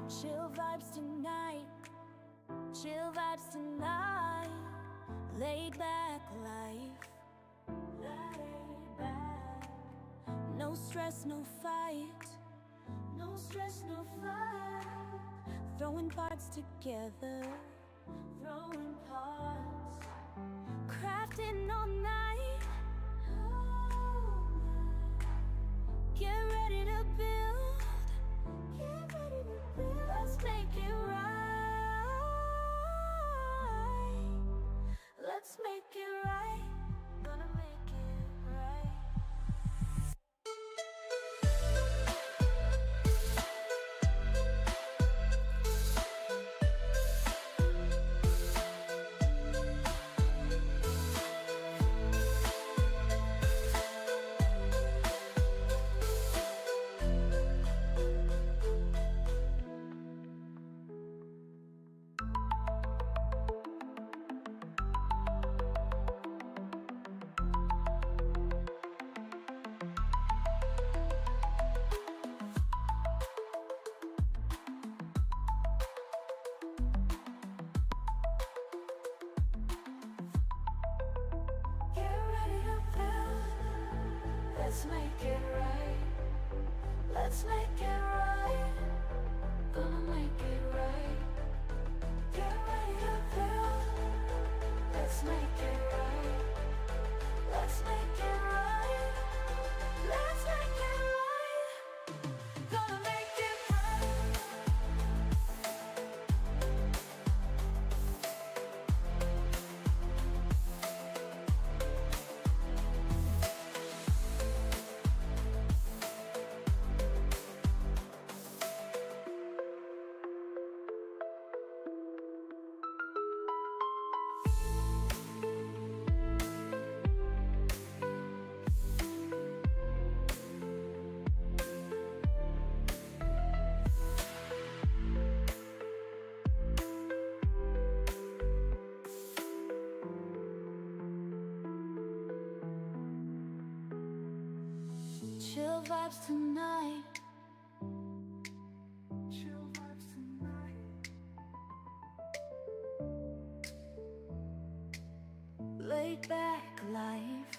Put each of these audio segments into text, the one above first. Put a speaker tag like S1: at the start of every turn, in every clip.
S1: Chill vibes tonight, chill vibes tonight. Laid back life, laid back. No stress, no fight, no stress, no fight. Throwing parts together, throwing parts. Crafting all night, get ready to build, get ready to build. Let's make it right, let's make it right, gonna make it right. Let's make it right, let's make it right, gonna make it right. Get ready to build, let's make it right, let's make it right, let's make it right, gonna make it right. Chill vibes tonight, chill vibes tonight. Laid back life,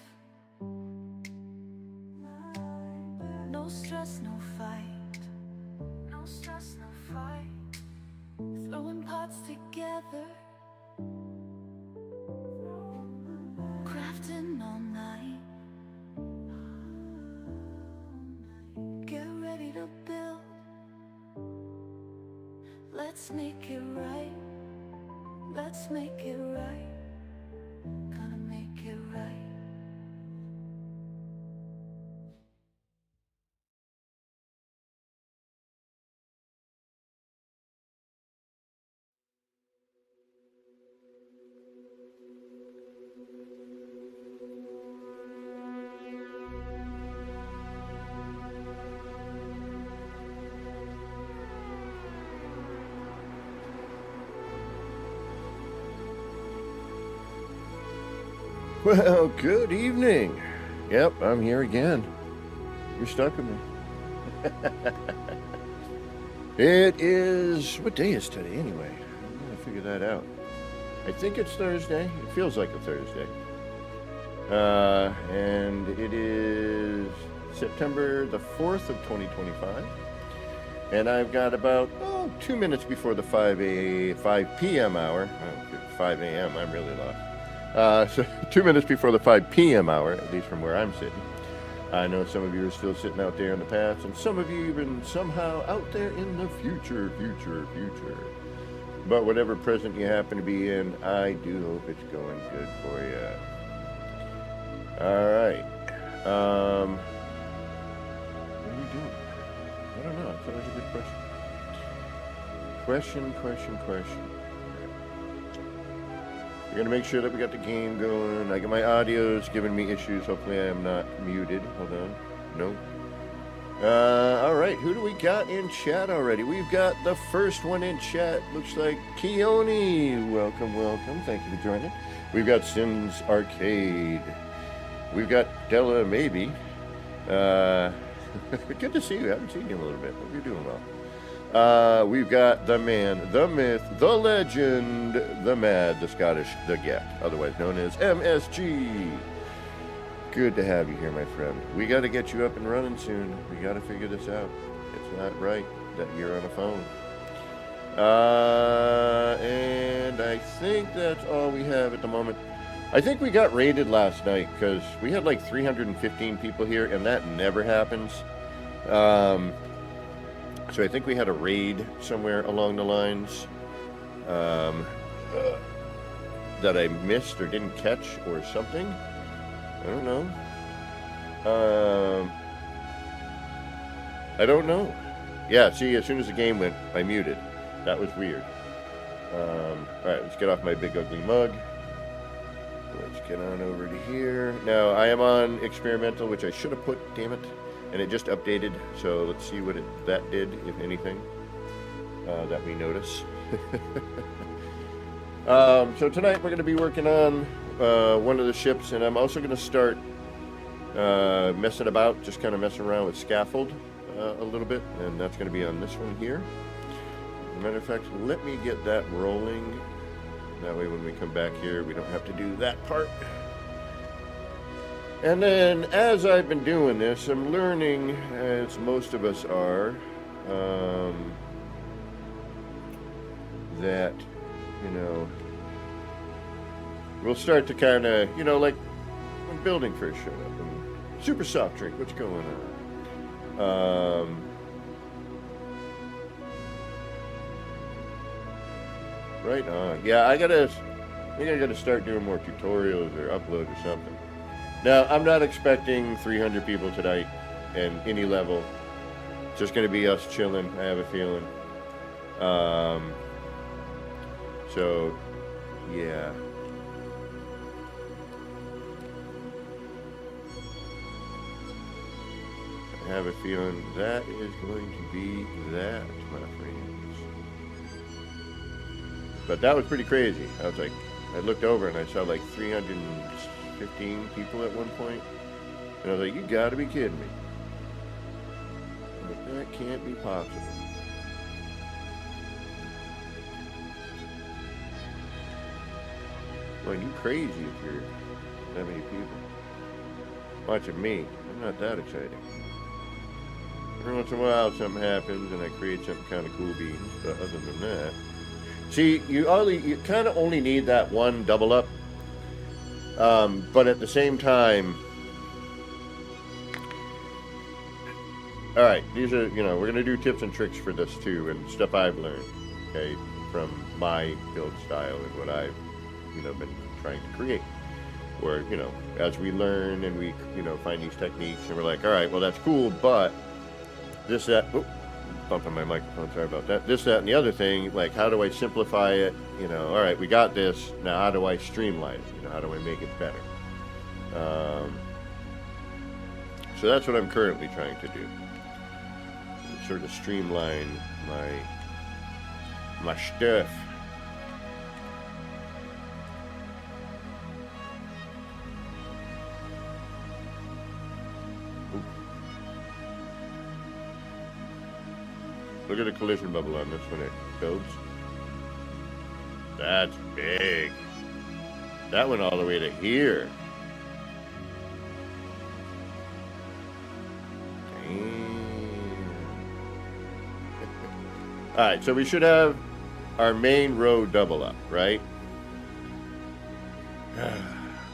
S1: no stress, no fight, no stress, no fight. Throwing parts together, crafting all night. Get ready to build, let's make it right, let's make it right, gonna make it right.
S2: Well, good evening. Yep, I'm here again. You're stuck with me. It is, what day is today anyway? I'm gonna figure that out. I think it's Thursday. It feels like a Thursday. And it is September the 4th of 2025. And I've got about 2 minutes before the 5 p.m. hour. Oh, 5 a.m. I'm really lost. So 2 minutes before the 5 p.m. hour, at least from where I'm sitting. I know some of you are still sitting out there in the past, and some of you even somehow out there in the future. But whatever present you happen to be in, I do hope it's going good for you. All right. What are we doing? I don't know. It's always a good question. Question. We're going to make sure that we got the game going. I got my audio's giving me issues. Hopefully I am not muted. Hold on. Nope. All right. Who do we got in chat already? We've got the first one in chat. Looks like Keone. Welcome. Thank you for joining. We've got Sims Arcade. We've got Della Maybe. Good to see you. I haven't seen you in a little bit. Hope you're doing well. We've got the man, the myth, the legend, the mad, the Scottish, the Get, otherwise known as MSG. Good to have you here, my friend. We got to get you up and running soon. We got to figure this out. It's not right that you're on a phone. And I think that's all we have at the moment. I think we got raided last night because we had like 315 people here, and that never happens. So I think we had a raid somewhere along the lines that I missed or didn't catch or something. I don't know. I don't know. Yeah, see, as soon as the game went, I muted. That was weird. Alright, let's get off my big ugly mug. Let's get on over to here. Now, I am on experimental, which I should have put, damn it. And it just updated, so let's see what that did, if anything, that we notice. So tonight we're going to be working on one of the ships, and I'm also going to start messing about, just kind of messing around with scaffold a little bit, and that's going to be on this one here. As a matter of fact, let me get that rolling. That way when we come back here, we don't have to do that part. And then, as I've been doing this, I'm learning, as most of us are, that, you know, we'll start to kind of, you know, like when building first showed up. And super soft drink, what's going on? Right on. Yeah, I think I gotta start doing more tutorials or upload or something. Now, I'm not expecting 300 people tonight and any level. It's just gonna be us chilling, I have a feeling. So, yeah. I have a feeling that is going to be that, my friends. But that was pretty crazy. I was like, I looked over and I saw like 315 people at one point. And I was like, you gotta be kidding me. I'm like, that can't be possible. Well, you crazy if you're that many people. Watching me, I'm not that exciting. Every once in a while something happens and I create something kind of cool beans, but other than that. See, you kind of only need that one double up, but at the same time, all right, these are, you know, we're going to do tips and tricks for this too, and stuff I've learned, okay, from my build style and what I've, you know, been trying to create, where, you know, as we learn and we, you know, find these techniques and we're like, all right, well, that's cool, but this, that, oh, bumping my microphone, sorry about that. This, that, and the other thing, like, how do I simplify it? You know, all right, we got this. Now, how do I streamline it? You know, how do I make it better? So that's what I'm currently trying to do. Sort of streamline my stuff. Look at the collision bubble on this when it builds. That's big. That went all the way to here. Damn. Alright, so we should have our main row double up, right?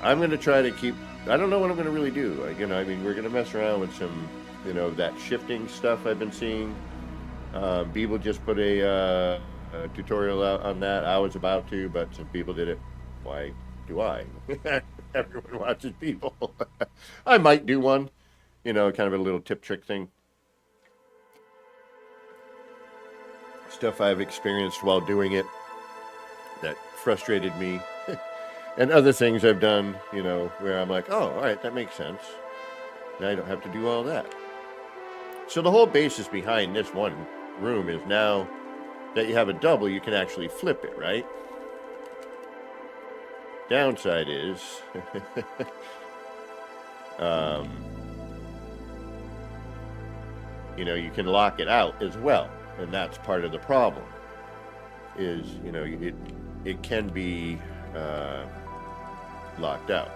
S2: I'm going to try to keep... I don't know what I'm going to really do. You know, I mean, we're going to mess around with some, you know, that shifting stuff I've been seeing. Beeble just put a tutorial out on that. I was about to, but some people did it. Why do I? Everyone watches people. I might do one, you know, kind of a little tip trick thing. Stuff I've experienced while doing it that frustrated me. And other things I've done, you know, where I'm like, oh, all right, that makes sense. Now I don't have to do all that. So the whole basis behind this one room is now that you have a double, you can actually flip it, right? Downside is you know, you can lock it out as well, and that's part of the problem. Is, you know, it can be locked out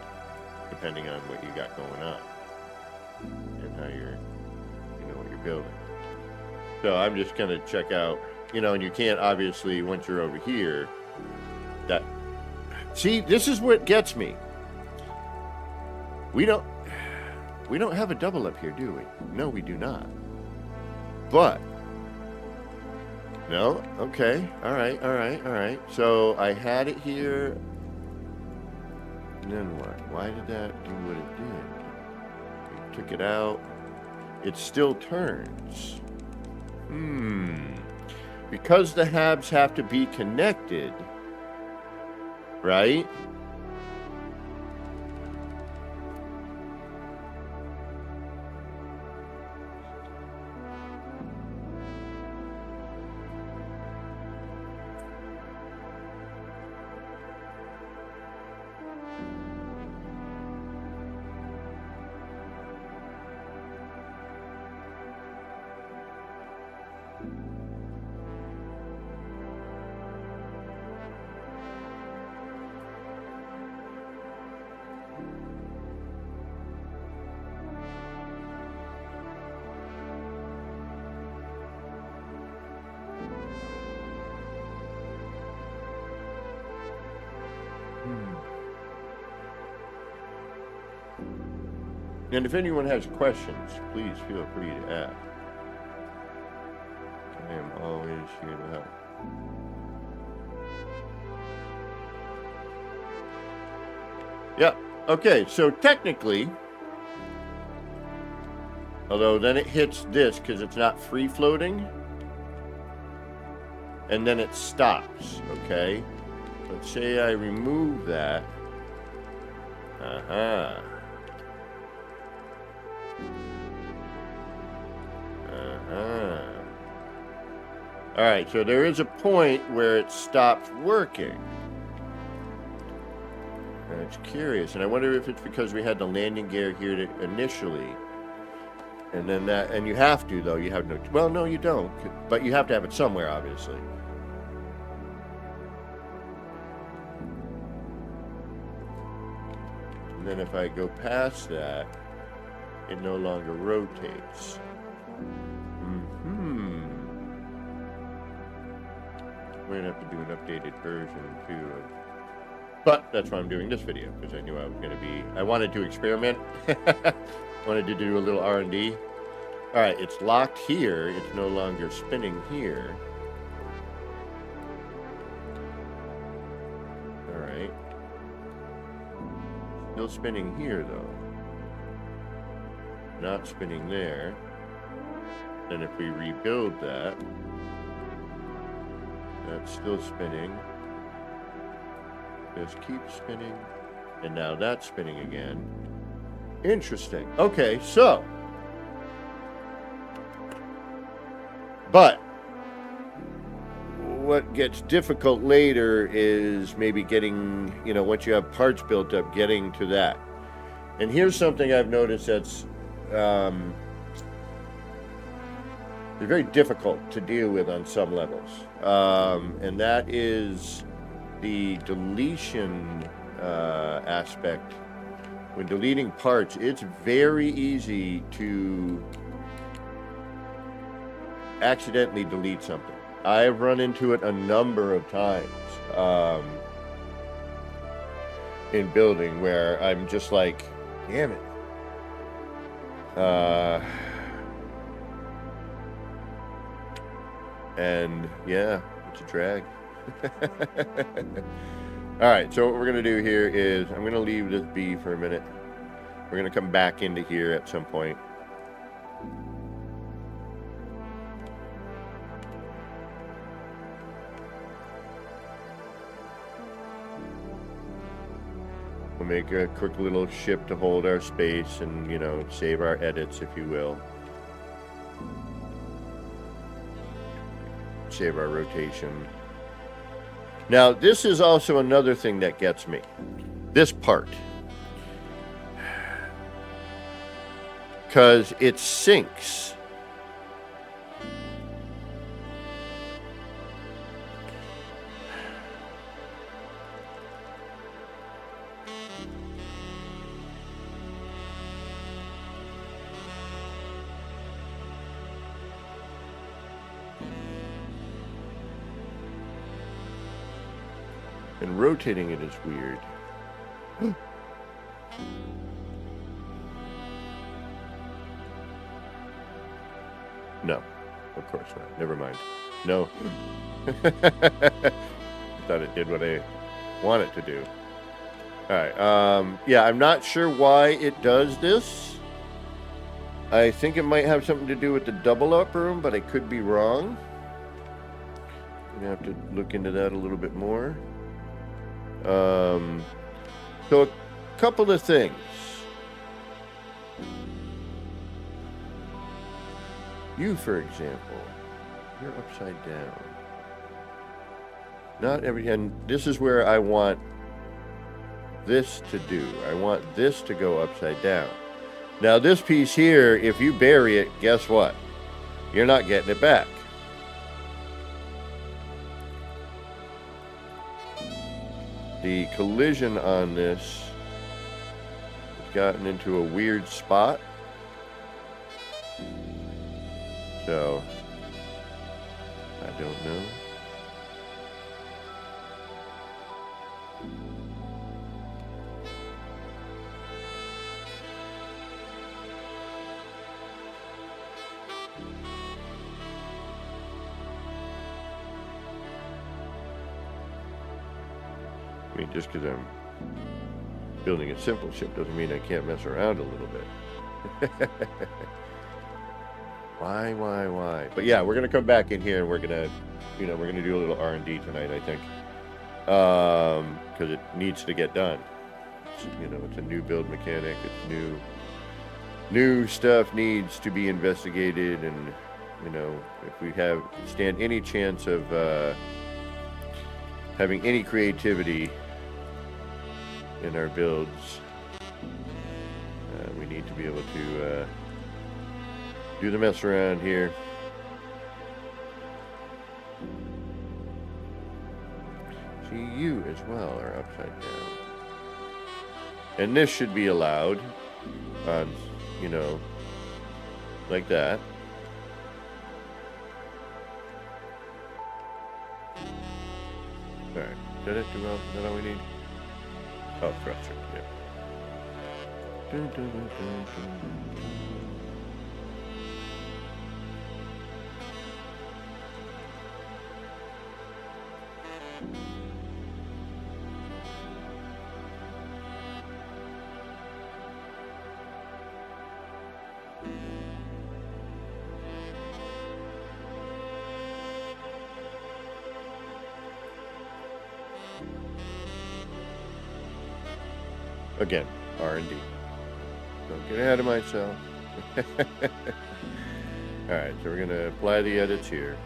S2: depending on what you got going on and how you're, you know, what you're building. So I'm just gonna check out, you know, and you can't obviously once you're over here. That, see, this is what gets me. We don't have a double up here, do we? No, we do not. But no, okay, all right. So I had it here, and then what? Why did that do what it did? We took it out. It still turns. Because the halves have to be connected, right? And if anyone has questions, please feel free to ask. I am always here to help. Yeah, okay, so technically, although then it hits this because it's not free floating, and then it stops, okay? Let's say I remove that. All right, so there is a point where it stops working. And it's curious, and I wonder if it's because we had the landing gear here initially, and then that, and you have to though. You have no. Well, no, you don't, but you have to have it somewhere, obviously. And then if I go past that, it no longer rotates. We're gonna have to do an updated version too. But that's why I'm doing this video, because I knew I was gonna be, I wanted to experiment. Wanted to do a little R&D. All right, it's locked here. It's no longer spinning here. All right. Still spinning here though. Not spinning there. Then if we rebuild that, that's still spinning. Just keep spinning. And now that's spinning again. Interesting. Okay, so. But what gets difficult later is maybe getting, you know, once you have parts built up, getting to that. And here's something I've noticed that's they're very difficult to deal with on some levels. And that is the deletion aspect. When deleting parts, it's very easy to accidentally delete something. I've run into it a number of times in building where I'm just like, damn it. And yeah, it's a drag. All right, so what we're gonna do here is I'm gonna leave this be for a minute. We're gonna come back into here at some point. We'll make a quick little ship to hold our space and, you know, save our edits, if you will. Save our rotation. Now, this is also another thing that gets me. This part. Because it syncs And rotating it is weird. No, of course not. Never mind. No. I thought it did what I want it to do. Alright, yeah, I'm not sure why it does this. I think it might have something to do with the double up room, but I could be wrong. I'm gonna have to look into that a little bit more. So a couple of things. You, for example, you're upside down. Not every, and this is where I want this to do. I want this to go upside down. Now this piece here, if you bury it, guess what? You're not getting it back. The collision on this has gotten into a weird spot. So, I don't know. I mean, just because I'm building a simple ship doesn't mean I can't mess around a little bit. Why? But yeah, we're gonna come back in here and we're gonna, we're gonna do a little R&D tonight, I think, because it needs to get done. It's a new build mechanic. It's new stuff needs to be investigated, and if we stand any chance of having any creativity in our builds, we need to be able to do the mess around here. See, you as well are upside down. And this should be allowed on, like that. Alright, is that it? Is that all we need? Oh, thruster, yeah. Dun, dun, dun, dun, dun. Again, R&D. Don't get ahead of myself. Alright, so we're going to apply the edits here.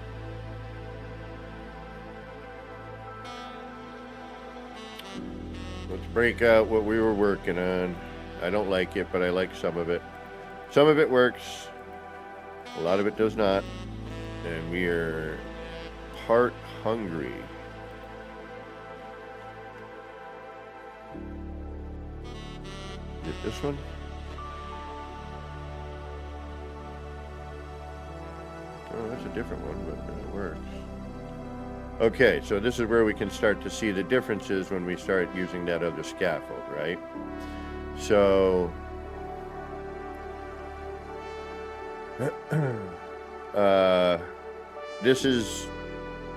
S2: Let's break out what we were working on. I don't like it, but I like some of it. Some of it works. A lot of it does not. And we are part hungry. Is it this one? Oh, that's a different one, but it works. Okay, so this is where we can start to see the differences when we start using that other scaffold, right? So, this is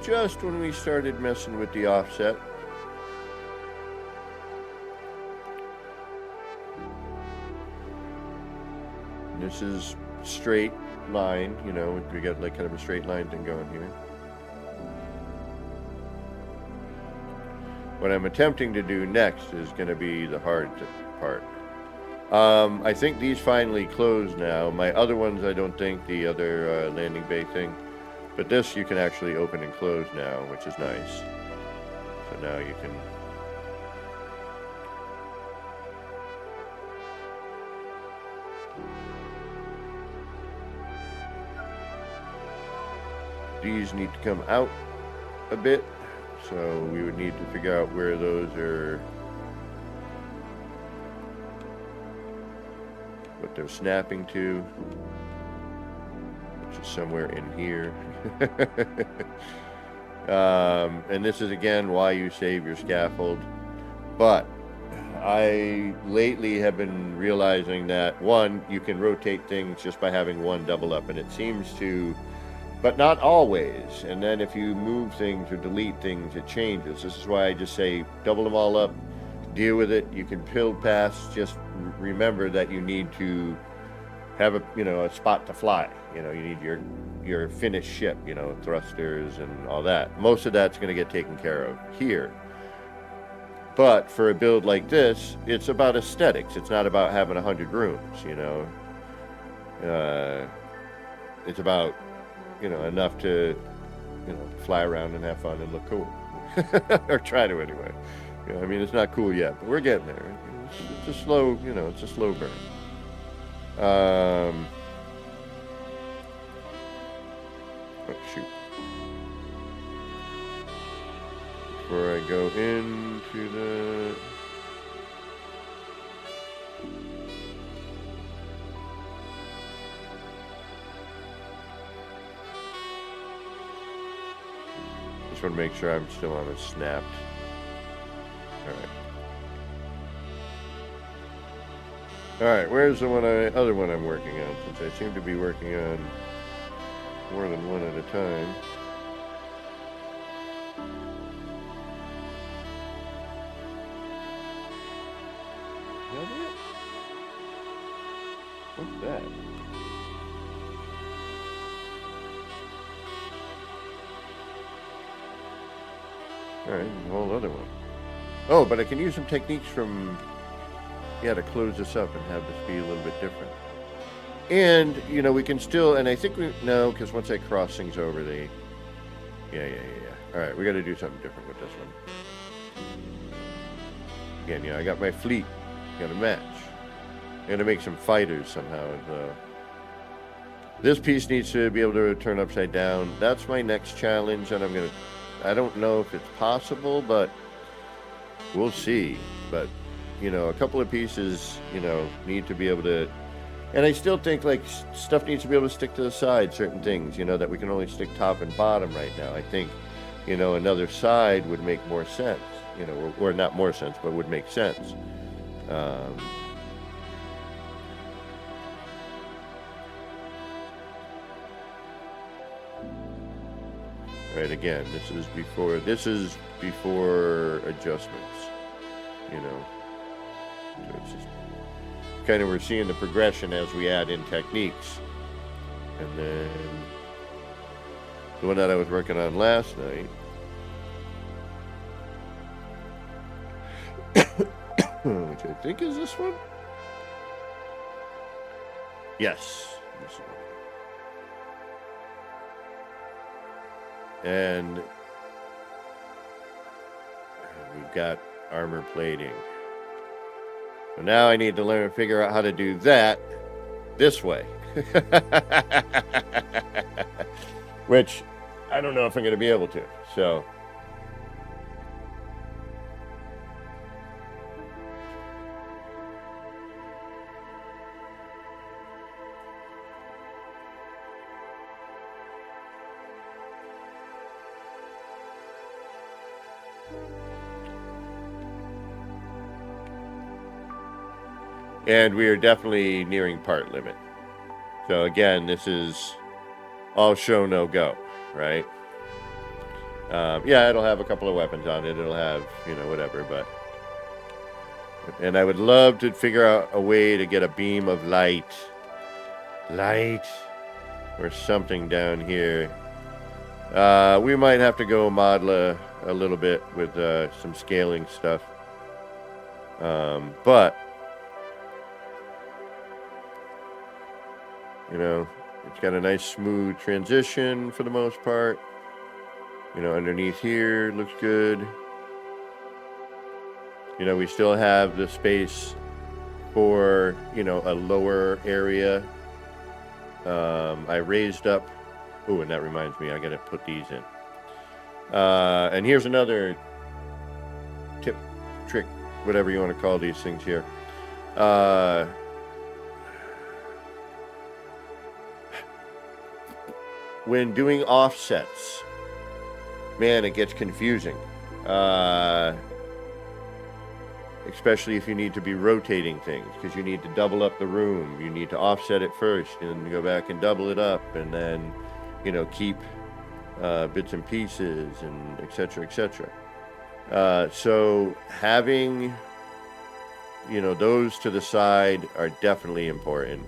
S2: just when we started messing with the offset. This is straight line, we got like kind of a straight line thing going here. What I'm attempting to do next is going to be the hard part. I think these finally close now. My other ones, I don't think, the other landing bay thing. But this you can actually open and close now, which is nice. So now you can... These need to come out a bit, so we would need to figure out where those are, what they're snapping to, which is somewhere in here. And this is again why you save your scaffold. But I lately have been realizing that one, you can rotate things just by having one double up, and it seems to, but not always. And then if you move things or delete things, it changes. This is why I just say double them all up, deal with it. You can build past. Just remember that you need to have a spot to fly. You need your finished ship, thrusters and all that. Most of that's going to get taken care of here. But for a build like this, it's about aesthetics. It's not about having 100 rooms, it's about, enough to, fly around and have fun and look cool. Or try to anyway. It's not cool yet, but we're getting there. It's a slow, it's a slow burn. Oh, shoot. Before I go into the... Just want to make sure I'm still on a snapped. Alright. Alright, where's the other one I'm working on, since I seem to be working on more than one at a time. What's that? Alright, a whole other one. Oh, but I can use some techniques from... to close this up and have this be a little bit different. And, we can still... And I think no, because once I cross things over, they... Yeah. Alright, we got to do something different with this one. Again, I got my fleet. Got to match. I'm going to make some fighters somehow. This piece needs to be able to turn upside down. That's my next challenge, and I don't know if it's possible, but we'll see. But, a couple of pieces, need to be able to... And I still think, stuff needs to be able to stick to the side, certain things, that we can only stick top and bottom right now. I think, another side would make more sense, or not more sense, but would make sense. Right, again, this is before adjustments, So it's just kind of, we're seeing the progression as we add in techniques. And then the one that I was working on last night, which I think is this one. Yes, this one. And we've got armor plating. So now I need to figure out how to do that this way. Which I don't know if I'm going to be able to. So and we are definitely nearing part limit. So again, this is all show, no go, right? It'll have a couple of weapons on it. It'll have, whatever, but... And I would love to figure out a way to get a beam of light, or something down here. We might have to go model a little bit with some scaling stuff. But... it's got a nice smooth transition for the most part. Underneath here looks good. We still have the space for, a lower area. I raised up. Oh, and that reminds me, I got to put these in. And here's another tip, trick, whatever you want to call these things here. When doing offsets, man, it gets confusing. Especially if you need to be rotating things, because you need to double up the room. You need to offset it first, and go back and double it up, and then, keep bits and pieces, and etc., etc. So having, those to the side are definitely important.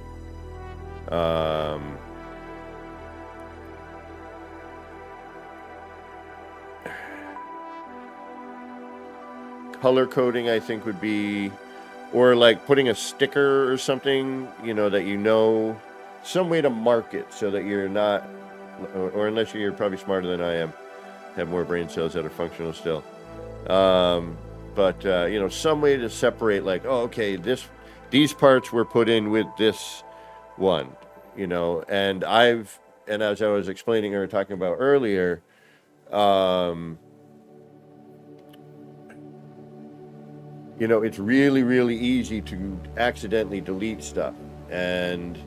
S2: Color coding, I think, would be, or like putting a sticker or something, that some way to mark it so that you're not, or unless you're probably smarter than I am, have more brain cells that are functional still. But some way to separate, like, oh, okay, these parts were put in with this one, and as I was explaining or talking about earlier, it's really, really easy to accidentally delete stuff. And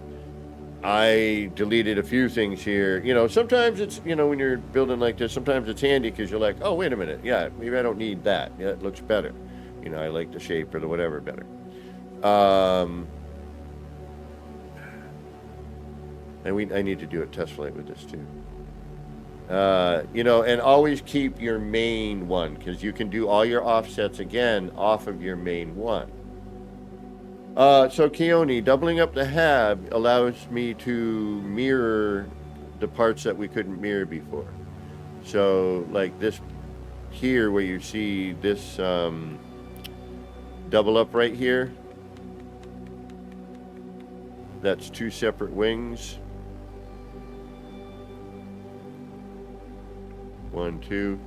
S2: I deleted a few things here. Sometimes it's, when you're building like this, sometimes it's handy because you're like, oh, wait a minute. Yeah, maybe I don't need that. Yeah, it looks better. I like the shape or the whatever better. And I need to do a test flight with this too. And always keep your main one, because you can do all your offsets again off of your main one. So Keone, doubling up the hab allows me to mirror the parts that we couldn't mirror before. So like this here, where you see this double up right here, that's two separate wings. 1, 2.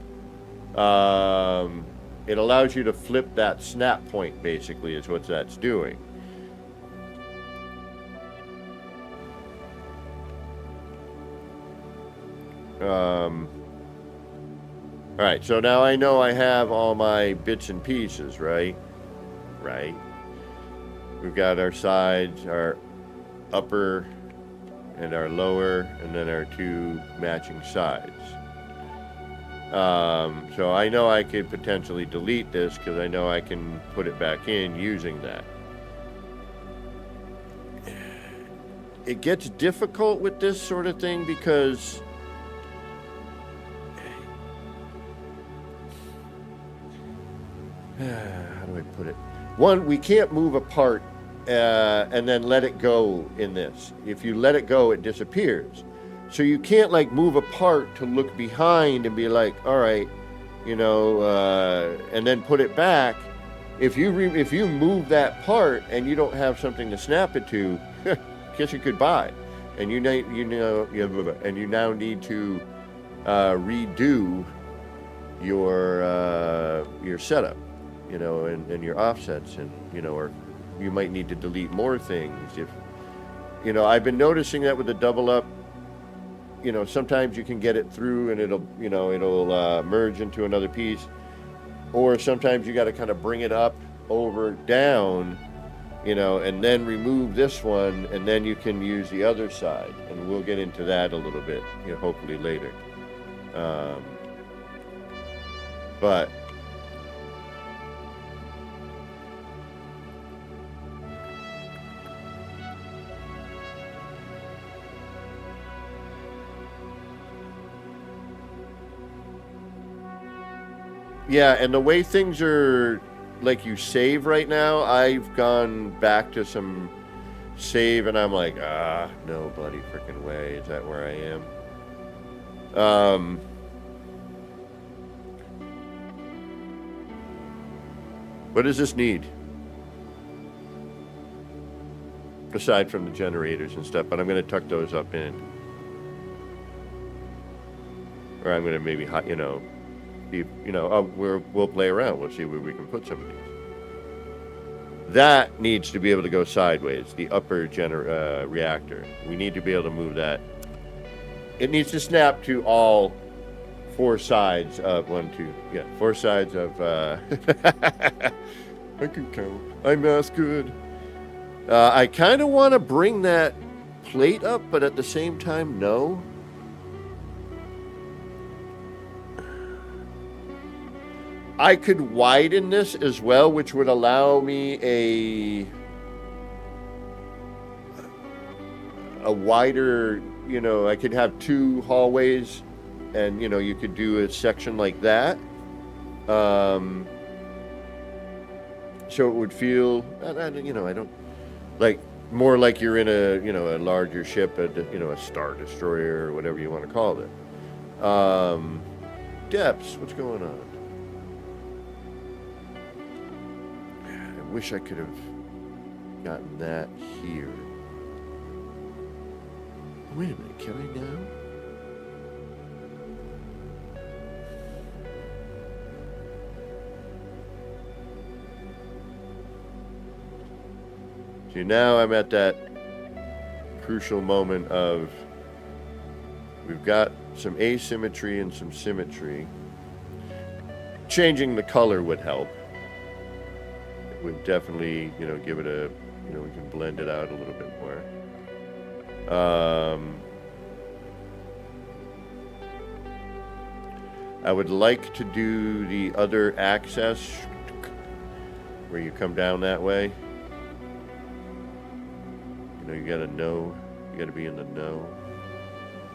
S2: It allows you to flip that snap point, basically, is what that's doing. All right, so now I know I have all my bits and pieces, right? Right. We've got our sides, our upper and our lower, and then our two matching sides. So I know I could potentially delete this because I know I can put it back in using that. It gets difficult with this sort of thing because how do I put it? One, we can't move a part and then let it go in this. If you let it go, it disappears. So you can't like move a part to look behind and be like, all right, and then put it back. If you move that part and you don't have something to snap it to, kiss it goodbye. And you now need to redo your setup, and your offsets, and or you might need to delete more things. If I've been noticing that with the double up. Sometimes you can get it through and it'll merge into another piece, or sometimes you got to kind of bring it up, over, down, and then remove this one, and then you can use the other side, and we'll get into that a little bit, hopefully later. But yeah, and the way things are, like, you save right now, I've gone back to some save, and I'm like, no bloody freaking way. Is that where I am? What does this need? Aside from the generators and stuff, but I'm going to tuck those up in. Or I'm going to maybe, we'll play around. We'll see where we can put some of these. That needs to be able to go sideways, the upper reactor. We need to be able to move that. It needs to snap to all four sides of four sides of, I can count. I'm math good. I kind of want to bring that plate up, but at the same time, no. I could widen this as well, which would allow me a wider, I could have 2 hallways, and you could do a section like that. So it would feel, I don't like, more like you're in a larger ship, a Star Destroyer or whatever you want to call it. Depths, what's going on? I wish I could have gotten that here. Wait a minute, can I now? See, now I'm at that crucial moment of, we've got some asymmetry and some symmetry. Changing the color would help. It would definitely, give it a, we can blend it out a little bit more. I would like to do the other access where you come down that way. You gotta know, you gotta be in the know.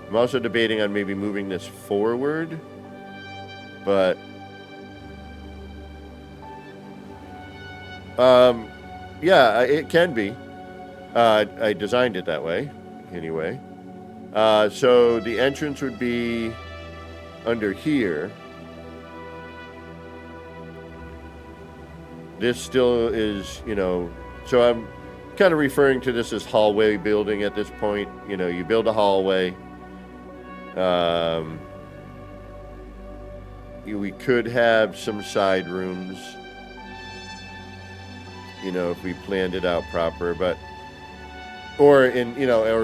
S2: I'm also debating on maybe moving this forward, but yeah, it can be. I designed it that way anyway. So the entrance would be under here. This still is, so I'm kind of referring to this as hallway building at this point. You build a hallway. We could have some side rooms, if we planned it out proper, but, or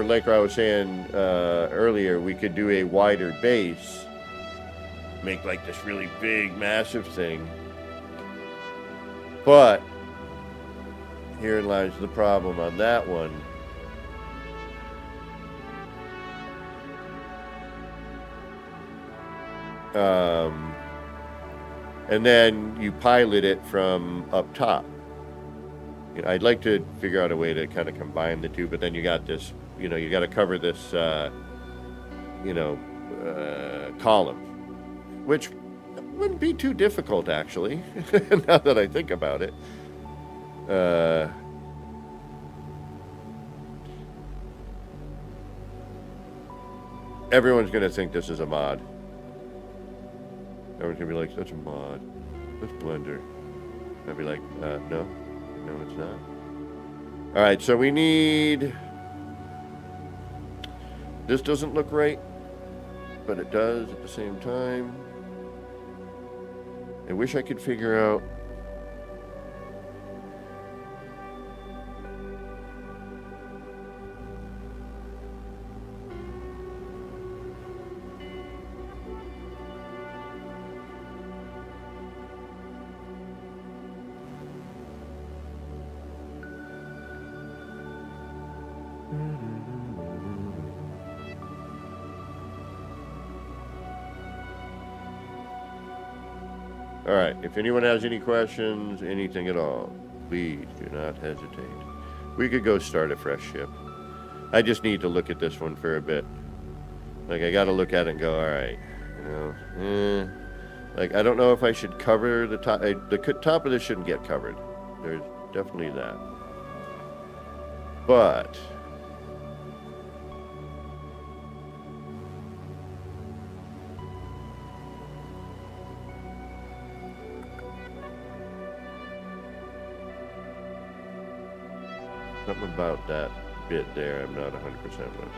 S2: like I was saying earlier, we could do a wider base, make like this really big, massive thing. But herein lies the problem on that one. And then you pilot it from up top. I'd like to figure out a way to kind of combine the two, but then you got this, you got to cover this, column, which wouldn't be too difficult, actually, now that I think about it. Everyone's going to think this is a mod. Everyone's going to be like, that's a mod. That's Blender. I'd be like, no, it's not. All right, so we need... This doesn't look right, but it does at the same time. I wish I could figure out... All right, if anyone has any questions, anything at all, please do not hesitate. We could go start a fresh ship. I just need to look at this one for a bit. Like, I got to look at it and go, all right, like, I don't know if I should cover the top. The top of this shouldn't get covered. There's definitely that. But... something about that bit there I'm not 100% with.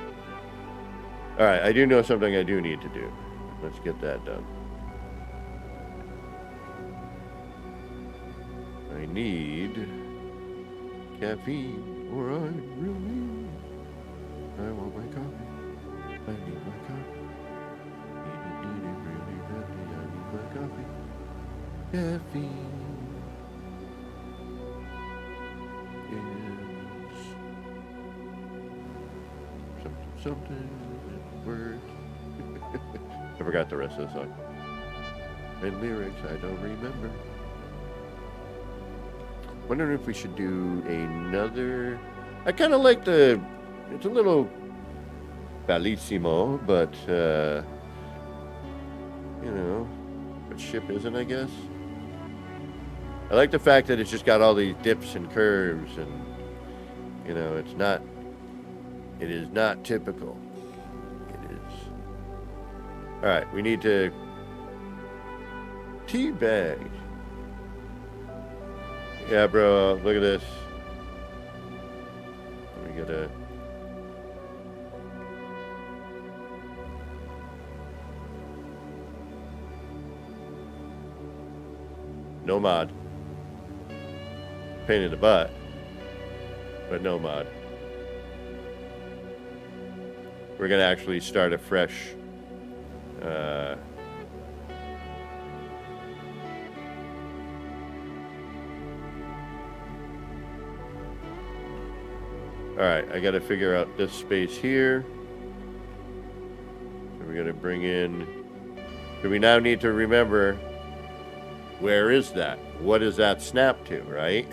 S2: Alright, I do know something I do need to do. Let's get that done. I need caffeine, or I really... I want my coffee. I need my coffee. Need it really badly. I need my coffee. Caffeine. Something words. I forgot the rest of the song. and lyrics I don't remember. Wondering if we should do another. I kind of like the. It's a little bellissimo, but you know, what ship isn't, I guess. I like the fact that it's just got all these dips and curves, and you know, it's not. It is not typical. It is. All right, we need to teabag. Yeah, bro, look at this. We gotta. No mod. Pain in the butt, but no mod. We're gonna actually start a fresh. All right, I got to figure out this space here. So we're going to bring in. So we now need to remember, where is that? What does that snap to, right?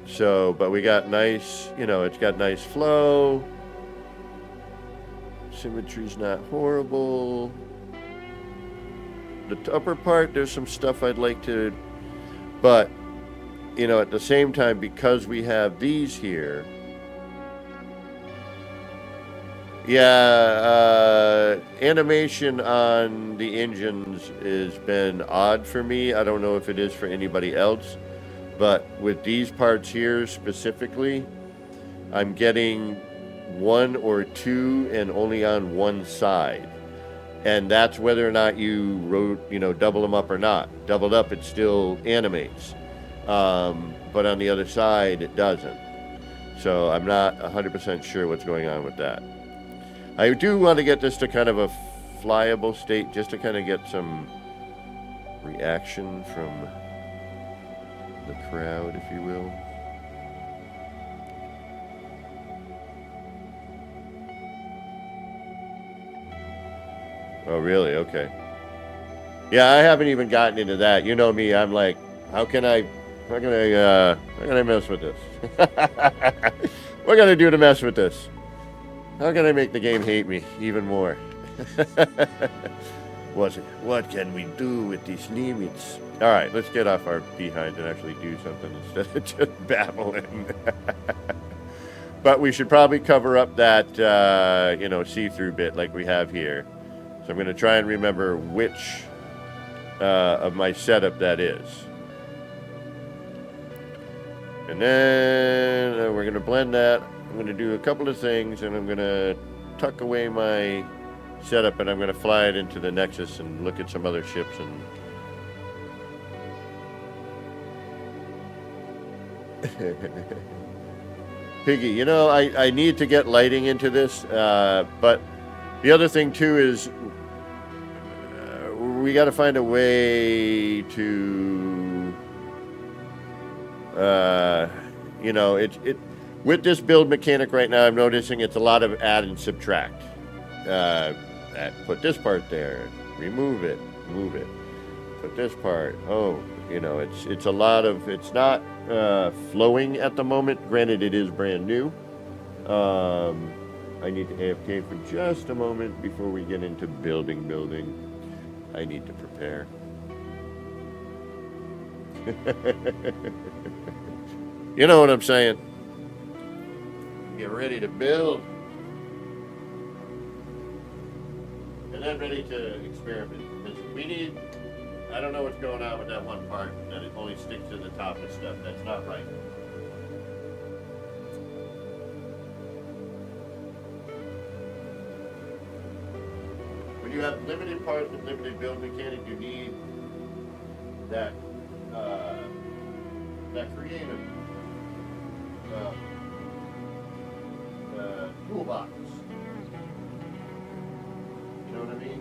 S2: So, but we got nice, you know, it's got nice flow. Symmetry's not horrible. The upper part, there's some stuff I'd like to, but, you know, at the same time, because we have these here, yeah, animation on the engines has been odd for me. I don't know if it is for anybody else, but with these parts here specifically, I'm getting one or two and only on one side. And that's whether or not you double them up or not. Doubled up, it still animates. But on the other side, it doesn't. So I'm not 100% sure what's going on with that. I do want to get this to kind of a flyable state, just to kind of get some reaction from the crowd, if you will. Oh, really? Okay. Yeah, I haven't even gotten into that. You know me. I'm like, how can I mess with this? What can I do to mess with this? How can I make the game hate me even more? What can we do with these limits? All right, let's get off our behind and actually do something instead of just babbling. But we should probably cover up that, see-through bit like we have here. So I'm going to try and remember which of my setup that is. And then we're going to blend that. I'm going to do a couple of things, and I'm going to tuck away my setup, and I'm going to fly it into the Nexus and look at some other ships. And Piggy, you know, I need to get lighting into this, but the other thing too is we got to find a way to, with this build mechanic right now, I'm noticing it's a lot of add and subtract. Put this part there, remove it, move it. Put this part. Oh, it's a lot of. It's not flowing at the moment. Granted, it is brand new. I need to AFK for just a moment before we get into building. I need to prepare. You know what I'm saying? Get ready to build. And then ready to experiment. We need, I don't know what's going on with that one part, that it only sticks to the top of stuff. That's not right. When you have limited parts and limited build mechanic, you need that creative toolbox. You know what I mean?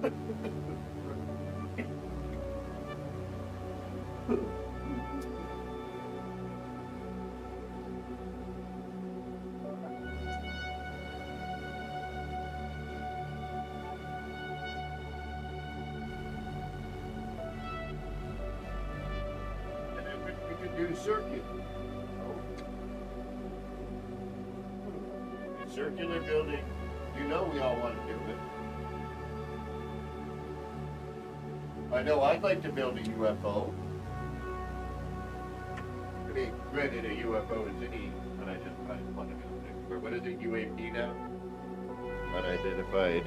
S2: And then we could do circuit. Circular building. You know we all want to do it. I know I'd like to build a UFO. I mean, granted, a UFO is any unidentified object. Or what is it, UAP now? Unidentified.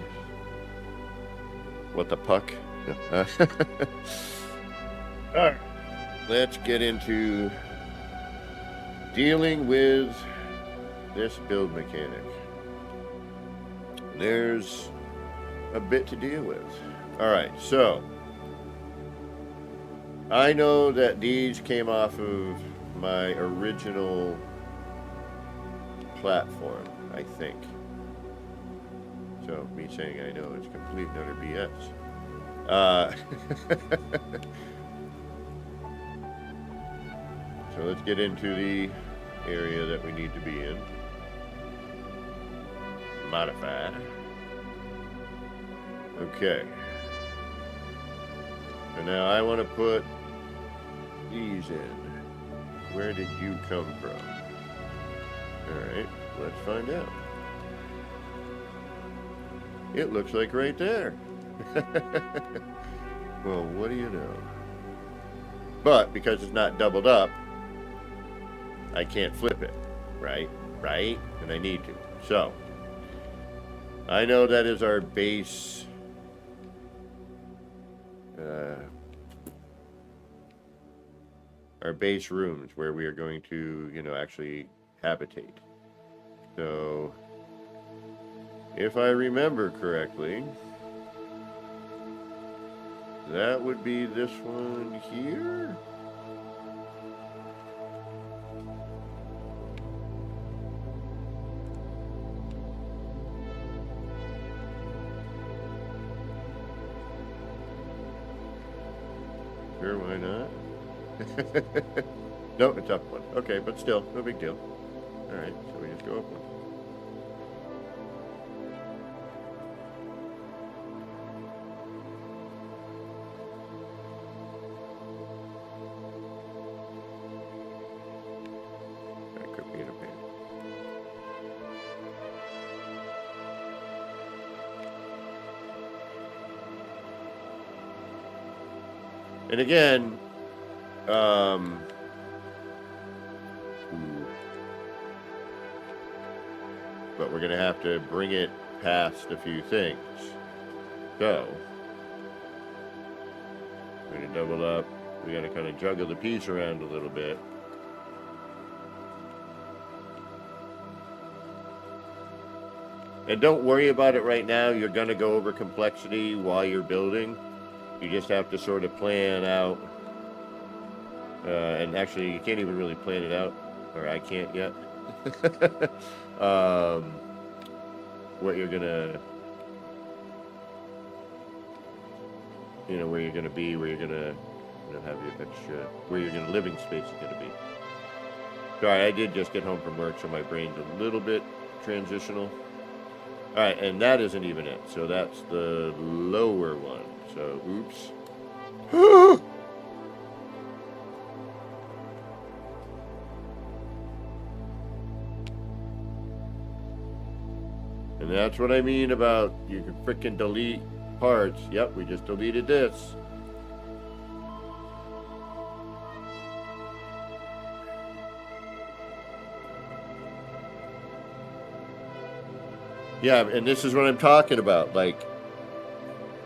S2: What the puck? Alright. Let's get into dealing with this build mechanic. There's a bit to deal with. Alright, so I know that these came off of my original platform, I think. So me saying I know is complete and utter BS. So let's get into the area that we need to be in. Modify. Okay. So now I want to put these in. Where did you come from? Alright, let's find out. It looks like right there. Well, what do you know? But because it's not doubled up, I can't flip it. Right? Right? And I need to. So, I know that is our base rooms where we are going to, actually habitate. So, if I remember correctly, that would be this one here. Sure, why not? No, it's up one. Okay, but still, no big deal. Alright, so we just go up one. That could be in a pain. And again, but we're going to have to bring it past a few things. So, we're going to double up. We got to kind of juggle the piece around a little bit. And don't worry about it right now. You're going to go over complexity while you're building. You just have to sort of plan out. And actually, you can't even really plan it out. Or I can't yet. What you're gonna, where you're gonna be, where you're gonna, have your extra, where your living space is gonna be. Sorry, I did just get home from work, so my brain's a little bit transitional. All right, and that isn't even it. So that's the lower one. So, oops. And that's what I mean about you can frickin' delete parts. Yep, we just deleted this. Yeah, and this is what I'm talking about. Like,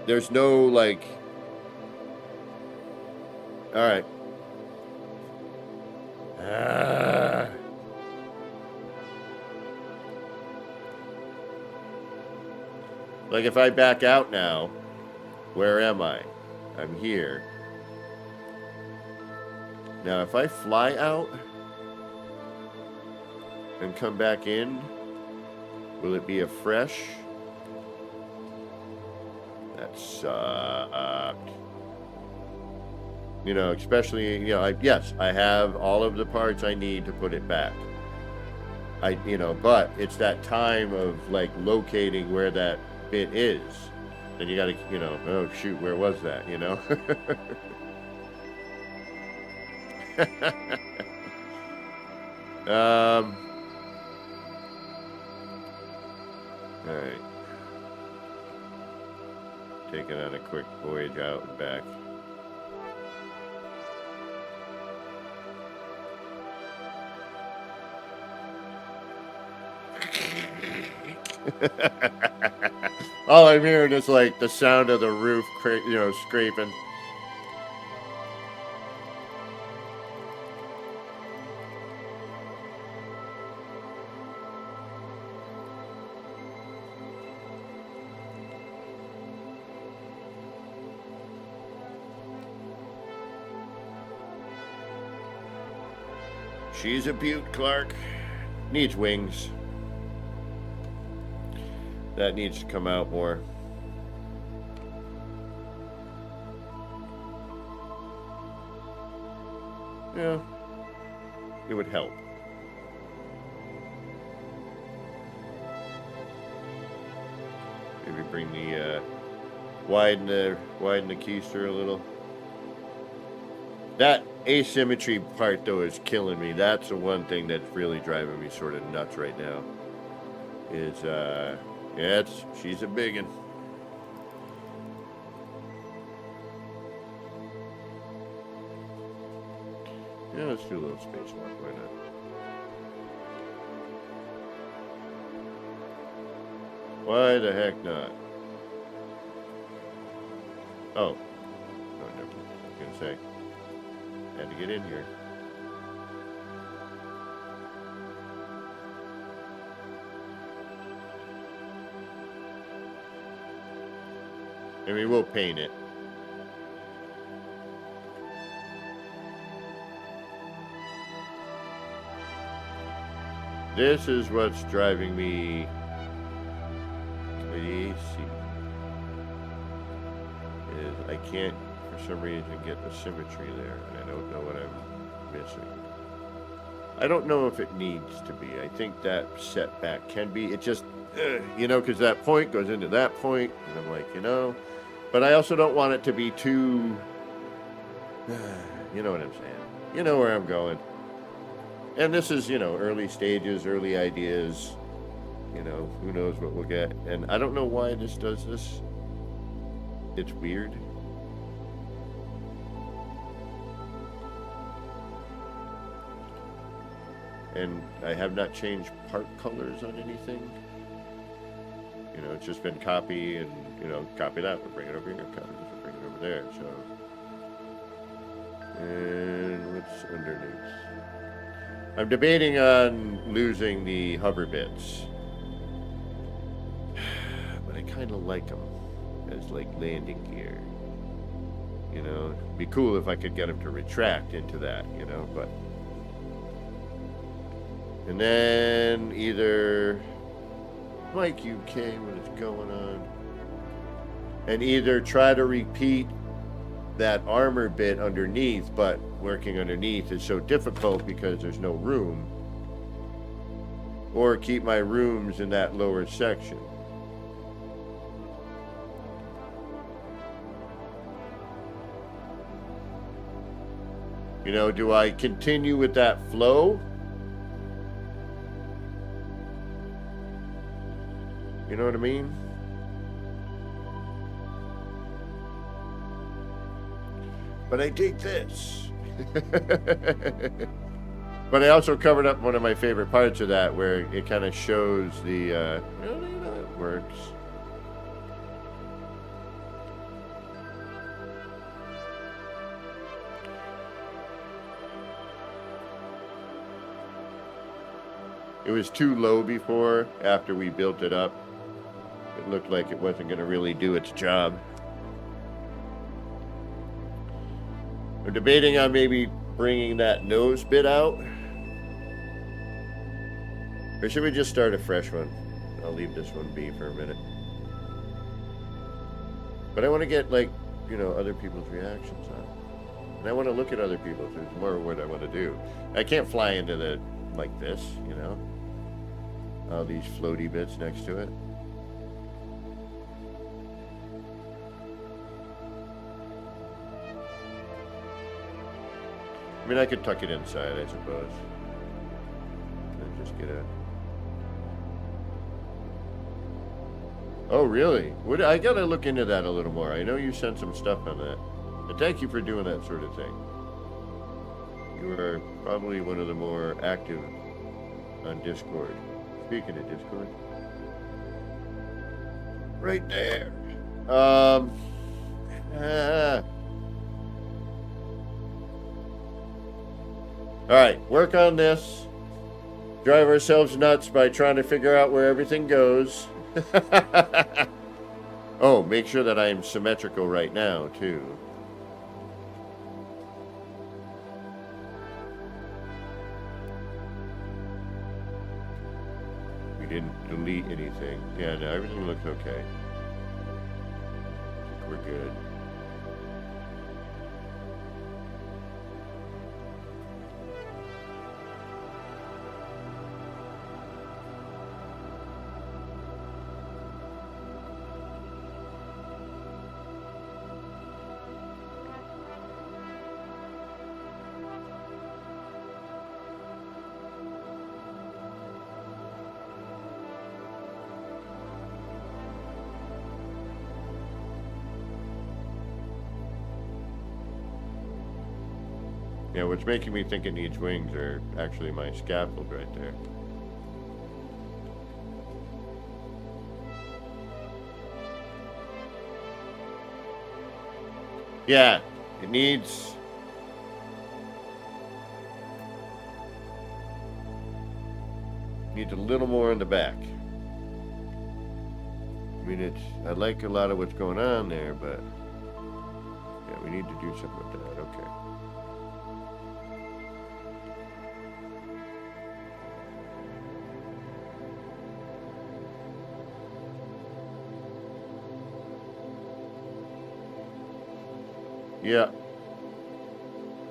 S2: there's no, like... Alright. Like, if I back out now, where am I? I'm here. Now, if I fly out and come back in, will it be a fresh? That that sucked. You know, especially, you know, yes, I have all of the parts I need to put it back. You know, but it's that time of like locating where that bit is. Then you got to, you know, oh shoot, where was that, you know? All right. Taking on a quick voyage out and back. All I'm hearing is like the sound of the roof, you know, scraping. She's a beaut, Clark. Needs wings. That needs to come out more. Yeah, it would help. Maybe bring the widen the keister a little. That asymmetry part though is killing me. That's the one thing that's really driving me sort of nuts right now. Is yeah, she's a biggin'. Yeah, let's do a little spacewalk. Why not? Why the heck not? Oh. No, never. I was gonna say. Had to get in here. I mean, we'll paint it. This is what's driving me crazy. Is I can't, for some reason, get the symmetry there, and I don't know what I'm missing. I don't know if it needs to be. I think that setback can be. It just, you know, because that point goes into that point, and I'm like, you know. But I also don't want it to be too, you know what I'm saying. You know where I'm going. And this is, you know, early stages, early ideas. You know, who knows what we'll get. And I don't know why this does this. It's weird. And I have not changed part colors on anything. You know, it's just been copy and, you know, copy that, we'll bring it over here, copy this, we'll bring it over there, so. And what's underneath? I'm debating on losing the hover bits. But I kind of like them as, like, landing gear. You know, it'd be cool if I could get them to retract into that, you know, but. And then either Mike UK, what is going on? And either try to repeat that armor bit underneath, but working underneath is so difficult because there's no room. Or keep my rooms in that lower section. You know, do I continue with that flow? You know what I mean? But I dig this. But I also covered up one of my favorite parts of that where it kind of shows the, well, you know, it works. It was too low before, after we built it up. It looked like it wasn't going to really do its job. We're debating on maybe bringing that nose bit out. Or should we just start a fresh one? I'll leave this one be for a minute. But I want to get, like, you know, other people's reactions on it. And I want to look at other people's. It's more of what I want to do. I can't fly into the, like this, you know? All these floaty bits next to it. I mean, I could tuck it inside, I suppose. And just get a... Oh, really? I gotta look into that a little more. I know you sent some stuff on that. And thank you for doing that sort of thing. You are probably one of the more active on Discord. Speaking of Discord. Right there. Alright, work on this. Drive ourselves nuts by trying to figure out where everything goes. Oh, make sure that I am symmetrical right now, too. We didn't delete anything. Yeah, no, everything looks okay. We're good. Yeah, what's making me think it needs wings are actually my scaffold right there. Yeah, it needs... needs a little more in the back. I mean, I like a lot of what's going on there, but... yeah, we need to do something with that, okay. Yeah.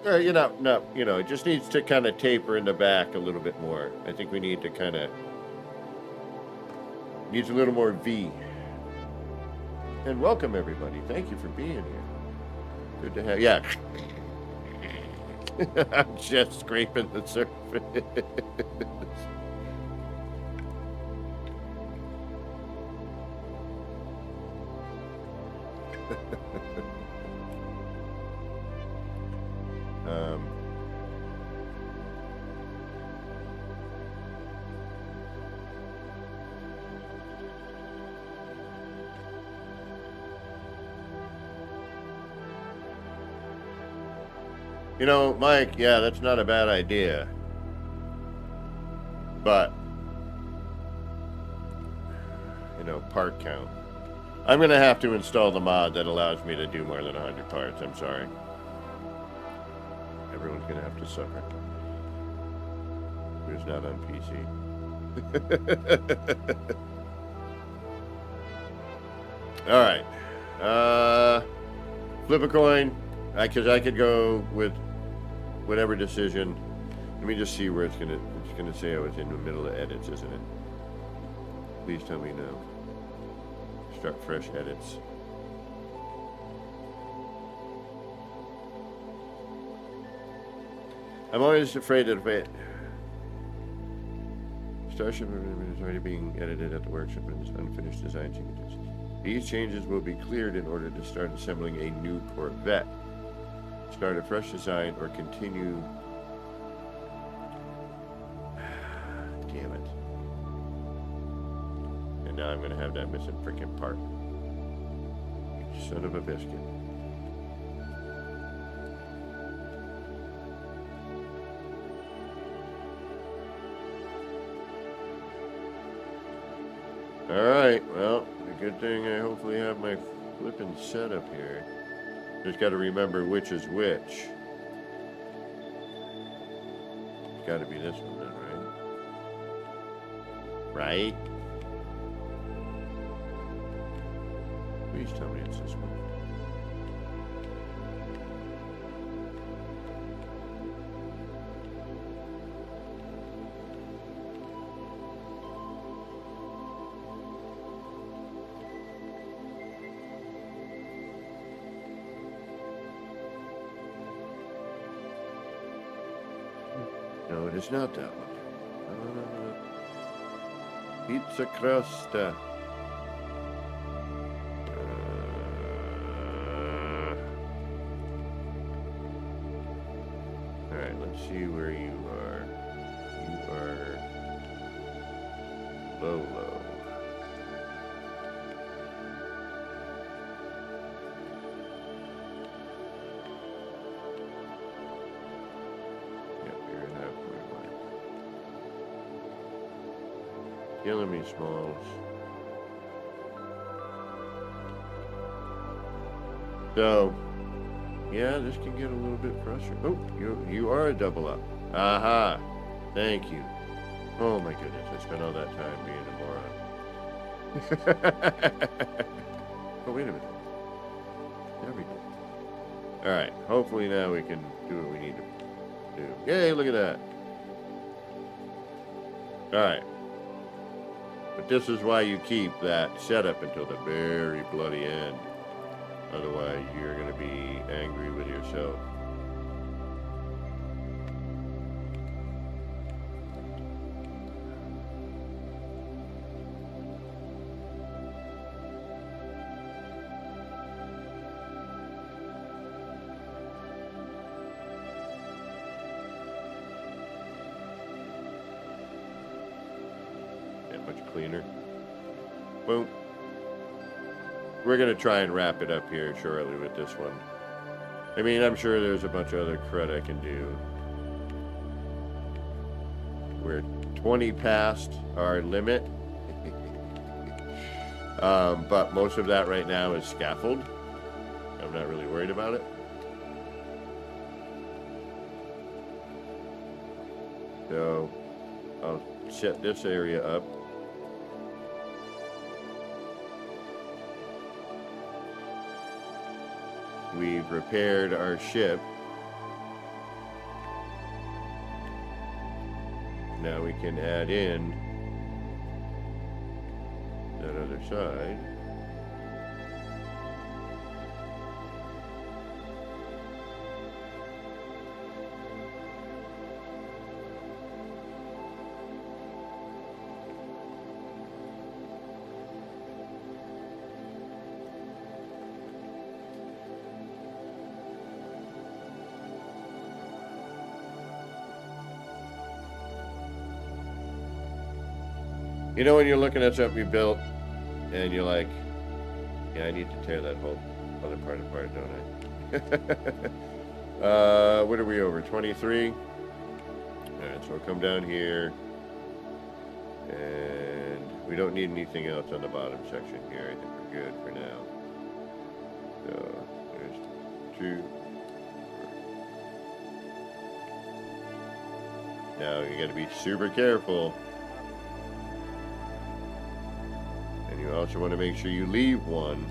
S2: You know, no, you know, it just needs to kind of taper in the back a little bit more. I think we need to kind of... needs a little more V. And welcome, everybody. Thank you for being here. Good to have... yeah. I'm just scraping the surface. You know, Mike, yeah, that's not a bad idea. But, you know, part count. I'm going to have to install the mod that allows me to do more than 100 parts. I'm sorry. Everyone's going to have to suffer. Who's not on PC. All right. Flip a coin. Because I could go with whatever decision. Let me just see where it's gonna say I was in the middle of edits, isn't it? Please tell me no. Start fresh edits. I'm always afraid that if Starship is already being edited at the workshop and unfinished design changes. These changes will be cleared in order to start assembling a new Corvette. Start a fresh design or continue. Damn it. And now I'm going to have that missing freaking part. Son of a biscuit. Alright, well, the good thing I hopefully have my flipping setup here. Just got to remember which is which. It's got to be this one then, right? Right? Please tell me it's this one. No, it is not that one. Pizza crust. Alright, let's see where you are. You are low. Yep, you're in halfway line. Killing me, Smalls. So, yeah, this can get a little bit frustrating. Oh, you are a double up. Aha! Thank you. Oh my goodness, I spent all that time being a moron. Oh, wait a minute. There we go. Alright, hopefully now we can do what we need to do. Yay, look at that. Alright. But this is why you keep that setup until the very bloody end. Otherwise, you're going to be angry with yourself. That much cleaner. Boom. We're going to try and wrap it up here shortly with this one. I mean, I'm sure there's a bunch of other crud I can do. We're 20 past our limit. But most of that right now is scaffold. I'm not really worried about it. So I'll set this area up. We've repaired our ship. Now we can add in that other side. You know when you're looking at something you built and you're like, yeah, I need to tear that whole other part apart, don't I? What are we over? 23? Alright, so we'll come down here. And we don't need anything else on the bottom section here. I think we're good for now. So, there's 2. Now, you gotta be super careful. You also want to make sure you leave one.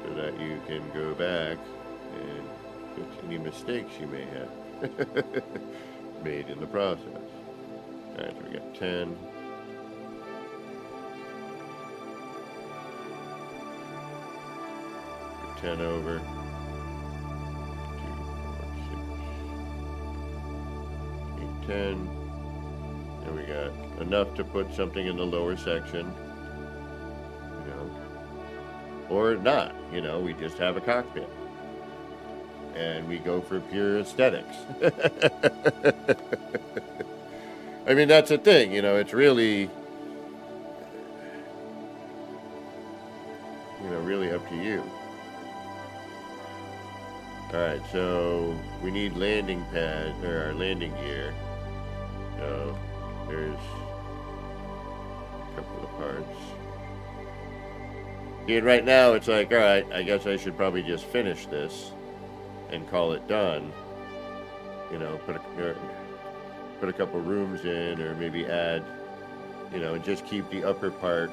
S2: So that you can go back and fix any mistakes you may have made in the process. Alright, so we got 10. 10 over. 10, and we got enough to put something in the lower section, you know, or not, you know, we just have a cockpit, and we go for pure aesthetics. I mean, that's the thing, you know, it's really, you know, really up to you. Alright, so we need landing pad, or our landing gear. So there's a couple of parts. And right now it's like, alright, I guess I should probably just finish this. and call it done. You know, put a couple rooms in, or maybe add, you know, and just keep the upper part.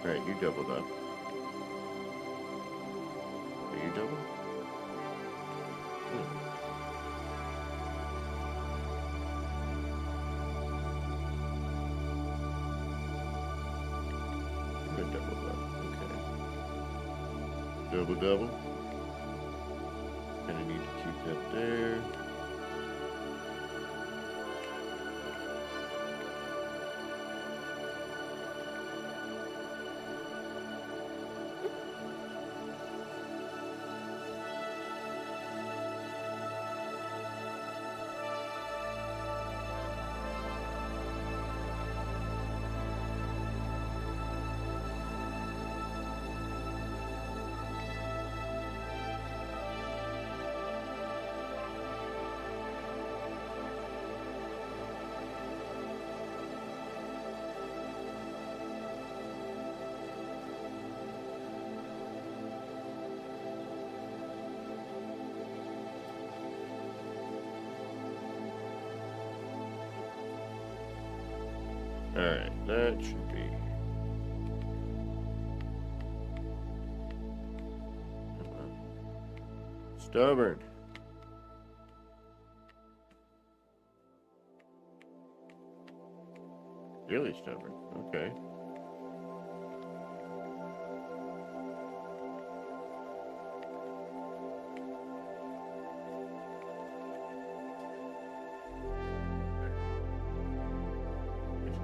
S2: All right, you doubled up. Are you double? You're doubled up. Okay. Double. And I need to keep that there. Alright, that should be. Stubborn. Really stubborn. Okay.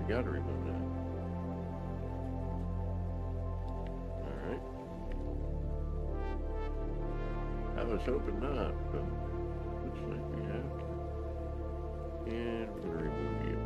S2: Gotta remove that. Alright. I was hoping not, but looks like we have to. And we're gonna remove you.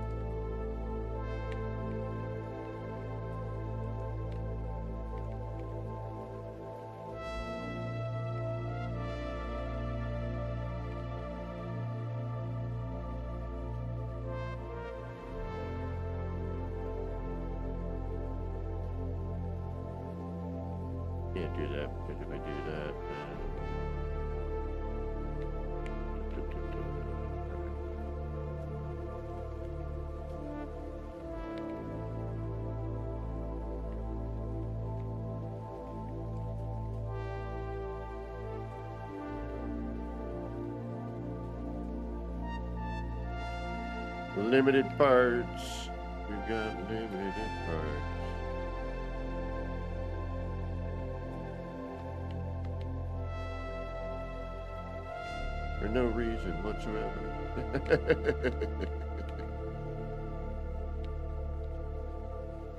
S2: Can't do that because if I do that, then limited parts. We've got limited parts. For no reason whatsoever.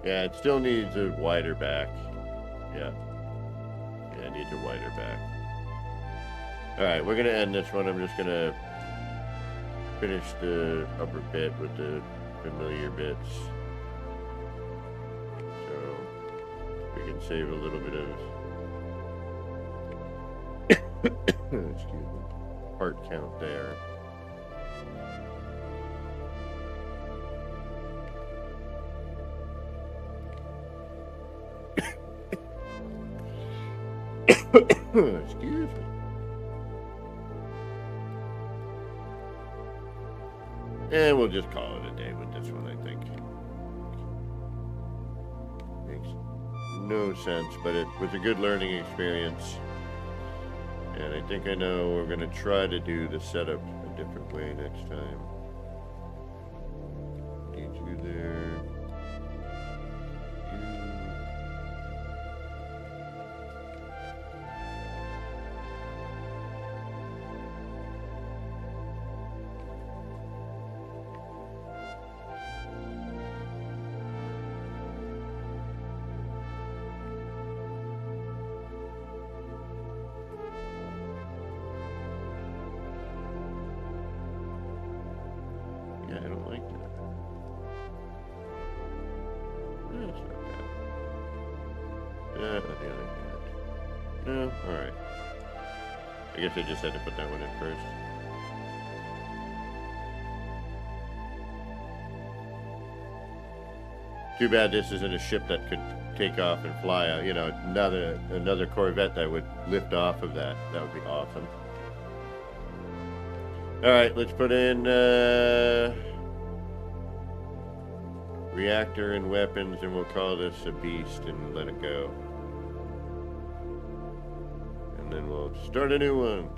S2: Yeah, it still needs a wider back. Yeah. Yeah, it needs a wider back. Alright, we're gonna end this one. I'm just gonna finish the upper bit with the familiar bits. So we can save a little bit of excuse me. Part count there. Excuse me. And we'll just call it a day with this one, I think. Makes no sense, but it was a good learning experience. And I think I know we're going to try to do the setup a different way next time. Need you there. I don't like that. That's not bad. On the other hand. No, alright. I guess I just had to put that one in first. Too bad this isn't a ship that could take off and fly out. You know, another Corvette that would lift off of that. That would be awesome. Alright, let's put in reactor and weapons, and we'll call this a beast and let it go. And then we'll start a new one.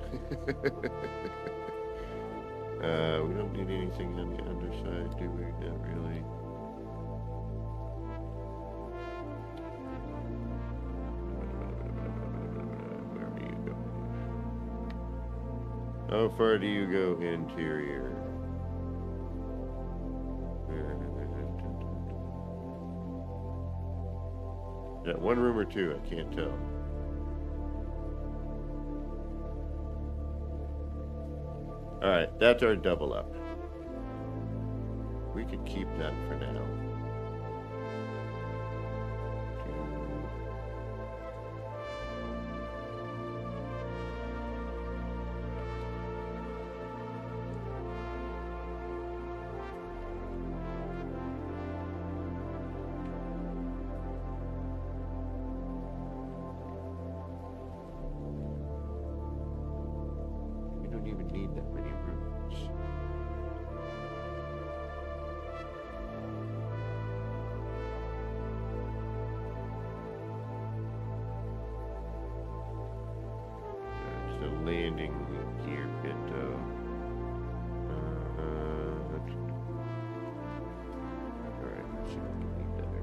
S2: We don't need anything on the underside, do we? Not really. Where do you go? How far do you go interior? Is that one room or two? I can't tell. Alright, that's our double up. We could keep that for now. We don't even need that many rooms. There's the landing gear bit though. Alright, let's see what we need there.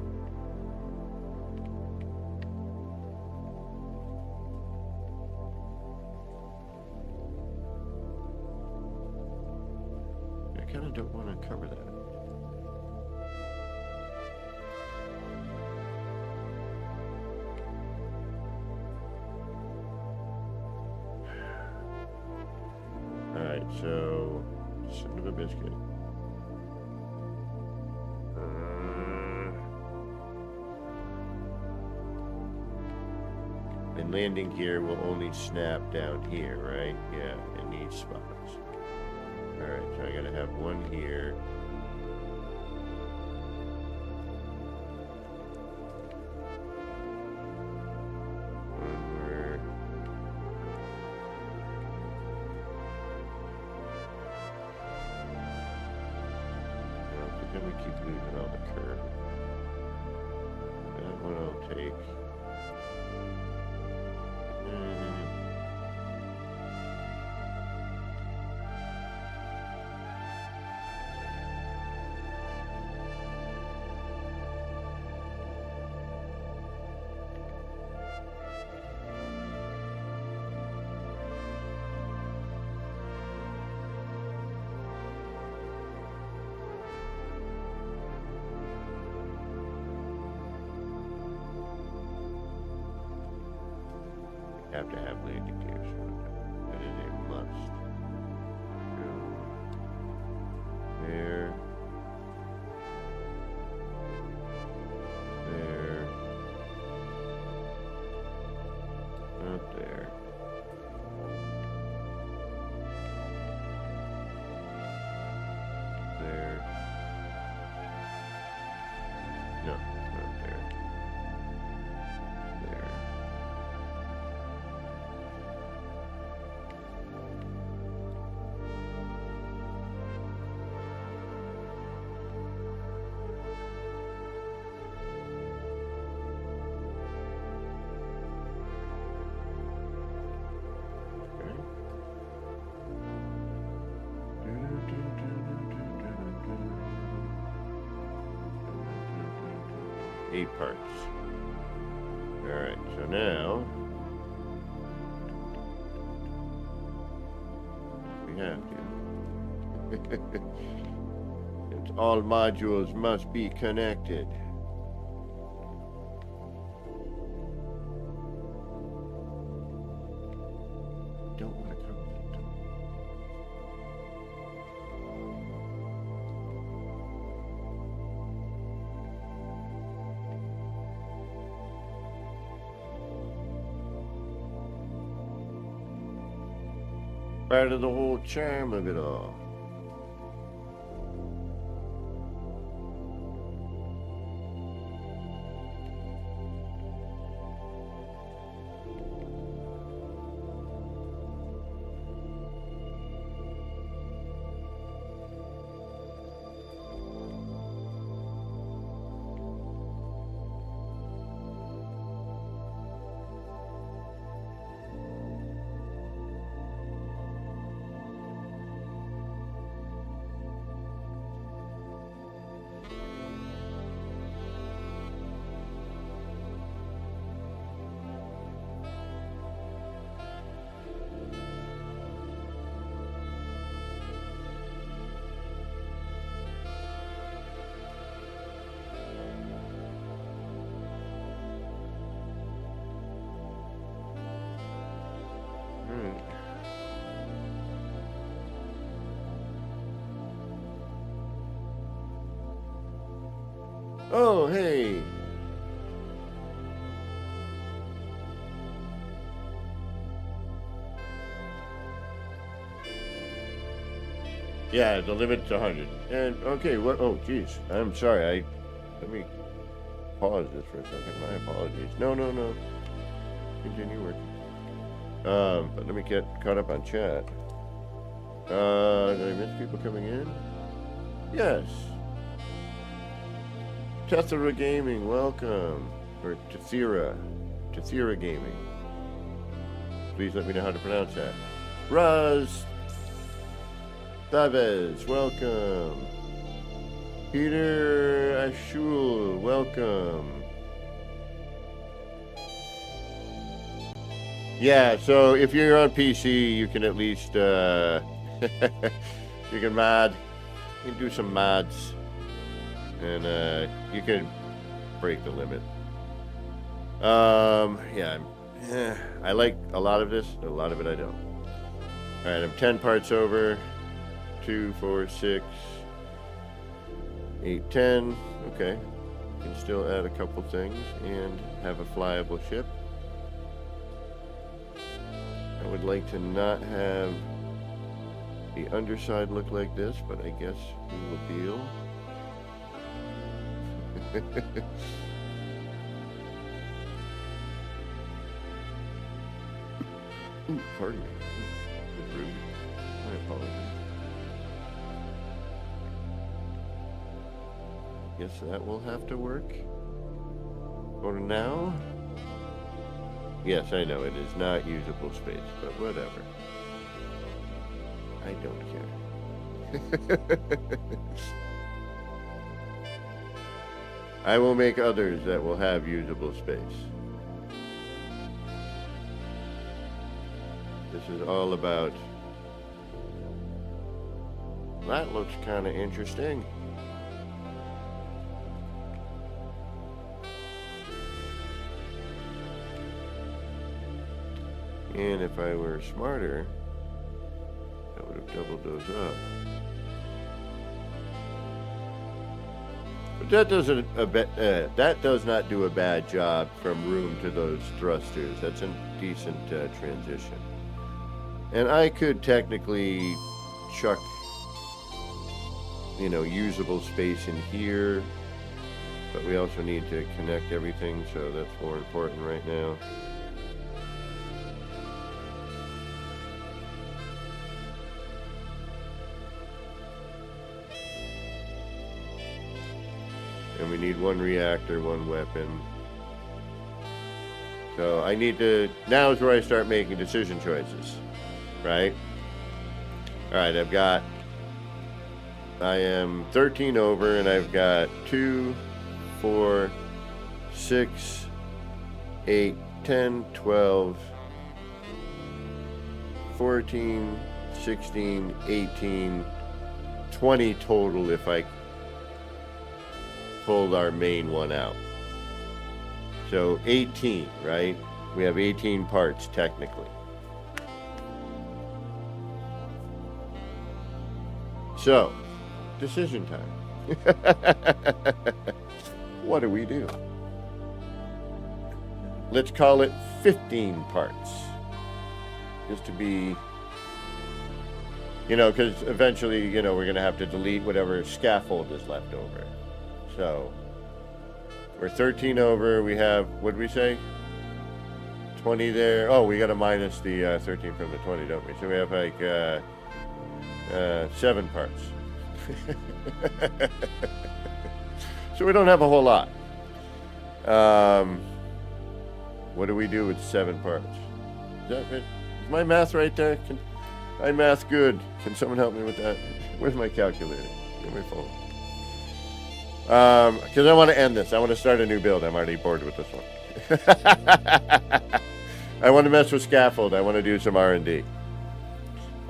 S2: I kind of don't want to cover that. Alright, so, son of a biscuit. And landing gear will only snap down here, right? Yeah, in these spots. Alright, so I gotta have one here. One where... No, but then we keep losing all the curve. That one I'll take. Have to have landing gears. That is a must. Go there. There. Up there. There. No, not there. There. Okay. 8 parts. Alright, so now we have to. Since all modules must be connected. Don't want to cover that. Part of the whole charm of it all. Oh, hey. Yeah, the limit's 100. And okay, what? Oh, geez. I'm sorry. Let me pause this for a second. My apologies. No. Continue working. But let me get caught up on chat. Did I miss people coming in? Yes. Tethera Gaming, welcome. Or Tethera Gaming. Please let me know how to pronounce that. Raz Chavez, welcome. Peter Ashul, welcome. Yeah, so if you're on PC, you can at least you can mod. You can do some mods. And you can break the limit. Yeah, I like a lot of this, a lot of it I don't. Alright, I'm 10 parts over. 2, 4, 6, 8, 10. Okay. Can still add a couple things and have a flyable ship. I would like to not have the underside look like this, but I guess we will deal. Ooh, pardon me. That's rude. My apologies. Guess that will have to work. For now. Yes, I know it is not usable space, but whatever. I don't care. I will make others that will have usable space. This is all about... That looks kind of interesting. And if I were smarter, I would have doubled those up. But that does not do a bad job from room to those thrusters. That's a decent transition. And I could technically chuck, usable space in here, but we also need to connect everything, so that's more important right now. And we need one reactor, one weapon. So I need to... Now is where I start making decision choices. Right? Alright, I am 13 over, and I've got 2, 4, 6, 8, 10, 12, 14, 16, 18, 20 total if I pulled our main one out. So 18, right? We have 18 parts technically. So, decision time. What do we do? Let's call it 15 parts. Just to be You know, because eventually, you know, we're going to have to delete whatever scaffold is left over. So we're 13 over. We have, what did we say? 20 there. Oh, we got to minus the 13 from the 20, don't we? So we have like 7 parts. So we don't have a whole lot. What do we do with 7 parts? Is my math right there? I math good. Can someone help me with that? Where's my calculator? Get my phone. Because I want to end this. I want to start a new build. I'm already bored with this one. I want to mess with scaffold. I want to do some R&D.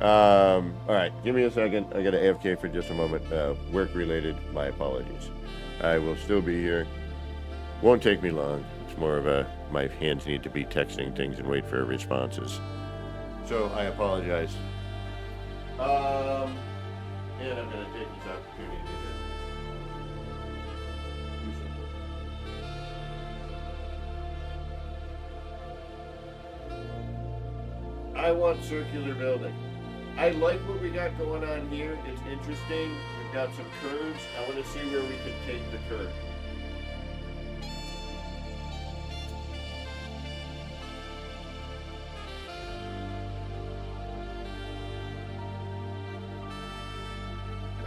S2: All right, give me a second. I got to AFK for just a moment. Work related. My apologies. I will still be here. Won't take me long. It's more of a my hands need to be texting things and wait for responses. So I apologize. And I'm going to take this opportunity to do something. I want circular building. I like what we got going on here. It's interesting. We've got some curves. I want to see where we can take the curve.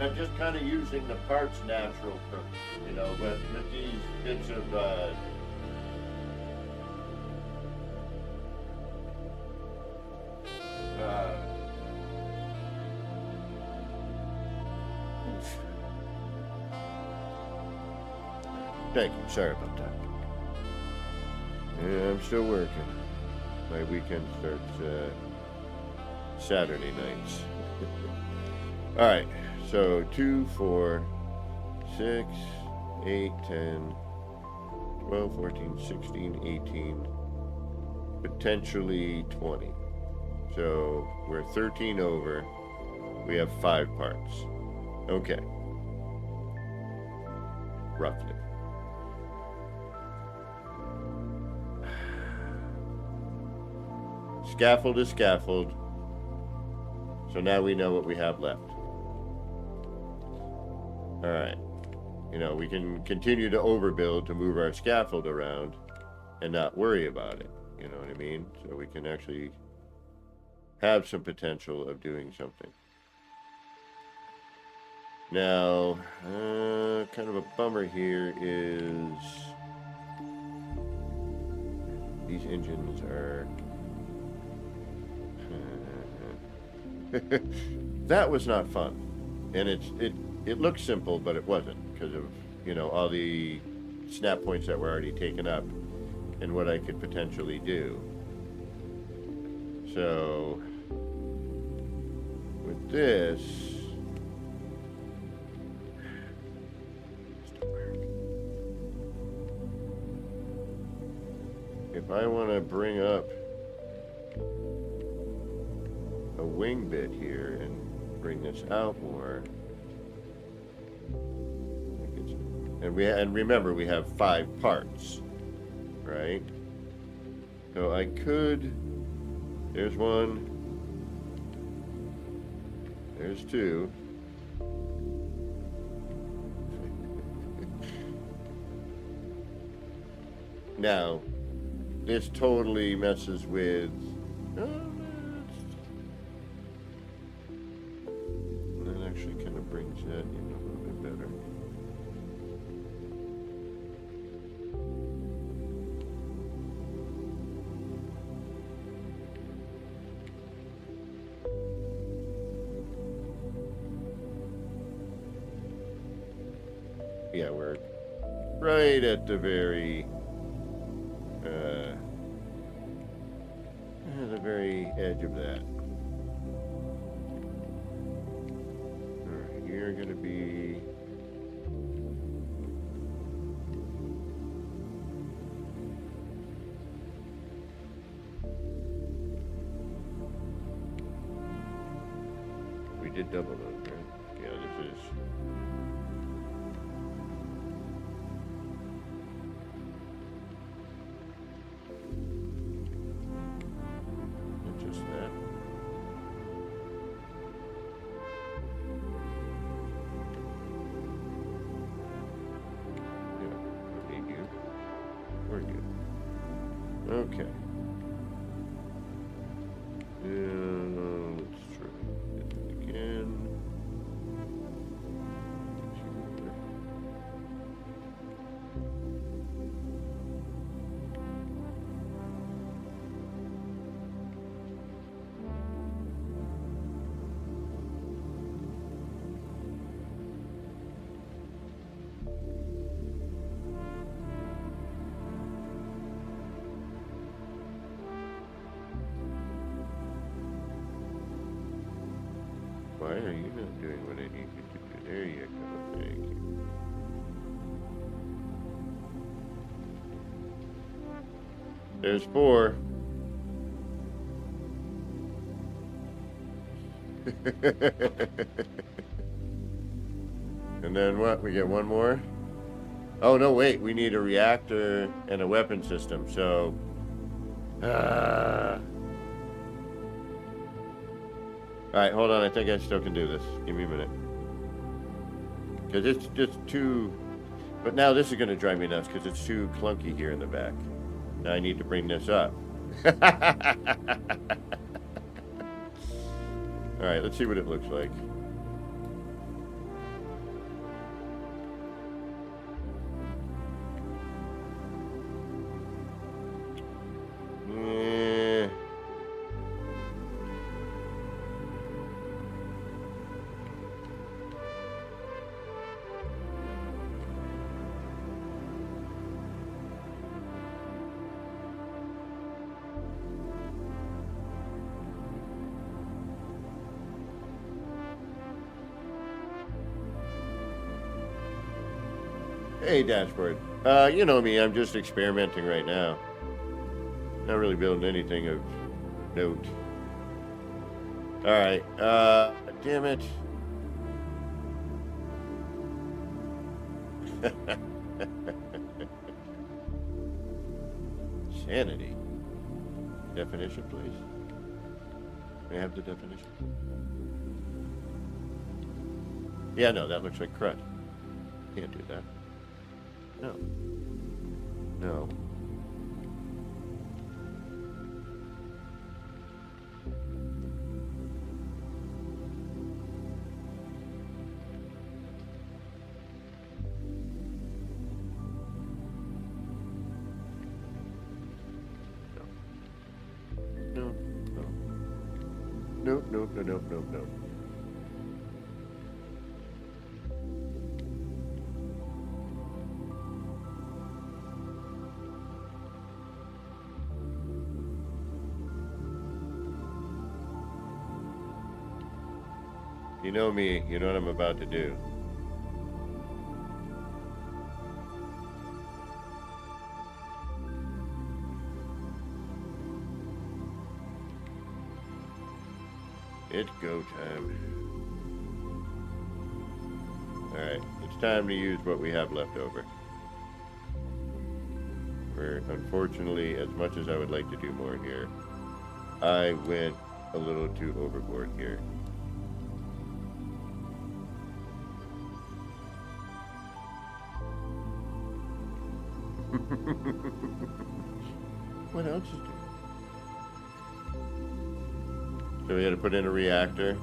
S2: I'm just kind of using the parts natural curve, you know, but with these bits of thank you, sorry about that. Yeah, I'm still working. My weekend starts Saturday nights. All right. So 2, 4, 6, 8, 10, 12, 14, 16, 18, potentially 20. So we're 13 over. We have 5 parts. Okay. Roughly. Scaffold is scaffold. So now we know what we have left. All right, you know, we can continue to overbuild to move our scaffold around and not worry about it, you know what I mean? So we can actually have some potential of doing something. Now, kind of a bummer here is these engines are... That was not fun. And it looked simple, but it wasn't because of, you know, all the snap points that were already taken up and what I could potentially do. So with this, if I want to bring up a wing bit here and bring this out more, and remember we have 5 parts, right? So I could, there's 1, there's 2. Now this totally messes with that actually kind of brings that in a little bit better. Yeah, we're right at the very edge of that. Alright, you're gonna be we did double those, right? Yeah, this is just that. Let's try it again. Why are you not doing what I need you to do? There you go. Thank you. There's 4. And then what? We get 1 more? Oh, no, wait. We need a reactor and a weapon system, so... Alright, hold on. I think I still can do this. Give me a minute. Because it's just too... But now this is going to drive me nuts because it's too clunky here in the back. Now I need to bring this up. Alright, let's see what it looks like. Hey, dashboard. You know me, I'm just experimenting right now. Not really building anything of note. Alright, damn it. Sanity. Definition, please. May I have the definition? Yeah, no, that looks like crud. Can't do that. No. No. No. No. Nope, nope, no, nope, nope, nope. You know me, you know what I'm about to do. It's go time. Alright, it's time to use what we have left over. We're, unfortunately, as much as I would like to do more here, I went a little too overboard here. What else is there? So we had to put in a reactor.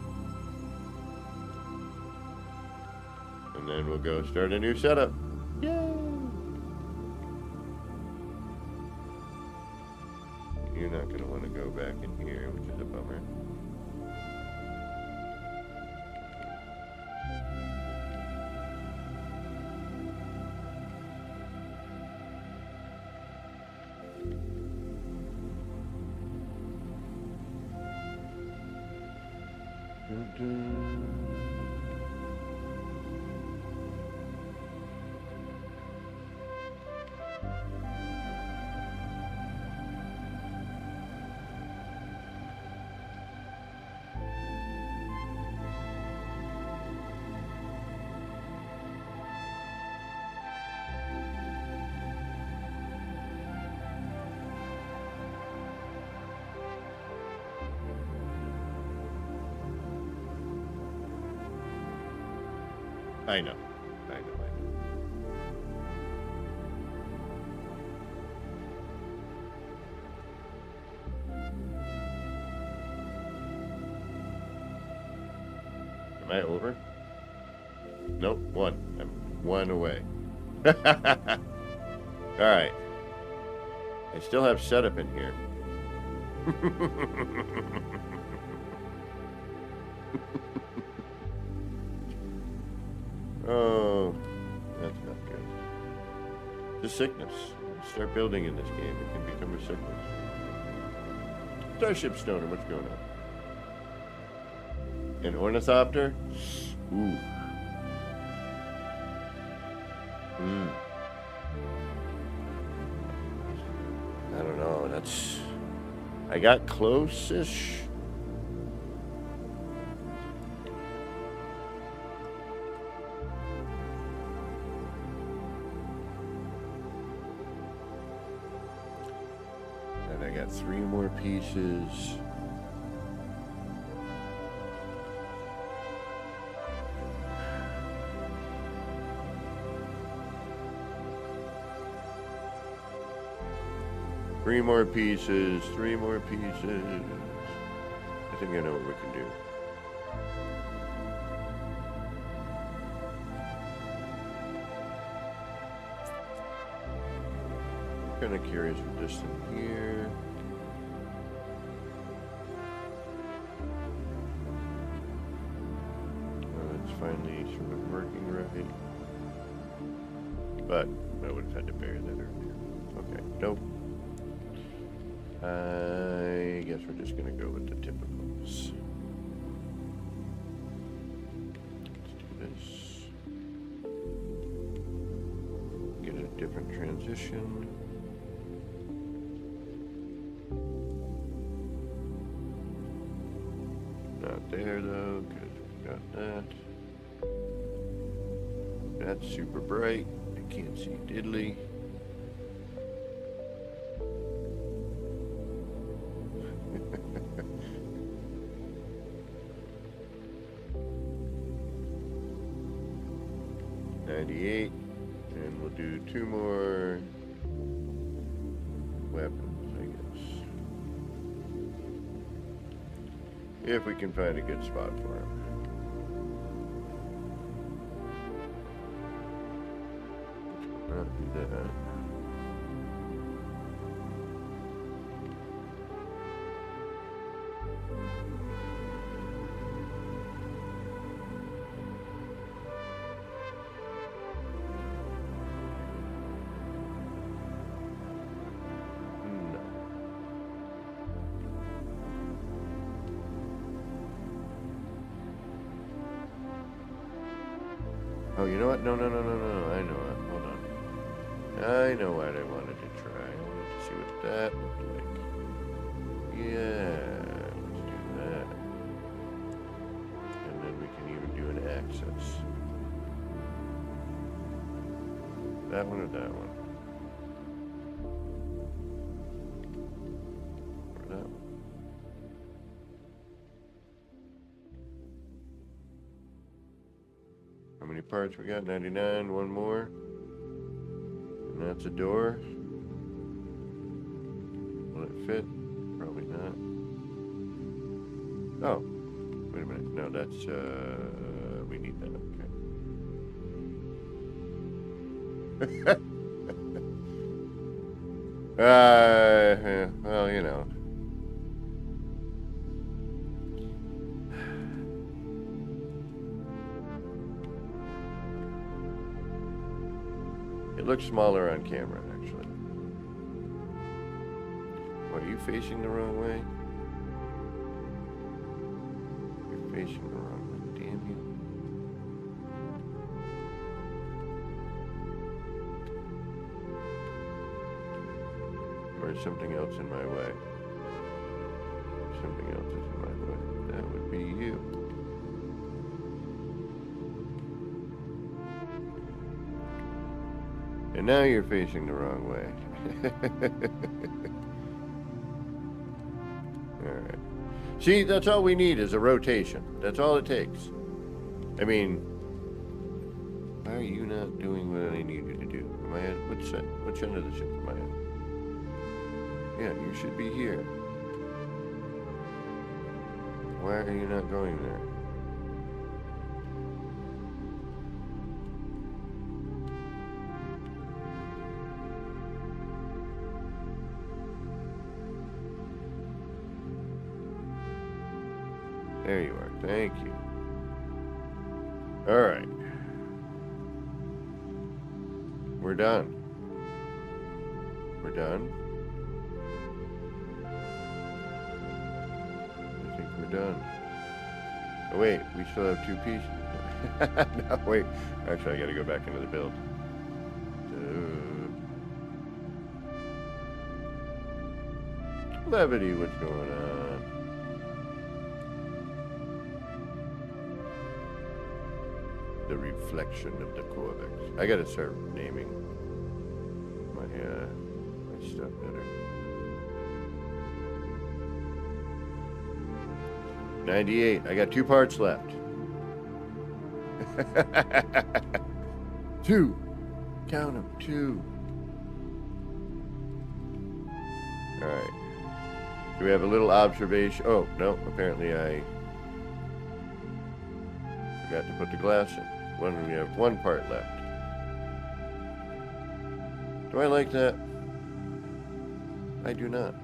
S2: And then we'll go start a new setup. Yay! You're not going to want to go back in here, which is a bummer. I know. Am I over? Nope, one. I'm one away. Alright. I still have setup in here. Oh, that's not good. The sickness. Start building in this game. It can become a sickness. Starship Stoner, what's going on? An ornithopter? Ooh. I don't know. That's... I got close-ish. And I got 3 more pieces. Three more pieces. I think I know what we can do. I'm kind of curious with this thing here. It's finally sort of working right. But I would have had to bury that earlier. Okay, nope. I guess we're just gonna go with the typicals. Let's do this. Get a different transition. Not there though, because we got that. That's super bright. I can't see diddly. And we'll do 2 more weapons, I guess. If we can find a good spot for him. Not do that. Oh, you know what? No. I know it. Hold on. I know what I wanted to try. I wanted to see what that looked like. Yeah, let's do that. And then we can even do an access. That one or that one? Or that one? How many parts we got? 99, one more. And that's a door. Will it fit? Probably not. Oh, wait a minute. No, that's, we need that, okay. Yeah, well, you know. It looks smaller on camera, actually. What, are you facing the wrong way? You're facing the wrong way, damn you. Or is something else in my way? Something else is in my way. That would be you. And now you're facing the wrong way. Alright. See, that's all we need is a rotation. That's all it takes. I mean, why are you not doing what I need you to do? Am I at, which end of the ship am I at? Yeah, you should be here. Why are you not going there? There you are. Thank you. All right. We're done. We're done. I think we're done. Oh, wait. We still have 2 pieces. No, wait. Actually, I got to go back into the build. Levity, what's going on? The reflection of the Corvex. I gotta start naming my stuff better. 98. I got 2 parts left. 2. Count them. 2. All right. Do we have a little observation? Oh, no. Apparently I forgot to put the glass in. We have 1 part left. Do I like that? I do not.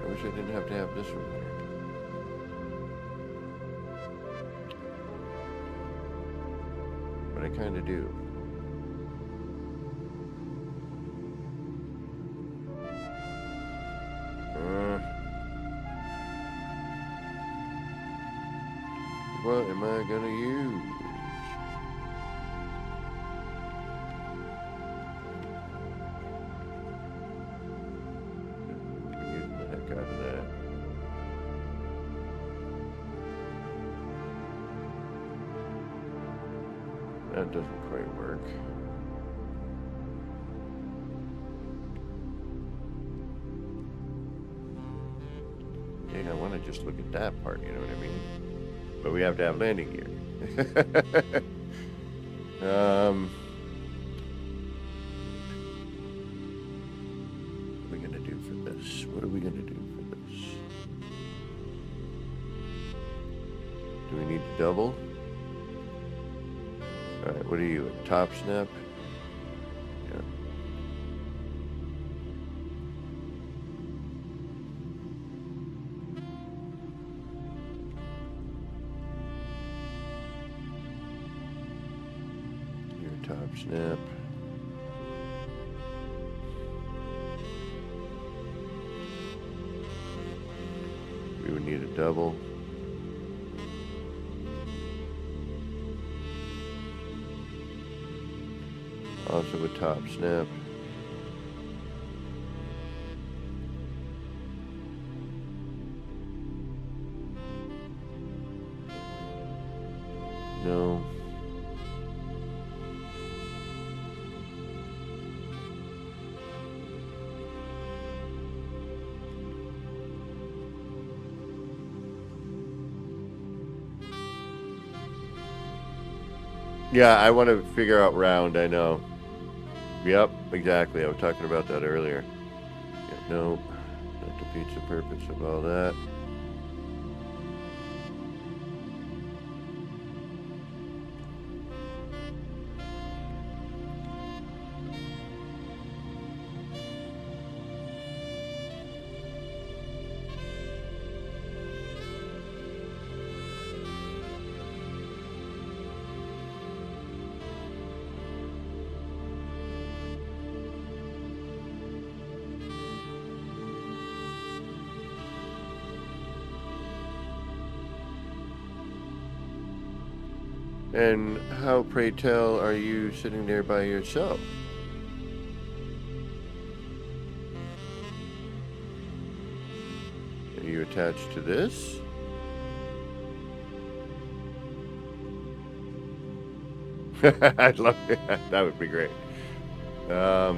S2: I wish I didn't have to have this one here. But I kind of do. What am I gonna use? I'm using the heck out of that. That doesn't quite work. Yeah, I want to just look at that part, you know what I mean? But we have to have landing gear. What are we gonna do for this? What are we gonna do for this? Do we need to double? Alright, what are you? A top snap? Yeah. Top snap. We would need a double. Also a top snap. No. Yeah, I want to figure out round, I know. Yep, exactly. I was talking about that earlier. Yeah, no, that defeats the purpose of all that. And how, pray tell, are you sitting there by yourself? Are you attached to this? I'd love that. That would be great. All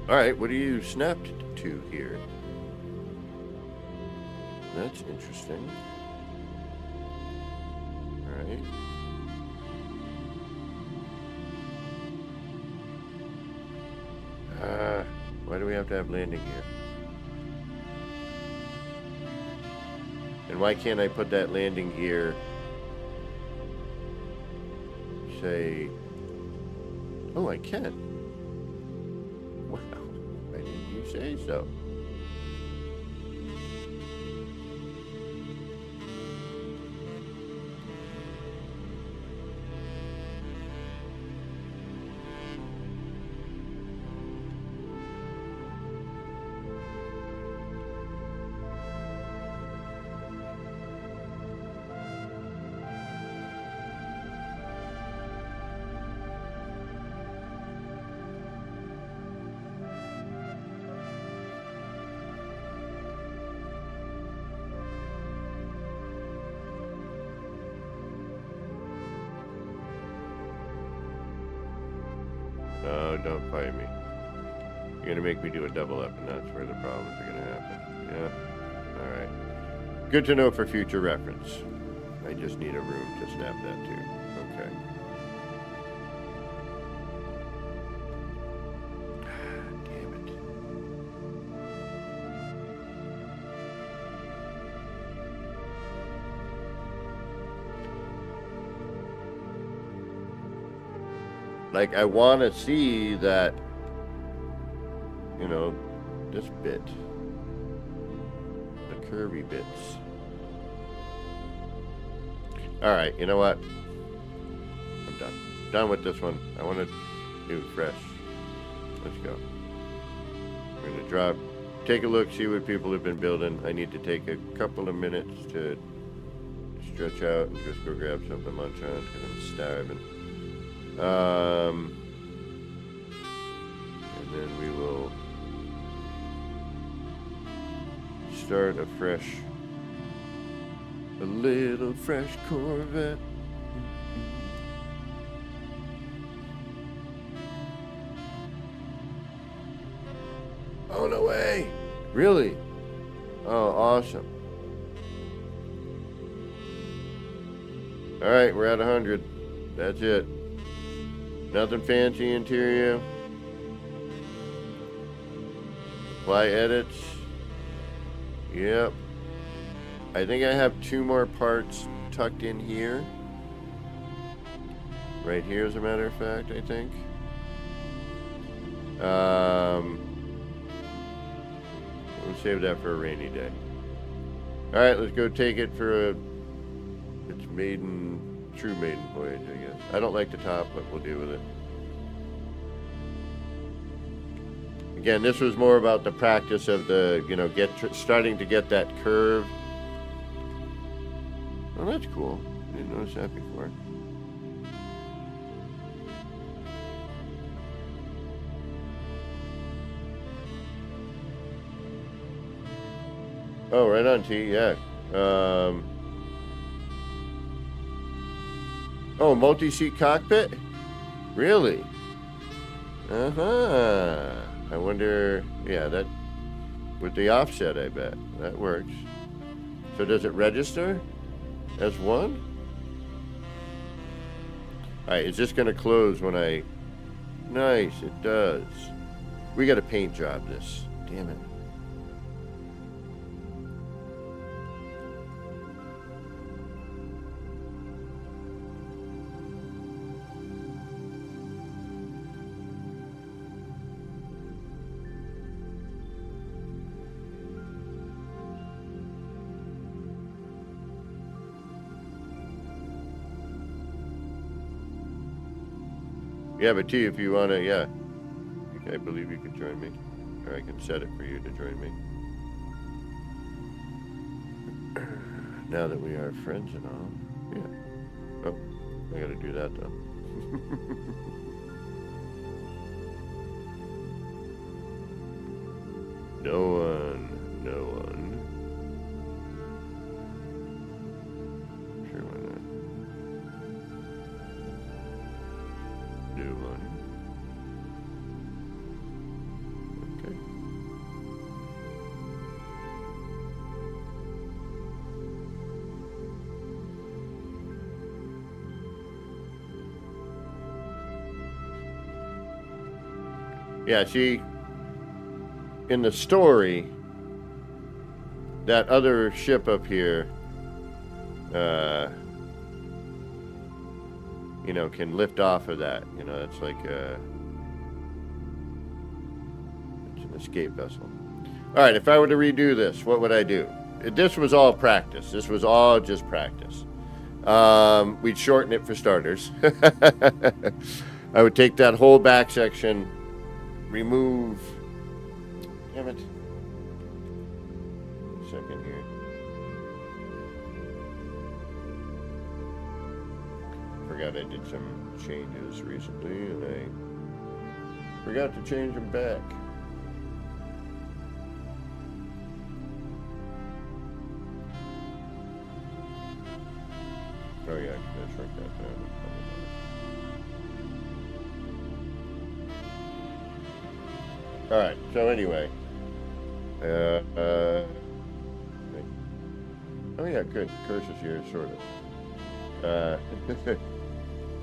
S2: right, what are you snapped to here? That's interesting. All right. Why do we have to have landing gear? And why can't I put that landing gear, say, oh, I can. Wow, why didn't you say so? don't fight me. You're going to make me do a double up, and that's where the problems are going to happen. Yeah. All right. Good to know for future reference. I just need a room to snap that to. Okay. Damn it. Like, I want to see that, you know, this bit. The curvy bits. Alright, you know what? I'm done. Done with this one. I want to do fresh. Let's go. We're going to drop, take a look, see what people have been building. I need to take a couple of minutes to stretch out and just go grab something to munch on because I'm starving. And then we will start a little fresh Corvette. Oh, no way. Really? Oh, awesome. All right, we're at 100. That's it. Nothing fancy interior. Apply edits. Yep. I think I have 2 more parts tucked in here. Right here, as a matter of fact, I think. We'll save that for a rainy day. Alright, let's go take it for its true maiden voyage, I guess. I don't like the top, but we'll deal with it. Again, this was more about the practice of the, you know, starting to get that curve. Oh, that's cool. I didn't notice that before. Oh, right on, T, yeah. Oh, multi-seat cockpit? Really? Uh-huh. I wonder, yeah, that, with the offset, I bet. That works. So does it register as one? Alright, is this going to close when I... Nice, it does. We got to paint job this. Damn it. Yeah, but T, if you want to, yeah. I believe you can join me. Or I can set it for you to join me. Now that we are friends and all. Yeah. Oh, I gotta do that though. No one. Sure, why not? New one. Okay. Yeah, see, in the story, that other ship up here, you know, can lift off of that. You know, it's like it's an escape vessel. All right, if I were to redo this, what would I do? This was all practice. This was all just practice. We'd shorten it for starters. I would take that whole back section, remove... Damn it. A second here. Forgot I did some changes recently, and I forgot to change them back. Oh yeah, I shrunk that down. All right. So anyway, oh yeah, good. Curse is here, sort of.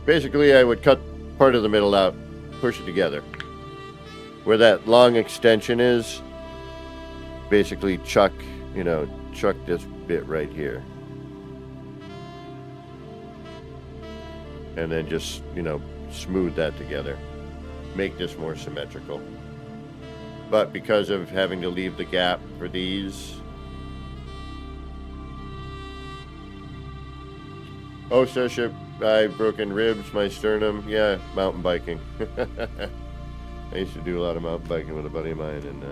S2: Basically, I would cut part of the middle out, push it together. Where that long extension is, basically chuck this bit right here. And then just, smooth that together. Make this more symmetrical. But because of having to leave the gap for these... Oh, Sasha, I've broken ribs, my sternum. Yeah, mountain biking. I used to do a lot of mountain biking with a buddy of mine, and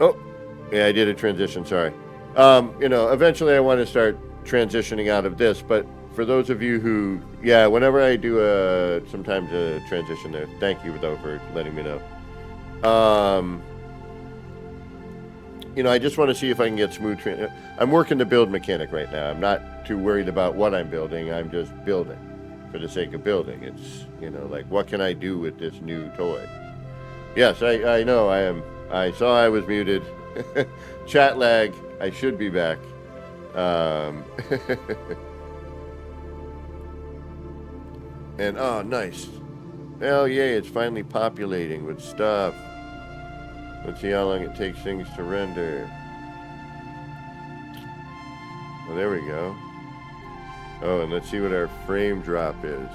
S2: oh, yeah, I did a transition, sorry. Eventually I want to start transitioning out of this, but for those of you who, yeah, whenever I do sometimes a transition there, thank you though for letting me know. I just want to see if I can get smooth. I'm working the build mechanic right now. I'm not too worried about what I'm building. I'm just building for the sake of building. It's, like, what can I do with this new toy? Yes, I know I am. I saw I was muted. Chat lag. I should be back. And, oh, nice. Hell yay, it's finally populating with stuff. Let's see how long it takes things to render. Oh, there we go. Oh, and let's see what our frame drop is.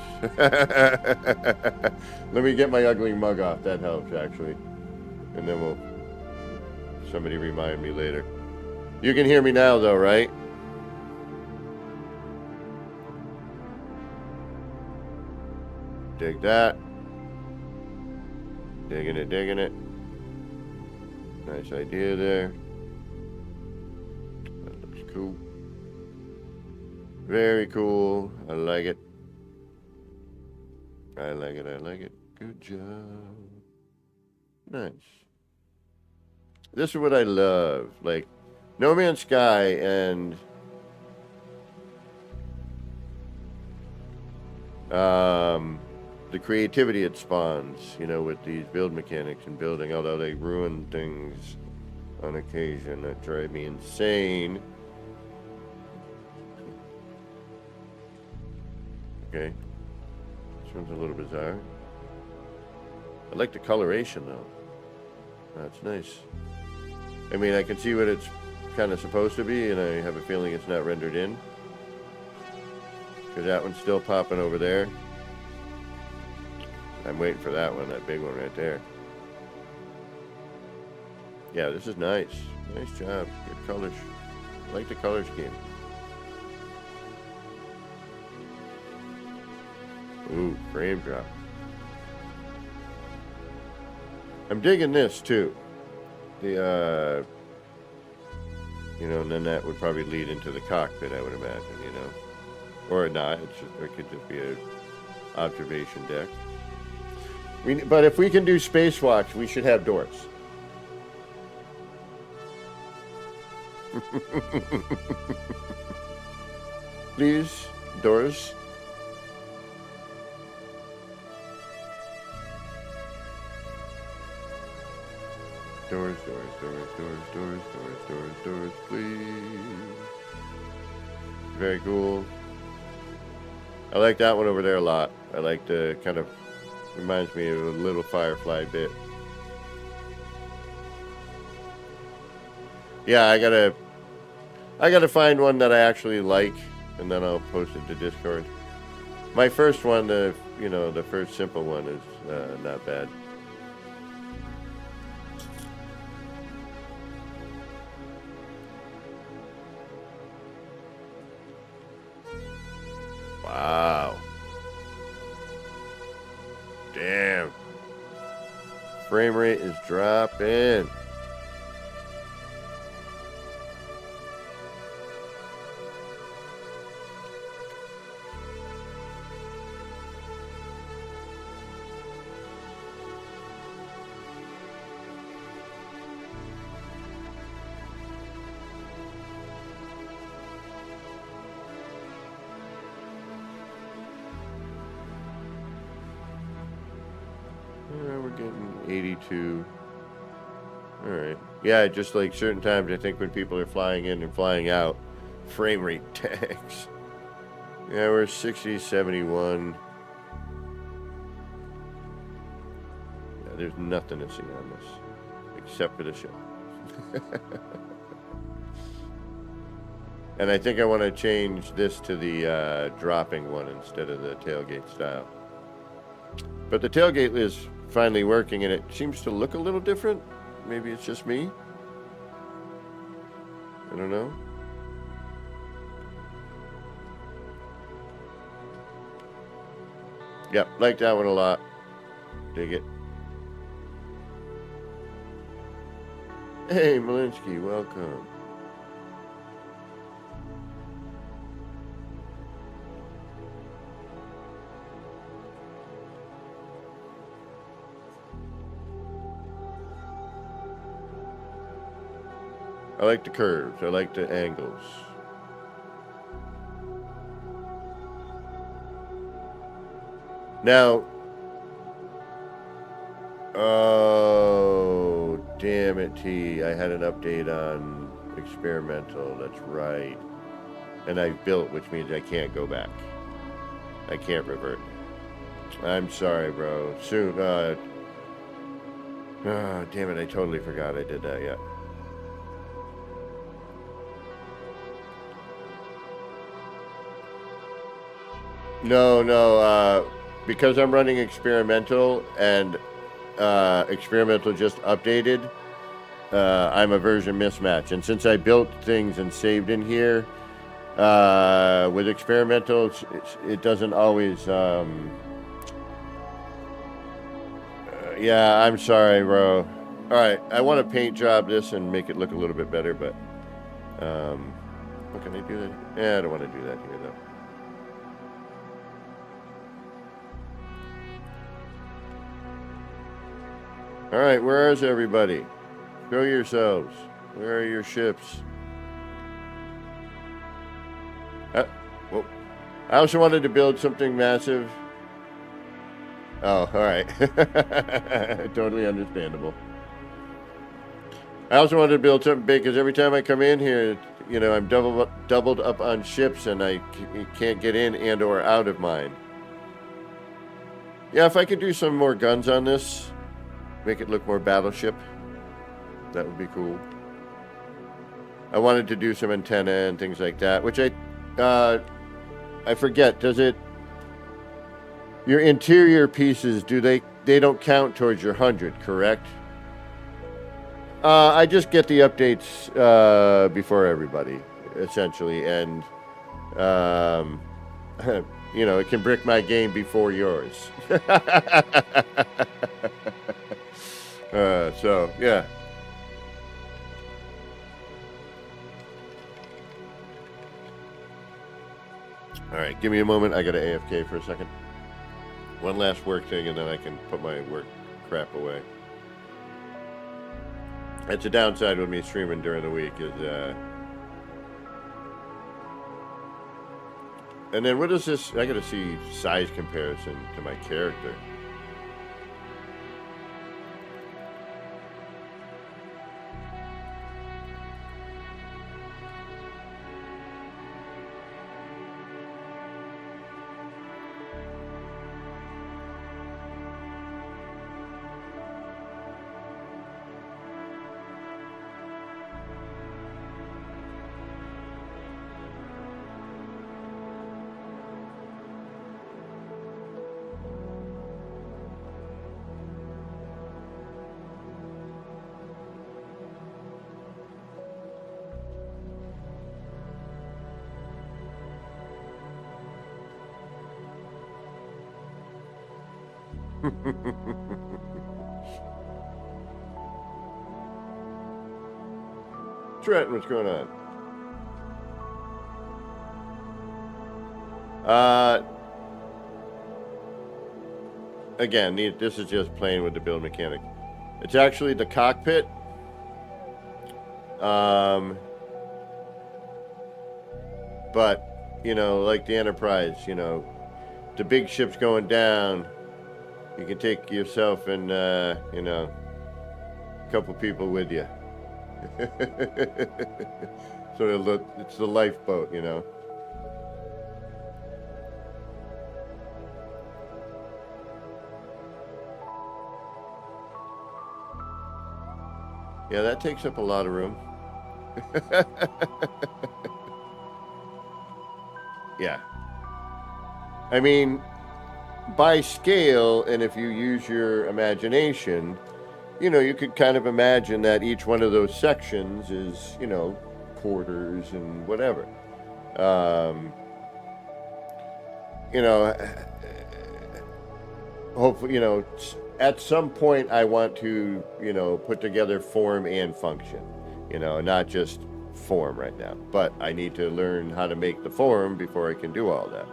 S2: Let me get my ugly mug off. That helps, actually. And then somebody remind me later. You can hear me now, though, right? Dig that. Digging it, digging it. Nice idea there. That looks cool. Very cool. I like it. I like it, I like it. Good job. Nice. This is what I love. Like, No Man's Sky and the creativity it spawns, with these build mechanics and building, although they ruin things on occasion that drive me insane. Okay. This one's a little bizarre. I like the coloration, though. That's nice. I mean, I can see what it's kind of supposed to be, and I have a feeling it's not rendered in. Because that one's still popping over there. I'm waiting for that one, that big one right there. Yeah, this is nice. Nice job. Good colors. I like the color scheme. Ooh, frame drop. I'm digging this too. The and then that would probably lead into the cockpit, I would imagine, or not. It could just be a observation deck. But if we can do spacewalks, we should have doors. Please, doors. Doors, please. Very cool. I like that one over there a lot. I like the kind of Reminds me of a little Firefly bit. Yeah, I gotta find one that I actually like, and then I'll post it to Discord. My first one, the first simple one is not bad. Wow. Damn. Frame rate is dropping. We're getting 82. All right. Yeah, just like certain times, I think when people are flying in and flying out, frame rate tags. Yeah, we're 60, 71. Yeah, there's nothing to see on this except for the show. And I think I want to change this to the dropping one instead of the tailgate style. But the tailgate is finally working, and it seems to look a little different. Maybe it's just me. I don't know. Yep, like that one a lot. Dig it. Hey, Malinsky, welcome. I like the curves. I like the angles. Now, oh, damn it, T. I had an update on experimental. That's right. And I built, which means I can't go back. I can't revert. I'm sorry, bro. Soon. Oh, damn it. I totally forgot I did that. Yeah. No, because I'm running experimental and experimental just updated, I'm a version mismatch. And since I built things and saved in here, with experimental, it doesn't always, yeah, I'm sorry, bro. All right, I want to paint job this and make it look a little bit better, but, what can I do that? Yeah, I don't want to do that here, though. All right, where is everybody? Show yourselves. Where are your ships? Well, I also wanted to build something massive. Oh, all right. Totally understandable. I also wanted to build something big because every time I come in here, I'm doubled up on ships and I can't get in and or out of mine. Yeah, if I could do some more guns on this, make it look more battleship, that would be cool. I wanted to do some antenna and things like that, which I forget. Does it? Your interior pieces, they don't count towards your 100, correct? I just get the updates before everybody, essentially, and it can brick my game before yours. So, yeah. All right, give me a moment. I got to AFK for a second. One last work thing, and then I can put my work crap away. That's a downside with me streaming during the week is, and then what is this? I got to see size comparison to my character. Trent, what's going on? Again, this is just playing with the build mechanic. It's actually the cockpit. But, you know, like the Enterprise, you know, the big ship's going down. You can take yourself and, you know, a couple people with you. Sort of look, it's the lifeboat, you know. Yeah, that takes up a lot of room. Yeah. I mean, by scale, and if you use your imagination, you know, you could kind of imagine that each one of those sections is, you know, quarters and whatever. You know, hopefully, you know, at some point I want to, you know, put together form and function, you know, not just form right now, but I need to learn how to make the form before I can do all that.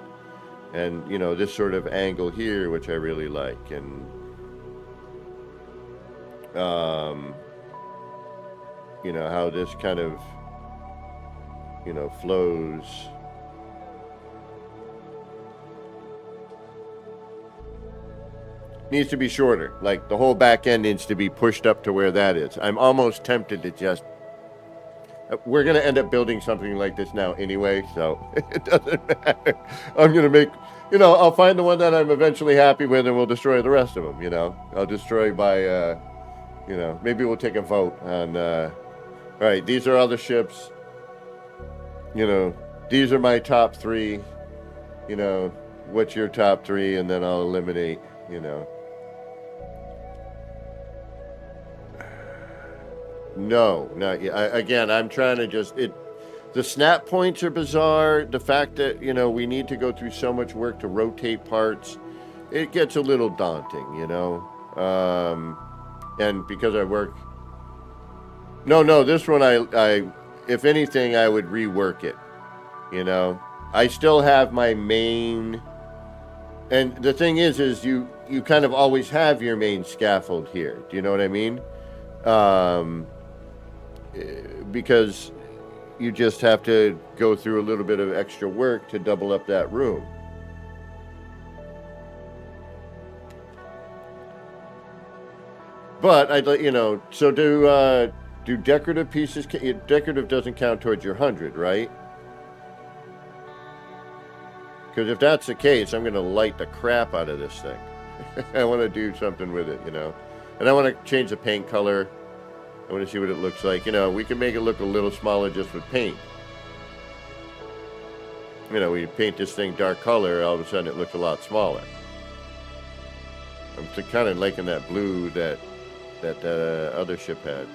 S2: And, you know, this sort of angle here, which I really like, and, you know, how this kind of, you know, flows. Needs to be shorter. Like, the whole back end needs to be pushed up to where that is. I'm almost tempted to just... We're going to end up building something like this now anyway, so it doesn't matter. I'm going to make... You know, I'll find the one that I'm eventually happy with, and we'll destroy the rest of them, you know. I'll destroy by, you know, maybe we'll take a vote on... all right, these are other ships. You know, these are my top 3. You know, what's your top 3? And then I'll eliminate, you know. No, not yet. Again, I'm trying to just... The snap points are bizarre. The fact that, you know, we need to go through so much work to rotate parts, it gets a little daunting, you know. And because I work... No, this one, I if anything, I would rework it, you know. I still have my main... And the thing is you kind of always have your main scaffold here. Do you know what I mean? Because you just have to go through a little bit of extra work to double up that room. But I'd let you know. So do decorative pieces? Decorative doesn't count towards your 100, right? Because if that's the case, I'm going to light the crap out of this thing. I want to do something with it, you know. And I want to change the paint color. I want to see what it looks like. You know, we can make it look a little smaller just with paint. You know, we paint this thing dark color, all of a sudden it looks a lot smaller. I'm kind of liking that blue that other ship had.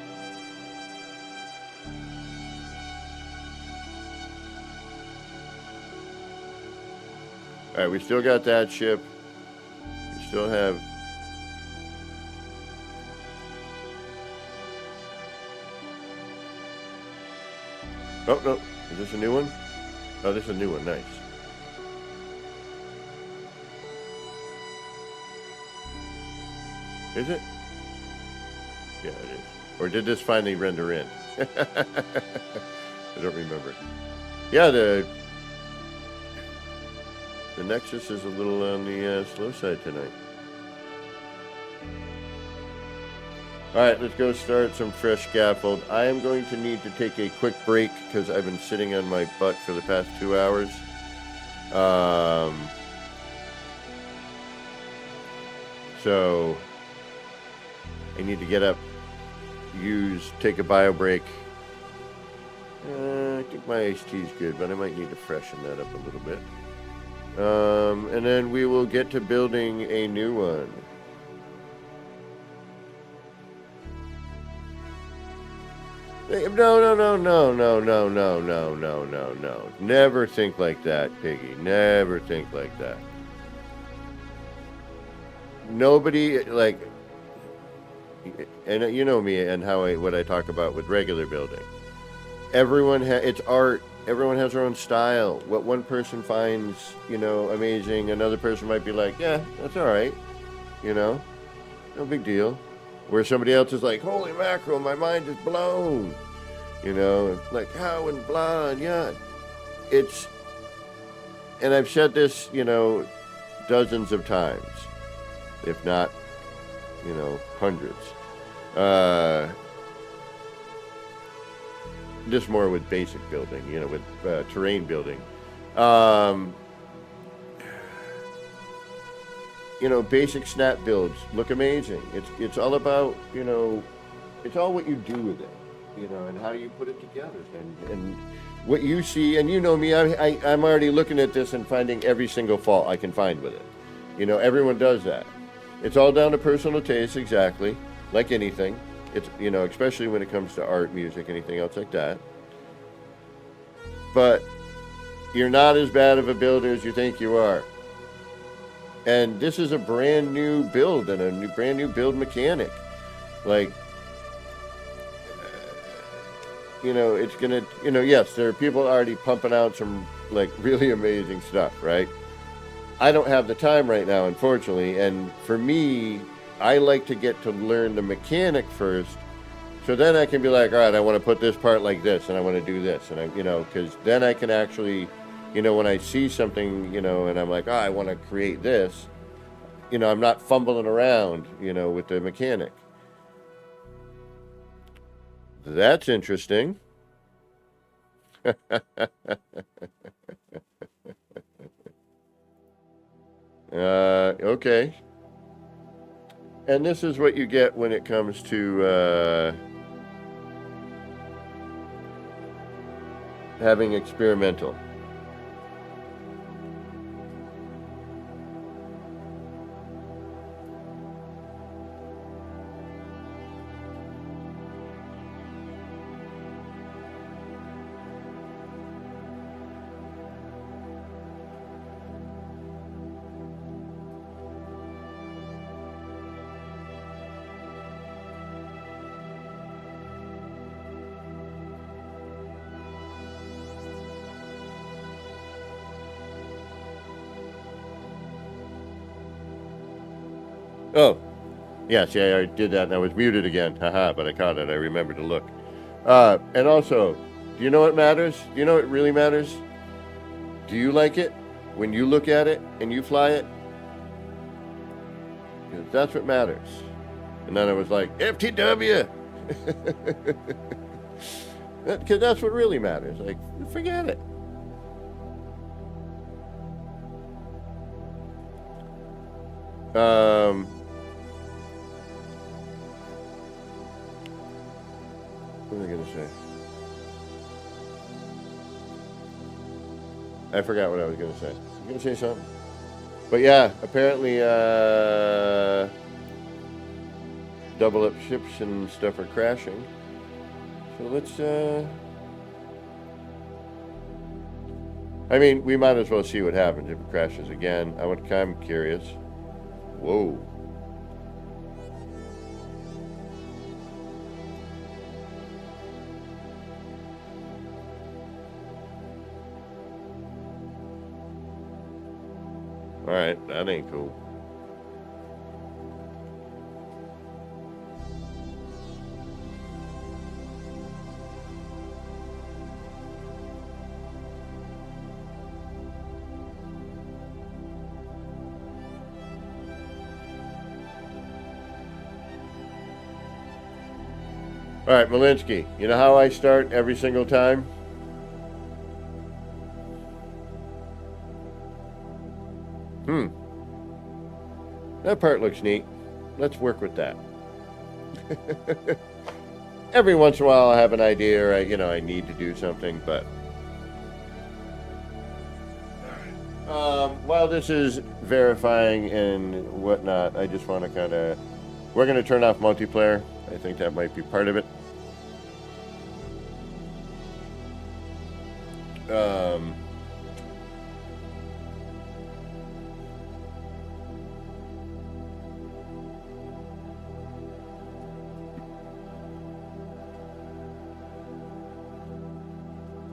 S2: All right, we still got that ship. We still have... Oh, no. Is this a new one? Oh, this is a new one. Nice. Is it? Yeah, it is. Or did this finally render in? I don't remember. Yeah, the Nexus is a little on the slow side tonight. Alright, let's go start some fresh scaffold. I am going to need to take a quick break because I've been sitting on my butt for the past 2 hours. So I need to get up, take a bio break. I think my iced tea is good, but I might need to freshen that up a little bit. And then we will get to building a new one. No. Never think like that, Piggy. Never think like that. nobody like, and you know me and what I talk about with regular building. Everyone it's art. Everyone has their own style. What one person finds, amazing, another person might be like, yeah, that's all right, no big deal. Where somebody else is like, holy mackerel, my mind is blown, like how and blah, and yeah, it's, and I've said this, dozens of times, if not, hundreds. Just more with basic building, with terrain building. Basic snap builds look amazing. It's all about, it's all what you do with it, and how you put it together, and what you see. And you know me, I'm already looking at this and finding every single fault I can find with it. Everyone does that. It's all down to personal taste, exactly, like anything. It's, especially when it comes to art, music, anything else like that. But you're not as bad of a builder as you think you are. And this is a brand new build and a brand new build mechanic. Like, it's gonna, yes, there are people already pumping out some like really amazing stuff, right? I don't have the time right now, unfortunately. And for me, I like to get to learn the mechanic first, so then I can be like, all right, I want to put this part like this, and I want to do this, and I, because then I can actually, when I see something, and I'm like, oh, I want to create this, I'm not fumbling around, with the mechanic. That's interesting. Okay. And this is what you get when it comes to having experimental. Oh, yes, yeah, I did that and I was muted again. Haha, but I caught it. I remembered to look. And also, do you know what matters? Do you know what really matters? Do you like it when you look at it and you fly it? Because that's what matters. And then I was like, FTW! Because that's what really matters. Like, forget it. What was I going to say? I forgot what I was going to say. You going to say something? But yeah, apparently double up ships and stuff are crashing. So let's I mean, we might as well see what happens if it crashes again. I'm curious. Whoa. Alright, that ain't cool. Alright, Malinsky, you know how I start every single time? That part looks neat. Let's work with that. Every once in a while I have an idea or I need to do something, but while this is verifying and whatnot, I just want to we're going to turn off multiplayer. I think that might be part of it.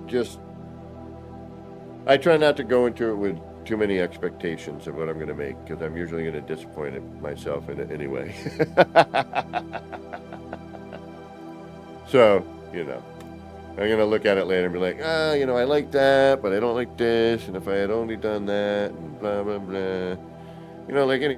S2: just, I try not to go into it with too many expectations of what I'm going to make, because I'm usually going to disappoint myself in it anyway. So, you know, I'm going to look at it later and be like, you know, I like that, but I don't like this, and if I had only done that, and blah, blah, blah. You know, like any...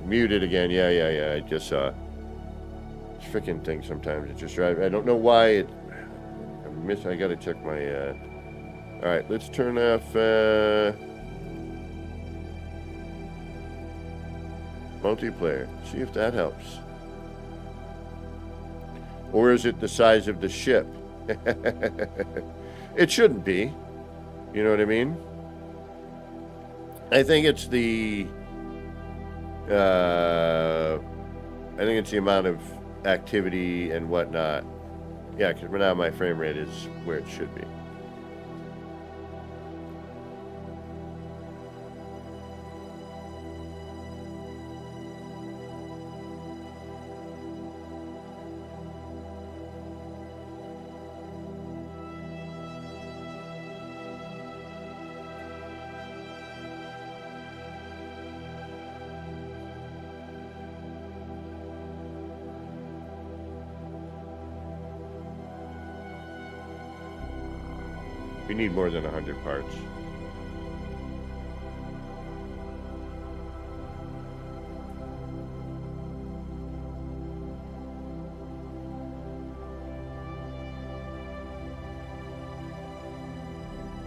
S2: Muted again. Yeah. I just saw this freaking thing. Sometimes it just drives. I don't know why it. I gotta check my. All right, let's turn off multiplayer. See if that helps. Or is it the size of the ship? It shouldn't be. You know what I mean? I think it's the amount of activity and whatnot. Yeah, because now my frame rate is where it should be. We need more than 100 parts.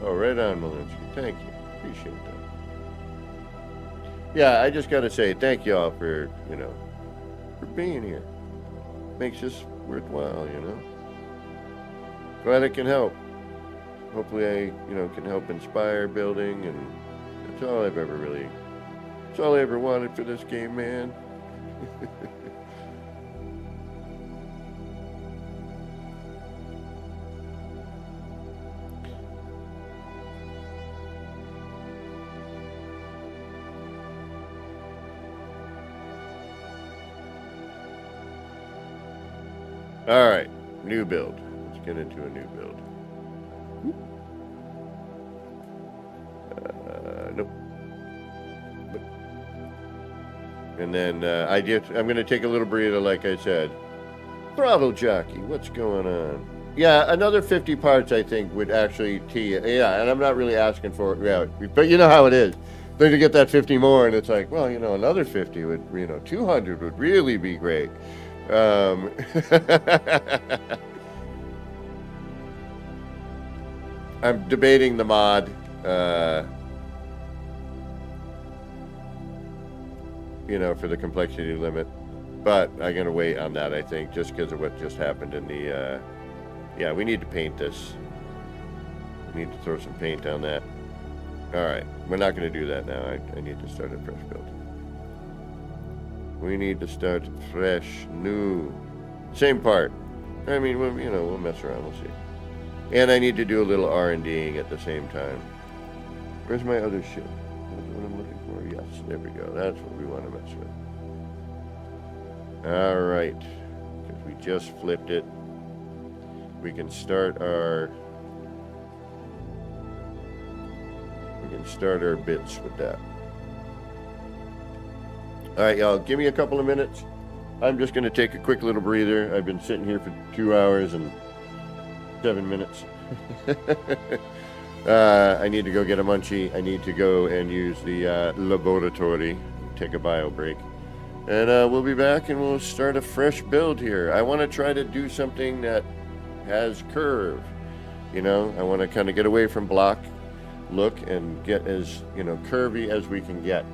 S2: Oh, right on, Malinsky. Thank you. Appreciate that. Yeah, I just got to say thank you all for, you know, for being here. Makes this worthwhile, you know. Glad it can help. Hopefully I, you know, can help inspire building, and that's all I've ever really, that's all I ever wanted for this game, man. All right, new build. Let's get into a new build. Nope. And then I'm going to take a little breather, like I said. Throttle jockey, what's going on? Yeah, another 50 parts, I think, would actually tee it. Yeah, and I'm not really asking for it. Yeah, but you know how it is. Then to get that 50 more, and it's like, well, you know, another 50 would, you know, 200 would really be great. I'm debating the mod. You know, for the complexity limit, but I'm gonna wait on that, I think, just because of what just happened in the yeah, we need to paint this. We need to throw some paint on that. All right, we're not gonna do that now. I need to start a fresh build. We need to start fresh, new, same part. I mean, we'll, you know, we'll mess around, we'll see. And I need to do a little R&Ding at the same time. Where's my other ship? That's what I'm looking for. Yes, there we go. That's what we want to mess with. All right, because we just flipped it. We can start our bits with that. All right, y'all, give me a couple of minutes. I'm just going to take a quick little breather. I've been sitting here for 2 hours and 7 minutes. I need to go get a munchie. I need to go and use the laboratory, take a bio break. And we'll be back and we'll start a fresh build here. I want to try to do something that has curve. You know, I want to kind of get away from block look and get as, you know, curvy as we can get.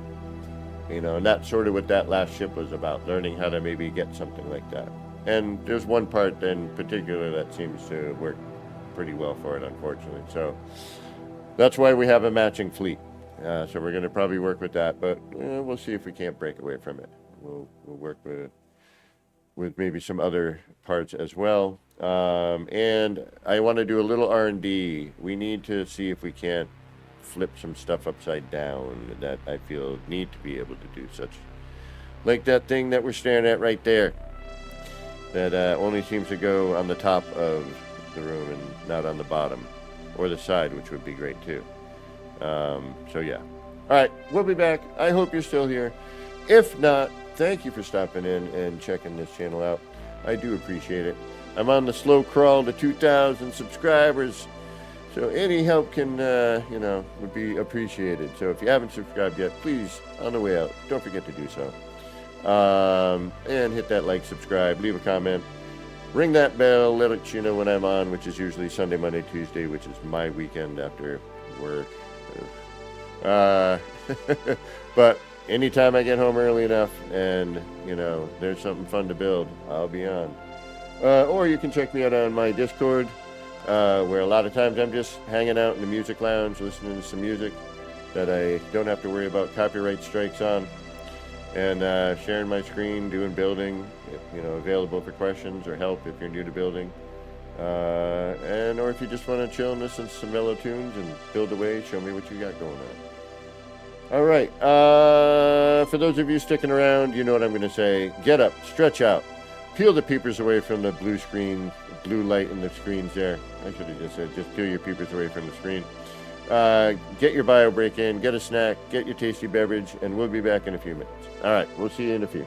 S2: You know, and that's sort of what that last ship was about, learning how to maybe get something like that. And there's one part in particular that seems to work pretty well for it, unfortunately. So that's why we have a matching fleet. So we're going to probably work with that, but we'll see if we can't break away from it. We'll work with maybe some other parts as well. And I want to do a little R&D. We need to see if we can't flip some stuff upside down that I feel need to be able to do, such like that thing that we're staring at right there, that only seems to go on the top of the room and not on the bottom or the side, which would be great too. So yeah. All right, we'll be back. I hope you're still here. If not, thank you for stopping in and checking this channel out. I do appreciate it. I'm on the slow crawl to 2,000 subscribers, so any help can, would be appreciated. So if you haven't subscribed yet, please, on the way out, don't forget to do so. And hit that like, subscribe, leave a comment, ring that bell, let it you know when I'm on, which is usually Sunday, Monday, Tuesday, which is my weekend after work. But anytime I get home early enough and, there's something fun to build, I'll be on. Or you can check me out on my Discord, where a lot of times I'm just hanging out in the music lounge, listening to some music that I don't have to worry about copyright strikes on, and sharing my screen, doing building, available for questions or help if you're new to building. Or if you just want to chill and listen to some mellow tunes and build away, show me what you got going on. All right, for those of you sticking around, you know what I'm going to say. Get up, stretch out, peel the peepers away from the blue light in the screens there. I should have just said, just peel your peepers away from the screen. Get your bio break in, get a snack, get your tasty beverage, and we'll be back in a few minutes. All right, we'll see you in a few.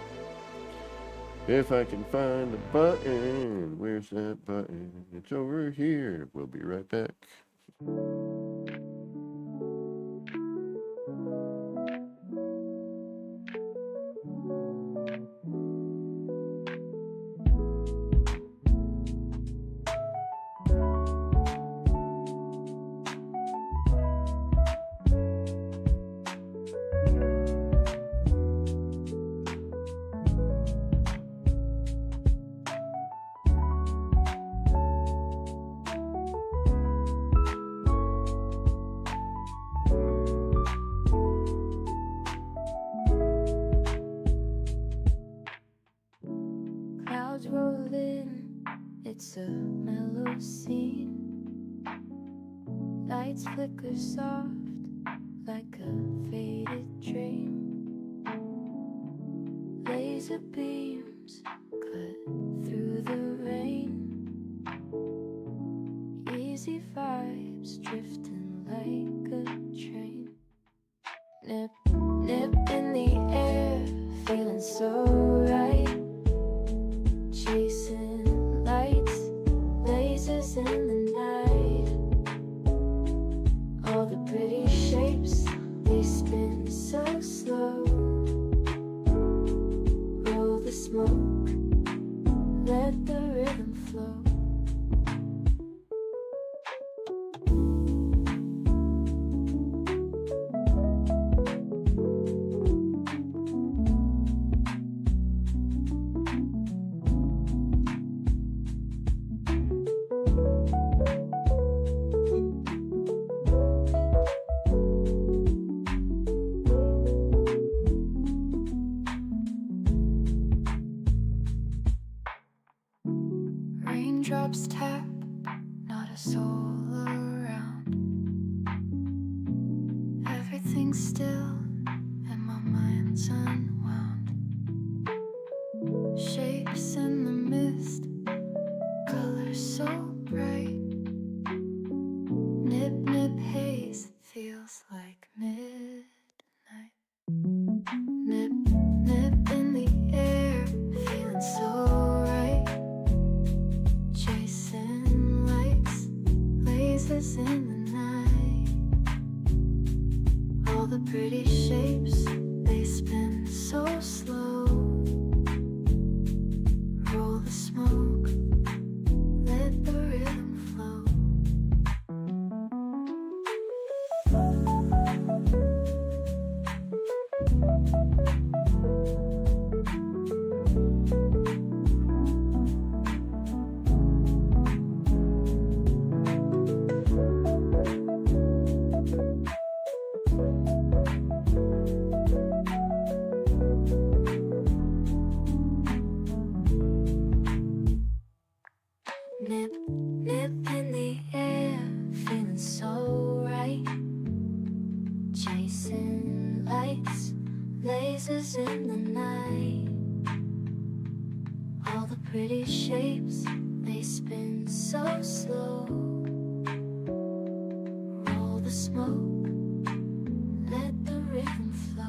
S2: If I can find the button, where's that button? It's over here. We'll be right back.
S1: Clouds roll in, it's a mellow scene. Lights flicker soft like a faded dream. Laser beams cut through the rain. Easy vibes drifting like a train. Nip, nip in the air, feeling so right. Chasing lights, lasers in the night. All the pretty shapes, they spin so slow. Roll the smoke, let the rhythm flow. Raindrops tap, not a soul around. Everything's still and my mind's unwound. Shapes in the mist, colors so bright. Nip, nip haze, feels like midnight. Nip, nip in the air, feeling so in the night. All the pretty shapes, they spin so voices in the night, all the pretty shapes, they spin so slow. Roll the smoke, let the rhythm flow.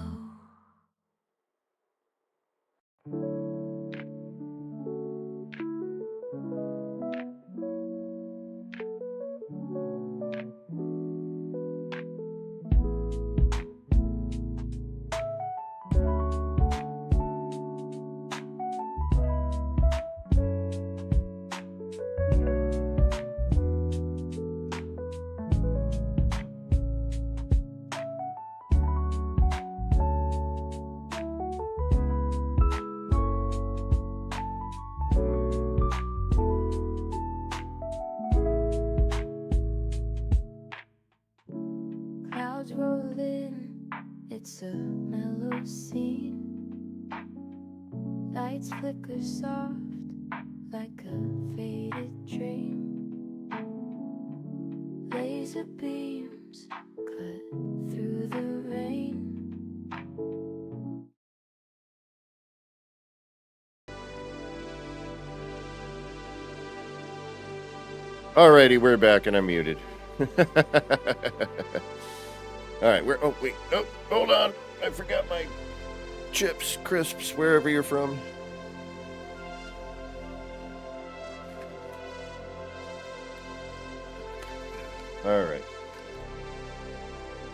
S1: Clouds roll in, it's a mellow scene. Lights flicker soft like a faded dream. Laser beams cut through the rain.
S2: Alrighty, we're back and I'm muted. Alright, oh wait, oh, hold on. I forgot my chips, crisps, wherever you're from. Alright.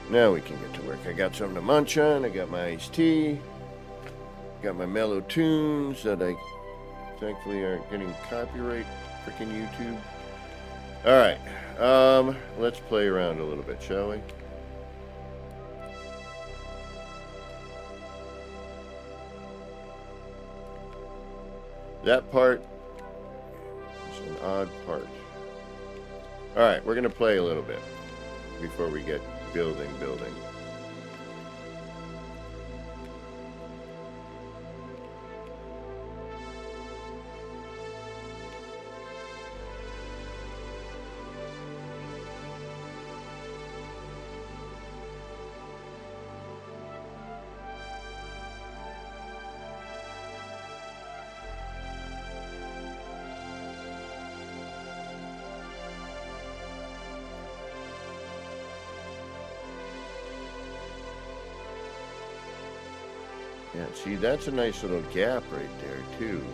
S2: Now we can get to work. I got something to munch on. I got my iced tea. Got my mellow tunes that I thankfully aren't getting copyright freaking YouTube. Alright. Let's play around a little bit, shall we? That part is an odd part. Alright, we're going to play a little bit before we get building. Yeah, see, that's a nice little gap right there, too.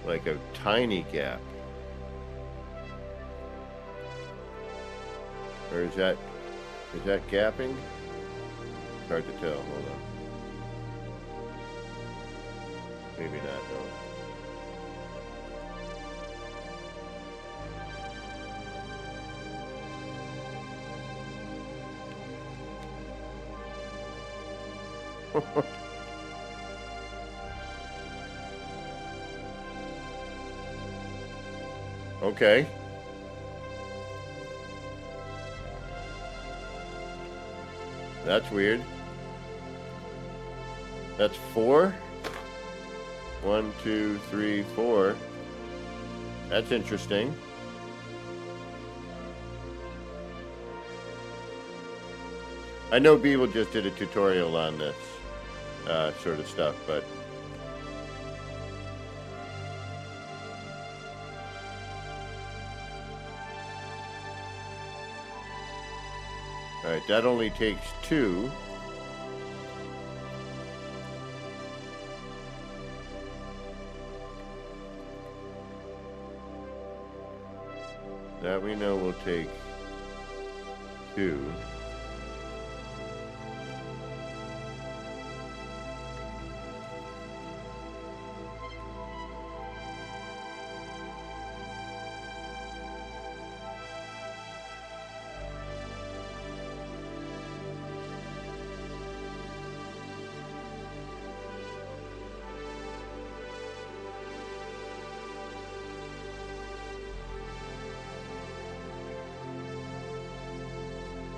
S2: Like a tiny gap. Or is that gapping? It's hard to tell. Hold on. Maybe not, though. Okay. That's weird. That's 4. 1, 2, 3, 4. That's interesting. I know Beeble just did a tutorial on this sort of stuff, but all right, that only takes 2. That we know will take 2.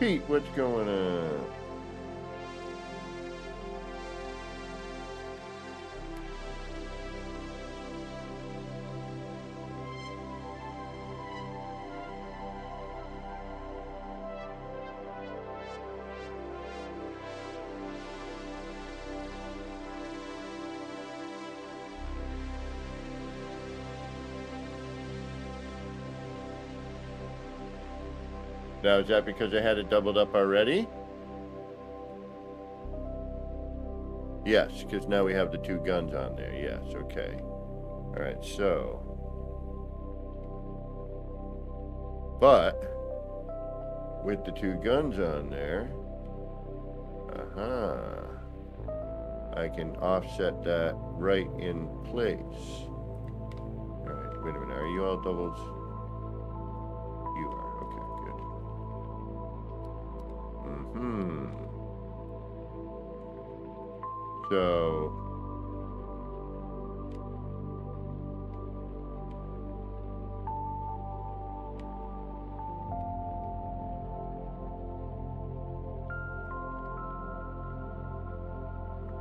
S2: Pete, what's going on? Now, is that because I had it doubled up already? Yes, because now we have the two guns on there. Yes, okay. All right, so. But with the two guns on there, I can offset that right in place. All right, wait a minute. Are you all doubles? You are. Okay, good. So.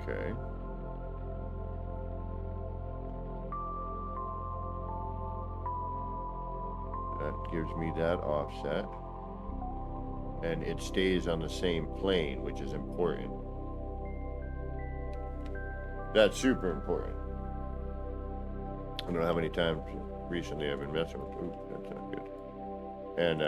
S2: Okay. That gives me that offset. And it stays on the same plane, which is important. That's super important. I don't know how many times recently I've been messing with. Ooh, that's not good. And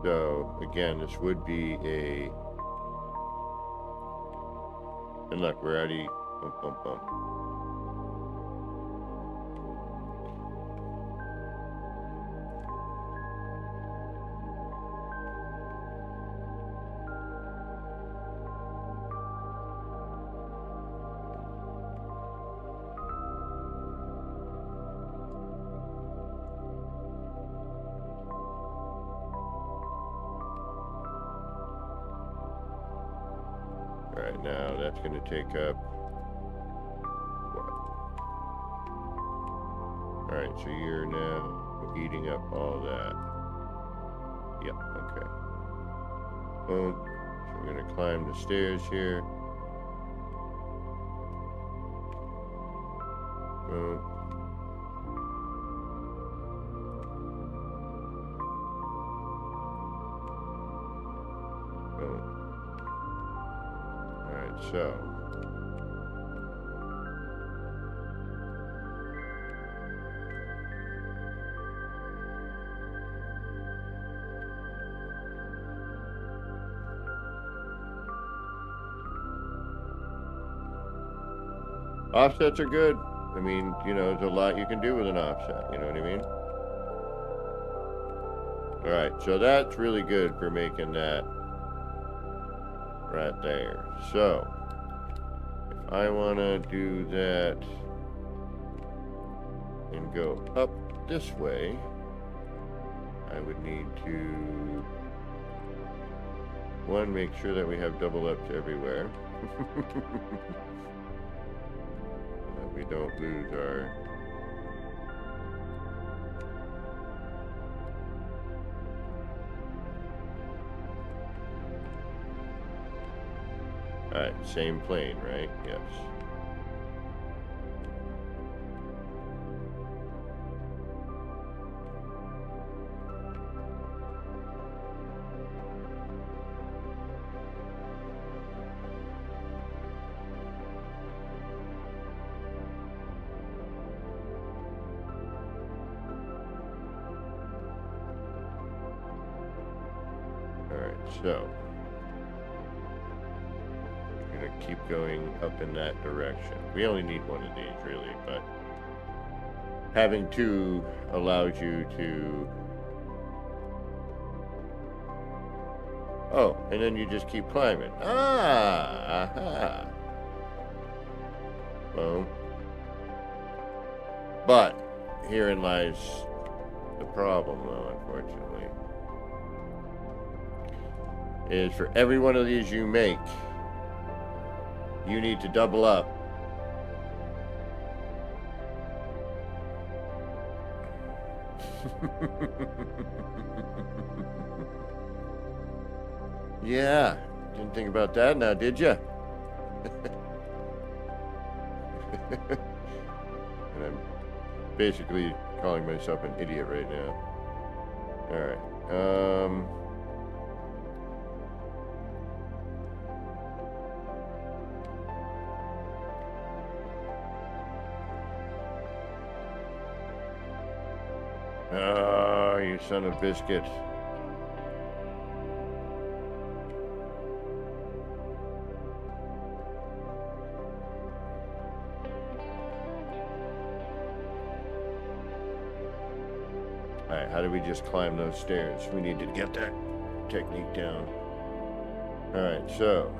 S2: so again, this would be a. And look, we're already. Bum, bum, bum. All right, now that's going to take up what? All right, so you're now eating up all that. Yep, okay. Boom. So we're going to climb the stairs here. Boom. Boom. So, offsets are good. I mean, you know, there's a lot you can do with an offset, you know what I mean? All right, so that's really good for making that right there. So, if I want to do that and go up this way, I would need to, one, make sure that we have double ups everywhere. That we don't lose our Alright, same plane, right? Yes. Alright, so keep going up in that direction. We only need one of these, really, but having two allows you to. Oh, and then you just keep climbing. Aha. Boom. But herein lies the problem, though, unfortunately, is for every one of these you make, you need to double up. Yeah, didn't think about that now, did you? And I'm basically calling myself an idiot right now. All right. Oh, you son of biscuits. Alright, how do we just climb those stairs? We need to get that technique down. Alright, so.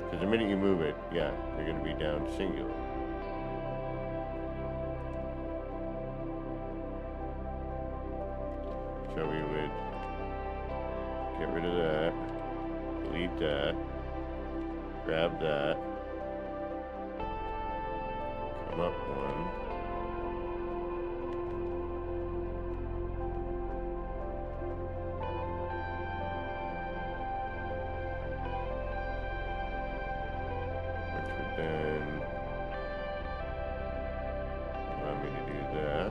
S2: Because the minute you move it, yeah, you're going to be down singular. So we would get rid of that, delete that, grab that, come up one. Then allow me to do that.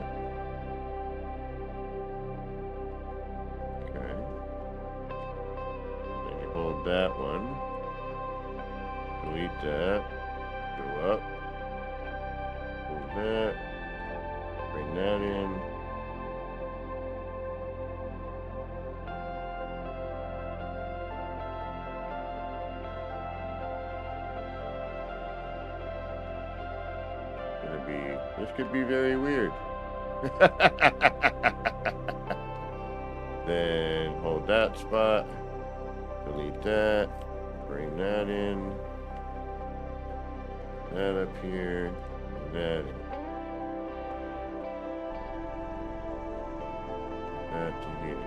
S2: Okay. Then you hold that one. Delete that. Go up. Hold that. Bring that in. This could be very weird. Then hold that spot, delete that, bring that in, that up here, that in. That to here.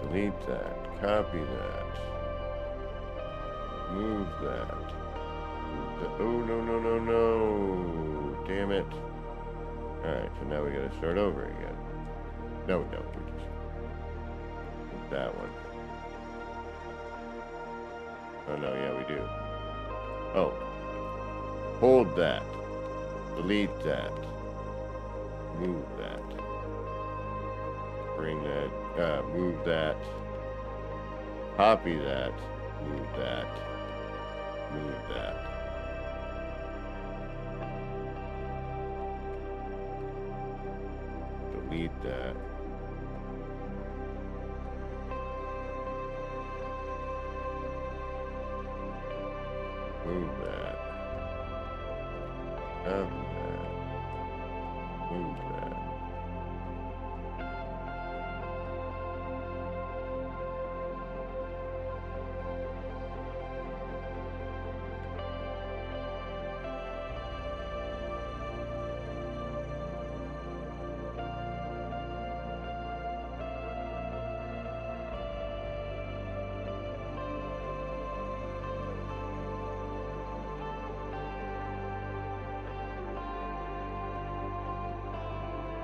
S2: Delete that, copy that, move that. Oh, no, no, no, no. Damn it. Alright, so now we gotta start over again. No, we don't. We just that one. Oh, no, yeah, we do. Oh. Hold that. Delete that. Move that. Bring that. Move that. Copy that. Move that. Move that. Delete that. Move that. Copy that. Move that.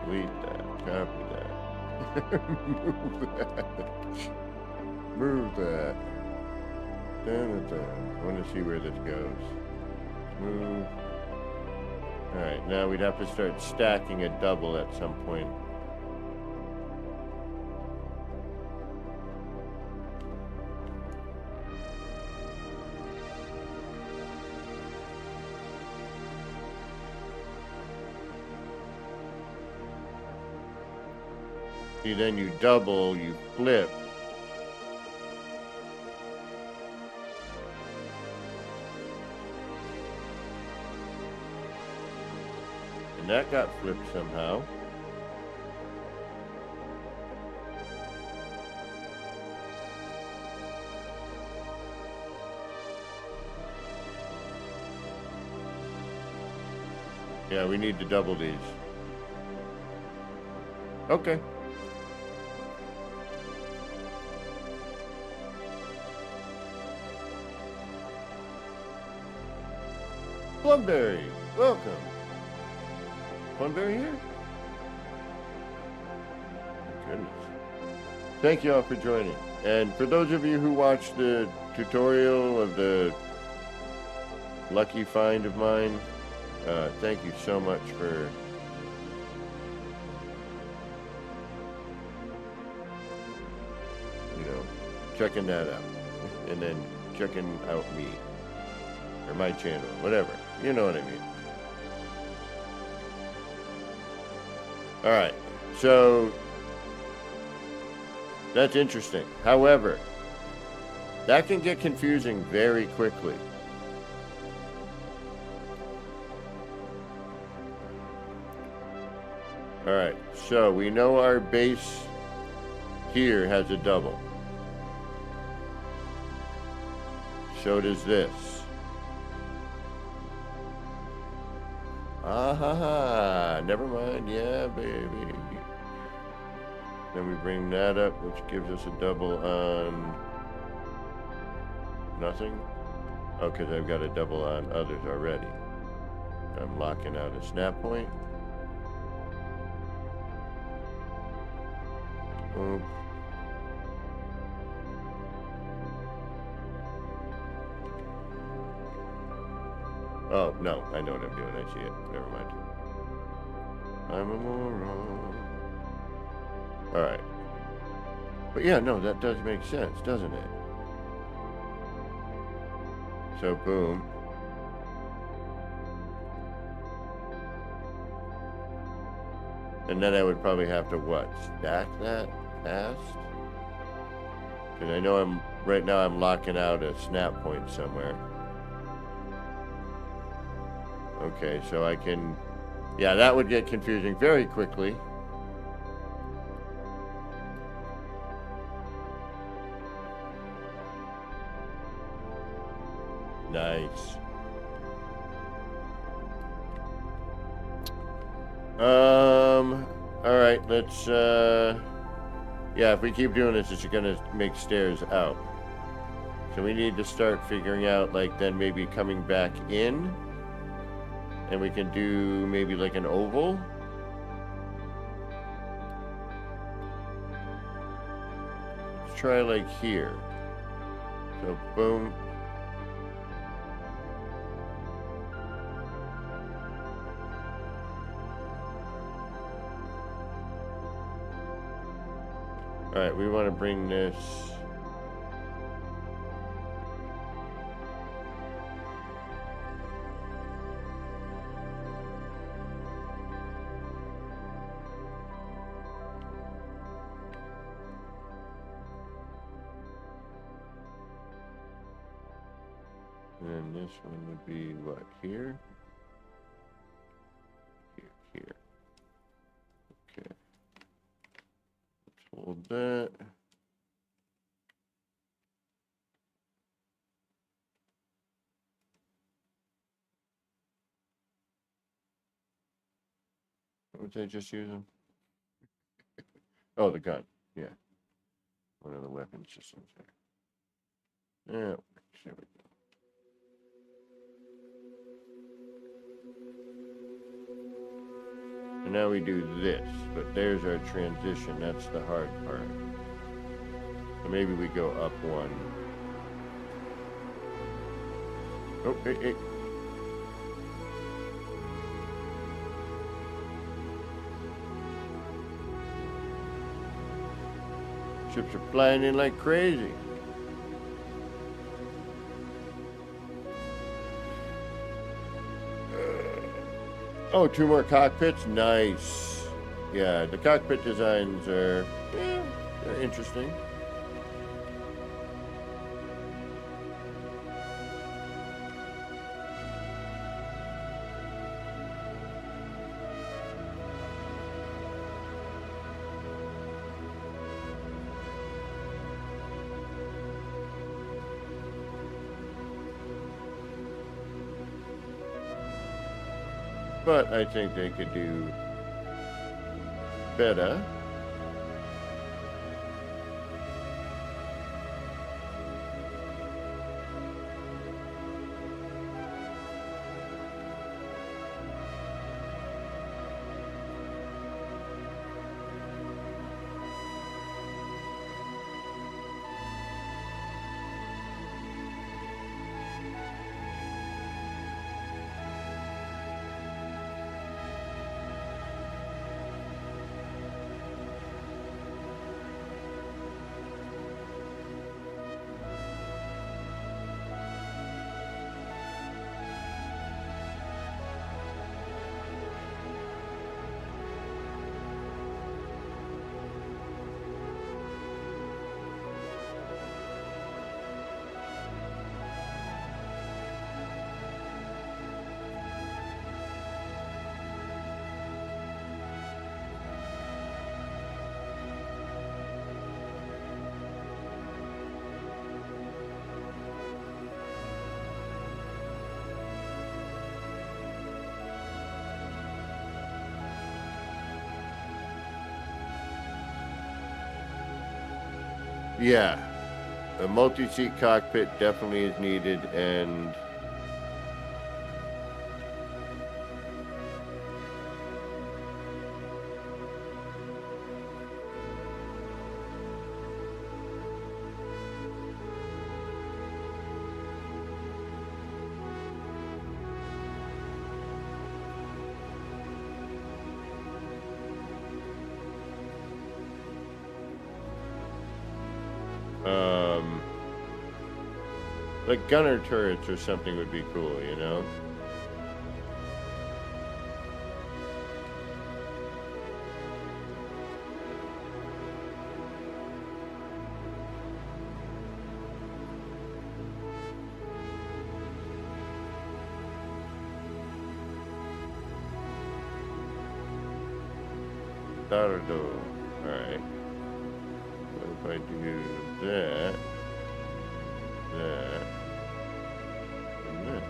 S2: Delete that, copy that, move that, move that, I want to see where this goes, move, alright, now we'd have to start stacking a double at some point. See, then you double, you flip. And that got flipped somehow. Yeah, we need to double these. Okay. Plumberry, welcome. Plumberry here? My goodness. Thank you all for joining. And for those of you who watched the tutorial of the lucky find of mine, Thank you so much for checking that out, and then checking out me or my channel, whatever. You know what I mean. All right, so that's interesting. However, that can get confusing very quickly. All right, so we know our base here has a double. So does this. Ah, never mind. Yeah, baby. Then we bring that up, which gives us a double on nothing. Oh, because I've got a double on others already. I'm locking out a snap point. Oop. Oh, no, I know what I'm doing. I see it. Never mind. I'm a moron. Alright. But yeah, no, that does make sense, doesn't it? So, boom. And then I would probably have to, what, stack that past? Because I know right now I'm locking out a snap point somewhere. Okay, so I can, yeah, that would get confusing very quickly. Nice. All right, let's, yeah, if we keep doing this, it's gonna make stairs out. So we need to start figuring out, like, then maybe coming back in. And we can do maybe like an oval. Let's try like here. So boom. All right, we want to bring this. And this one would be what, here? Here. Okay. Let's hold that. What was I just using? Oh, the gun. Yeah. One of the weapon systems there. Yeah, there we go. And now we do this, but there's our transition. That's the hard part. So maybe we go up one. Oh, hey. Ships are flying in like crazy. Oh, 2 more cockpits? Nice. Yeah, the cockpit designs are they're interesting. But I think they could do better. Yeah, a multi-seat cockpit definitely is needed, and like gunner turrets or something would be cool, you know? That'll do. Alright. What if I do that, that, and that?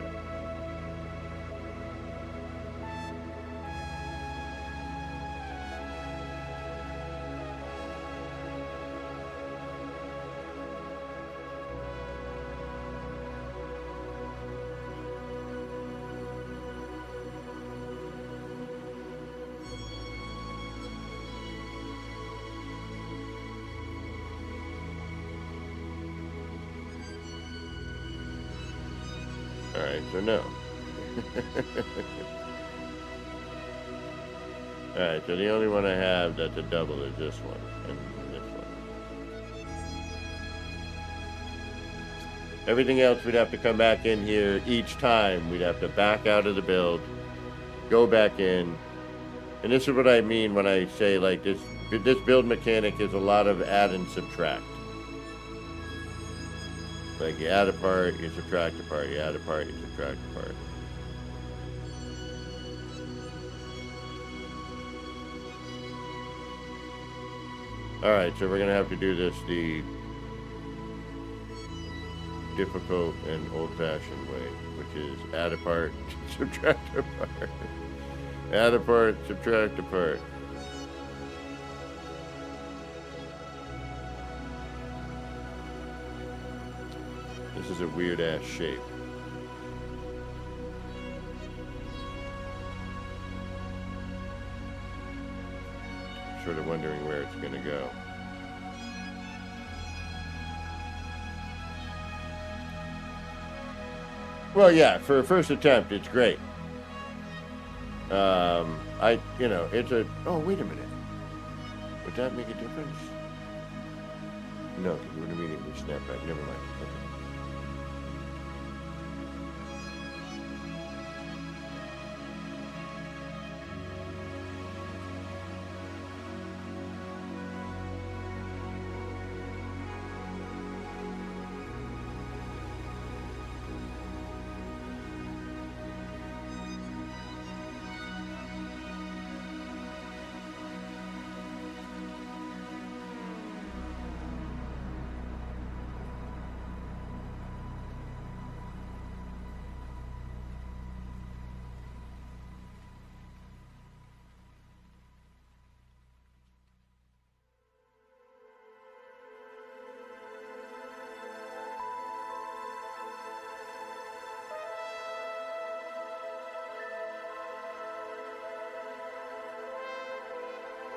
S2: Alright, so no. Alright, so the only one I have that's a double is this one, and this one. Everything else we'd have to come back in here each time. We'd have to back out of the build, go back in. And this is what I mean when I say, like, this build mechanic is a lot of add and subtract. Like, you add a part, you subtract a part, you add a part, you subtract a part. Alright, so we're gonna have to do this the difficult and old-fashioned way, which is add a part, subtract a part. Add a part, subtract a part. This is a weird-ass shape. Sort of wondering where it's gonna go. Well, yeah, for a first attempt, it's great. It's a... Oh, wait a minute. Would that make a difference? No, because it would immediately snap back. Never mind. Okay.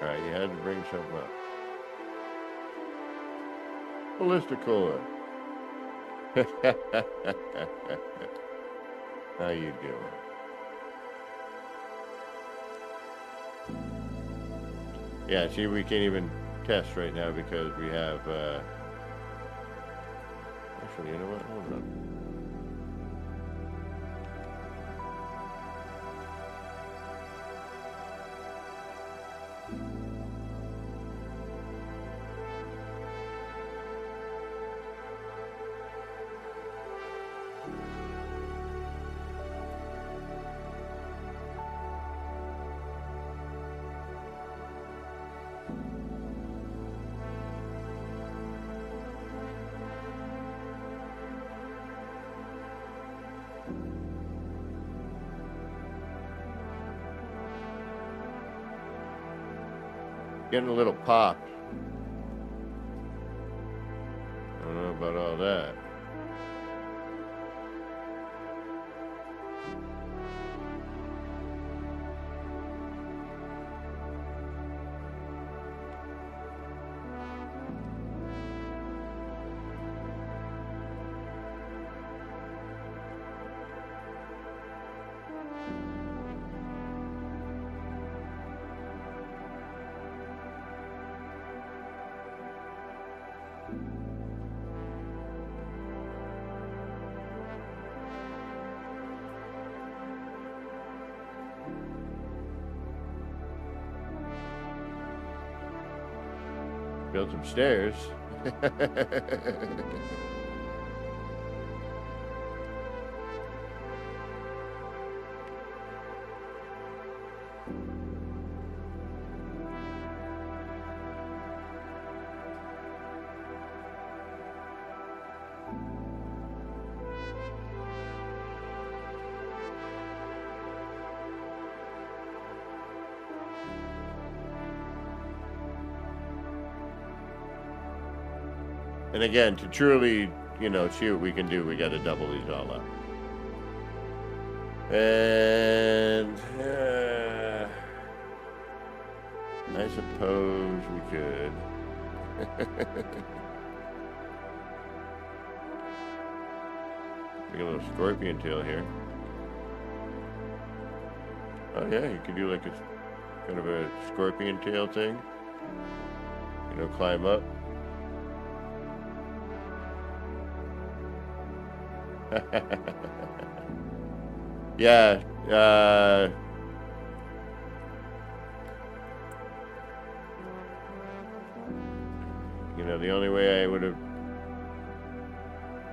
S2: Alright, you had to bring something up. Ballisticore. How you doing? Yeah, see, we can't even test right now because we have, actually, you know what? Hold on. Getting a little pop. about all that. Build some stairs. And again, to truly, you know, see what we can do, we got to double these all up. And I suppose we could. Make a little scorpion tail here. Oh yeah, you could do like a kind of a scorpion tail thing. You know, climb up. Yeah, you know, the only way I would have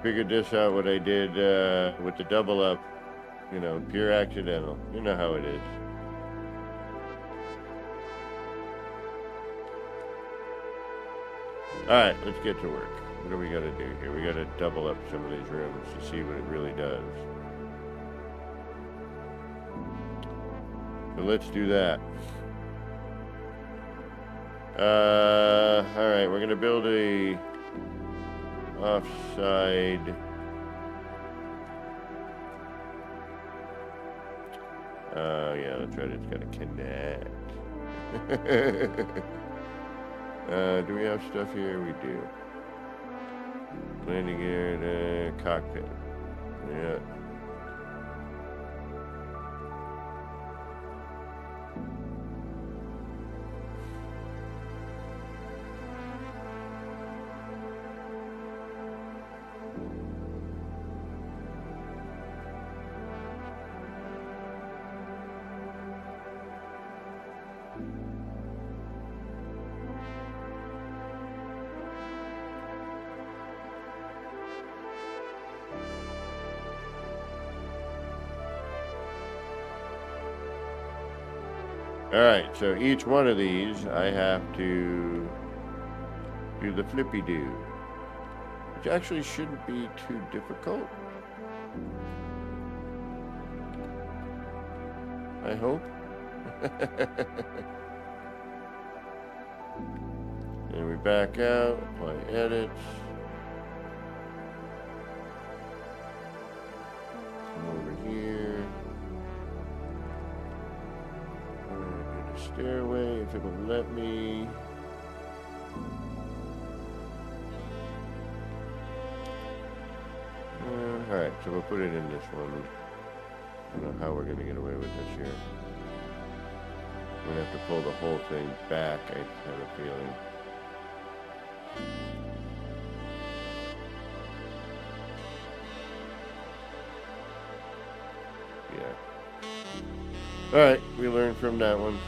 S2: figured this out what I did with the double up, you know, pure accidental. You know how it is. Alright, let's get to work. What do we got to do here? We got to double up some of these rooms to see what it really does. So let's do that. Alright, we're going to build a offside. Yeah, that's right. It's got to connect. Do we have stuff here? We do. Landing gear, cockpit. Yeah. Alright, so each one of these I have to do the flippy do, which actually shouldn't be too difficult. I hope. And we back out, apply edits. Come over here. Stairway, if it will let me. Alright, so we'll put it in this one. I don't know how we're going to get away with this here. I'm going to have to pull the whole thing back, I have a feeling. Yeah. Alright, we learned from that one.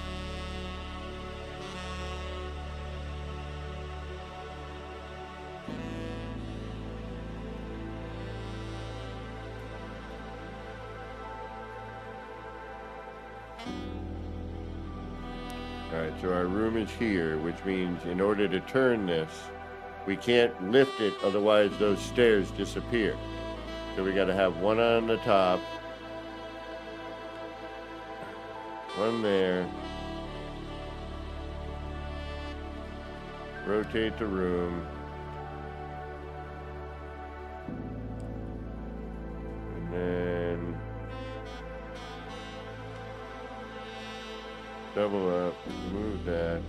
S2: Alright, so our room is here, which means in order to turn this, we can't lift it, otherwise those stairs disappear. So we got to have one on the top, one there, rotate the room, Double up. Move that.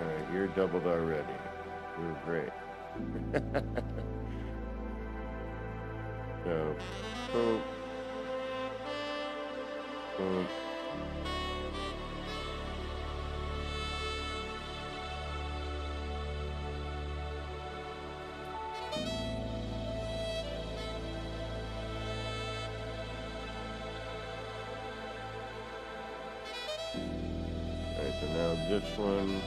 S2: Alright, you're doubled already. You're great. So, boom. Boom. Alright, so now this one.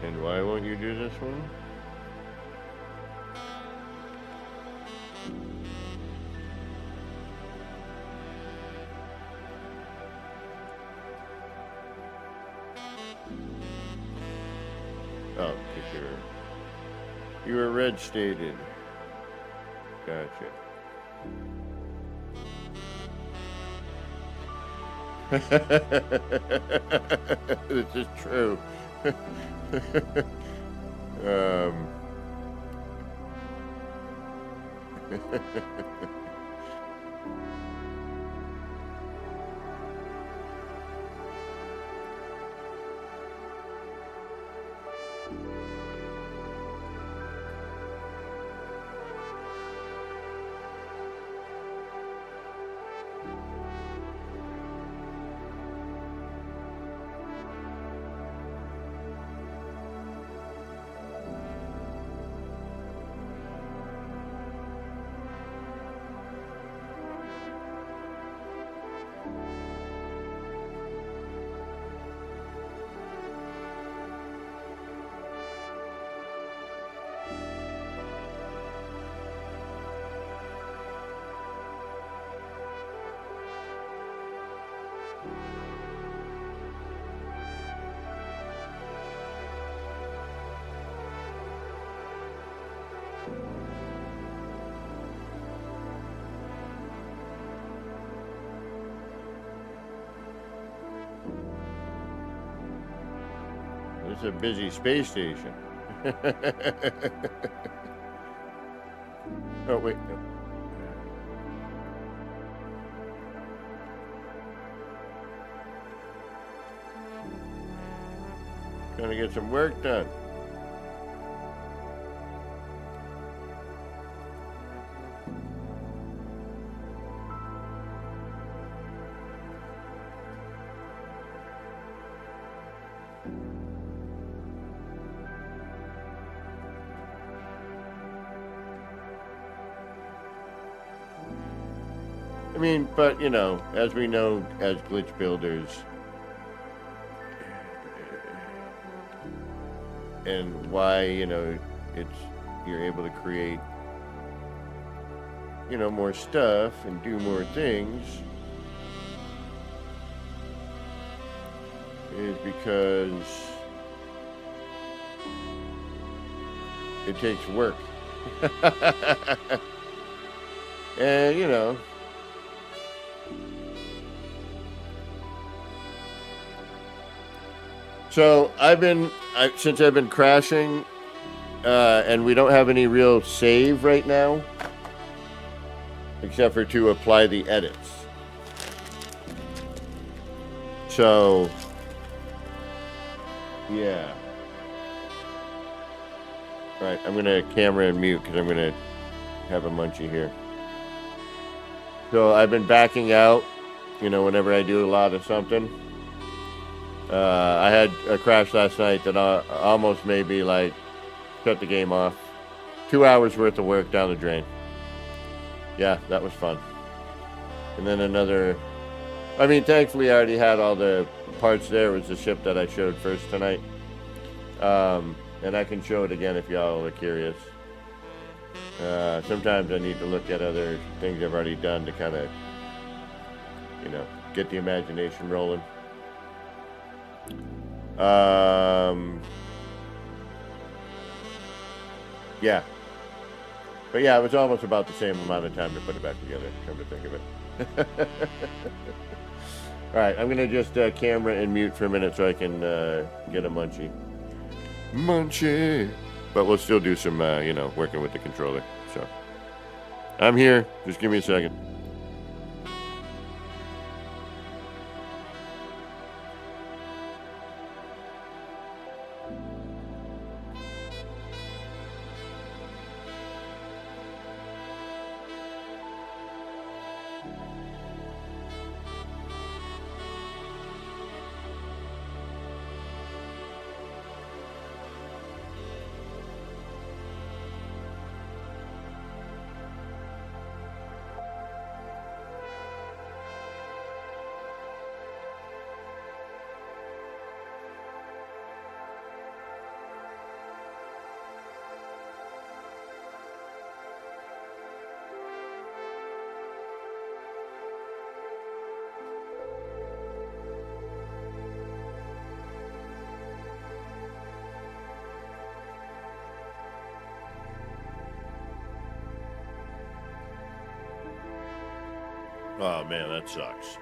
S2: And why won't you do this one? Oh, because you were red stated. Gotcha. This is true. um. It's a busy space station. Oh, wait. No. Trying to get some work done. mean, but you know, as we know as glitch builders, and why, you know, it's you're able to create, you know, more stuff and do more things is because it takes work. And you know, so since I've been crashing, and we don't have any real save right now, except for to apply the edits. So, yeah. Right, I'm gonna camera and mute because I'm gonna have a munchie here. So I've been backing out, you know, whenever I do a lot of something. I had a crash last night that almost made me like shut the game off. 2 hours worth of work down the drain. Yeah, that was fun. And then another, I mean, thankfully I already had all the parts there. It was the ship that I showed first tonight. And I can show it again if y'all are curious. Sometimes I need to look at other things I've already done to kind of, you know, get the imagination rolling. Yeah. But yeah, it was almost about the same amount of time to put it back together, come to think of it. Alright, I'm going to just camera and mute for a minute so I can get a munchie. Munchie! But we'll still do some, you know, working with the controller. So, I'm here. Just give me a second. Oh man, that sucks.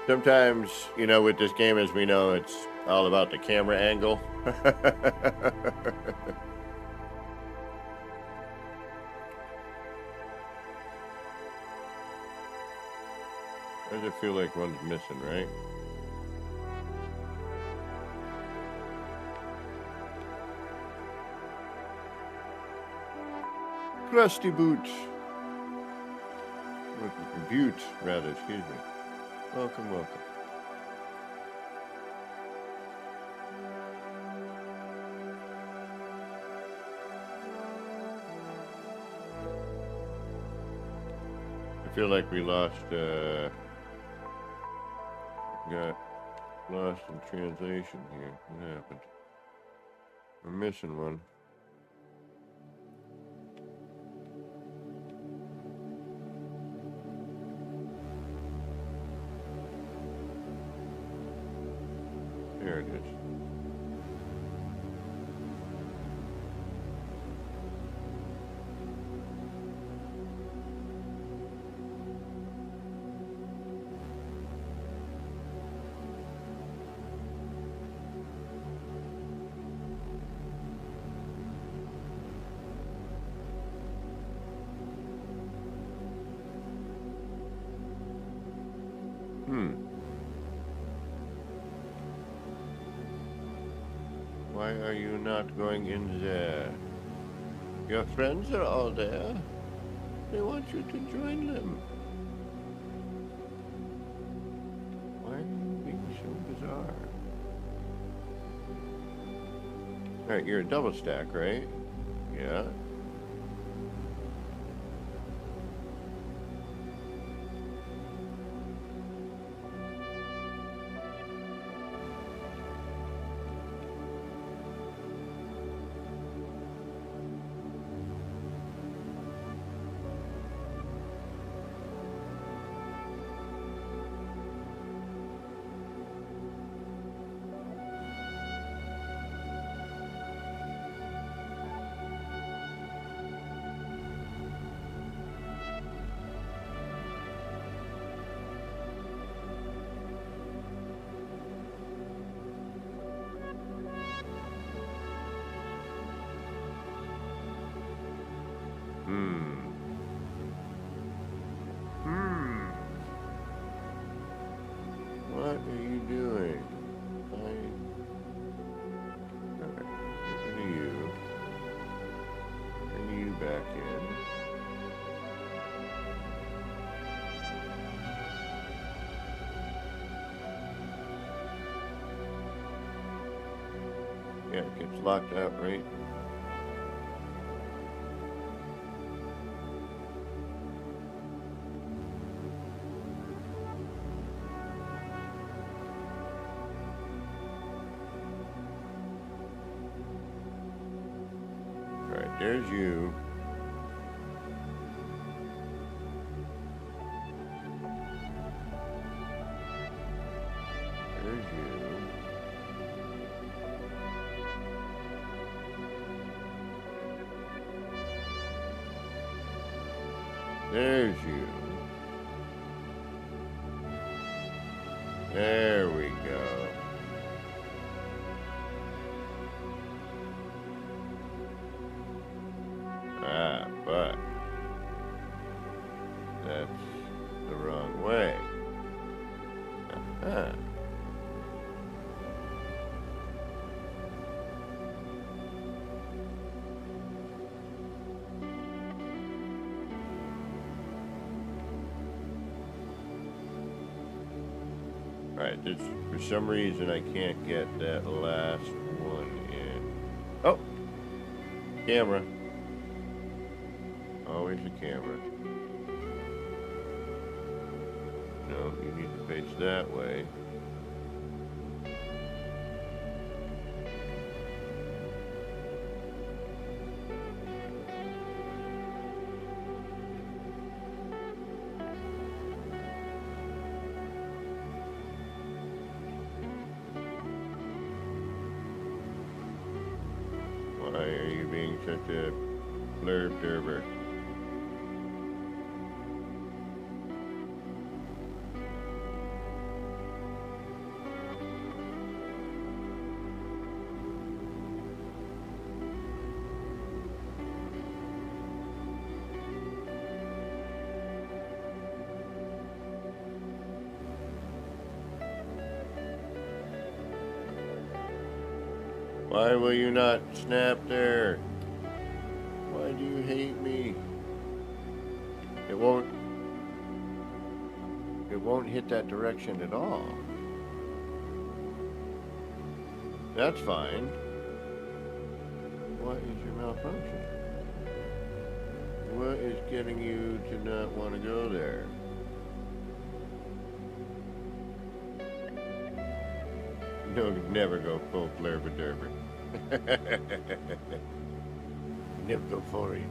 S2: Sometimes, you know, with this game, as we know, it's all about the camera angle. Does it feel like one's missing, right? Crusty boots. Butte, rather, excuse me. Welcome, welcome. I feel like we lost, got lost in translation here. What happened? We're missing one. There it is. Why are you not going in there? Your friends are all there. They want you to join them. Why are you being so bizarre? Alright, you're a double stack, right? Yeah. What are you doing? Alright, get rid of you. Bring you back in. Yeah, it gets locked out, right? Alright, there's you. There's you. There's you. There we go. But that's the wrong way. Alright, for some reason I can't get that last one in. Oh! Camera. Always a camera. No, you need to face that way. Why are you being such a blurb-derber? Why will you not snap there? Why do you hate me? It won't it won't hit that direction at all. That's fine. What is your malfunction? What is getting you to not want to go there? No, never go full flare derby. Never go for it.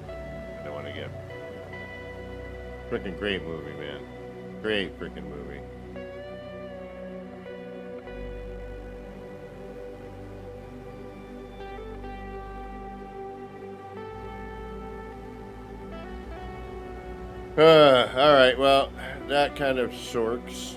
S2: I don't want to get. Freaking great movie, man. Great freaking movie. All right, well, that kind of sorks.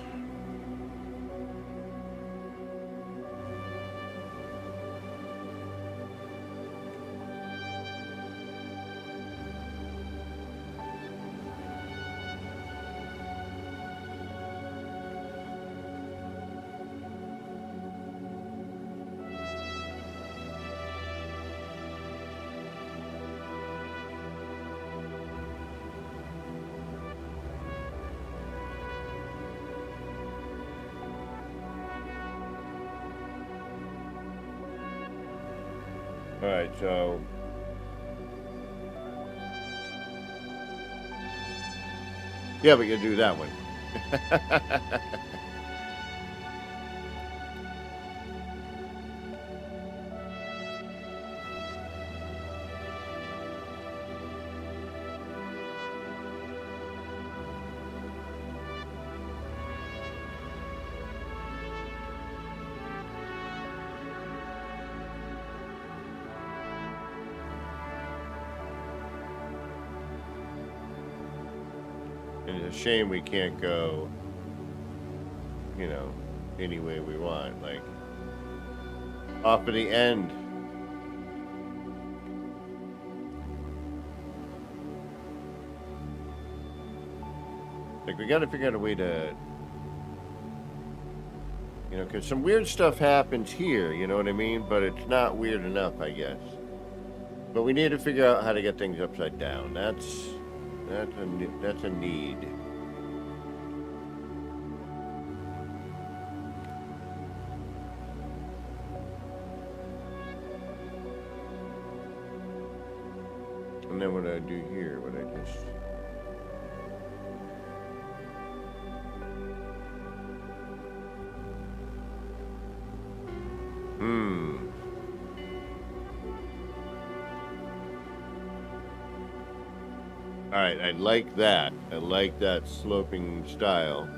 S2: All right, so yeah, but you do that one. And it's a shame we can't go, you know, any way we want. Like, off of the end. Like, we gotta figure out a way to, you know, because some weird stuff happens here, you know what I mean? But it's not weird enough, I guess. But we need to figure out how to get things upside down. That's a need. And then what I do here, what I just. All right, I like that. I like that sloping style.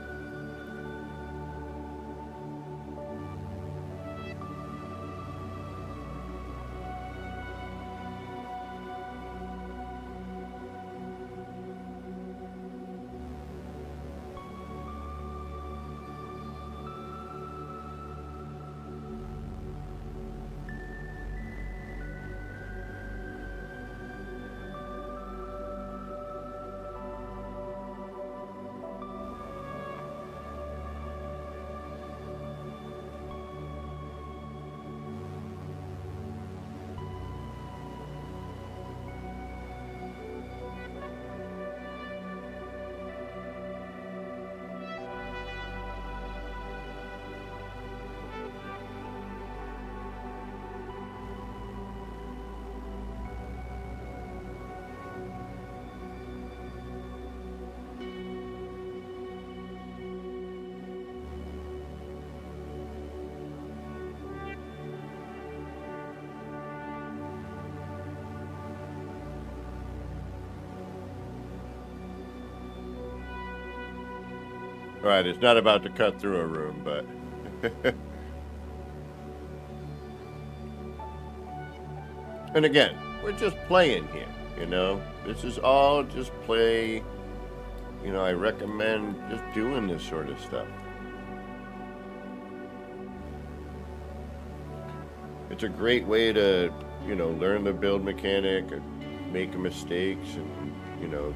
S2: Right, it's not about to cut through a room, but. And again, we're just playing here, you know? This is all just play. You know, I recommend just doing this sort of stuff. It's a great way to, you know, learn the build mechanic, make mistakes, and, you know,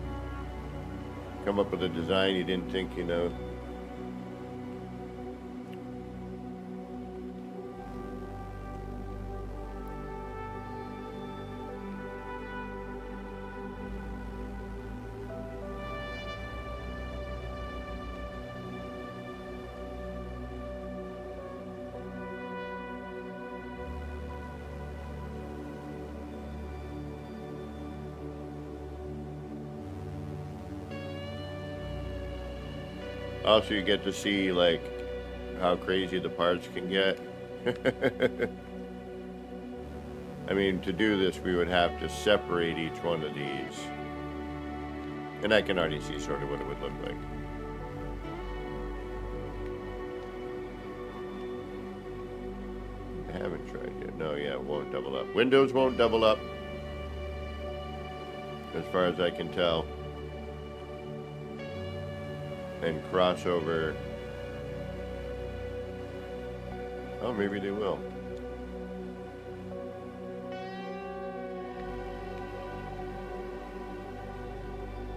S2: come up with a design you didn't think, you know. Also, you get to see like how crazy the parts can get. I mean, to do this, we would have to separate each one of these. And I can already see sort of what it would look like. I haven't tried yet. No, yeah, it won't double up. Windows won't double up, as far as I can tell. And crossover. Oh, maybe they will.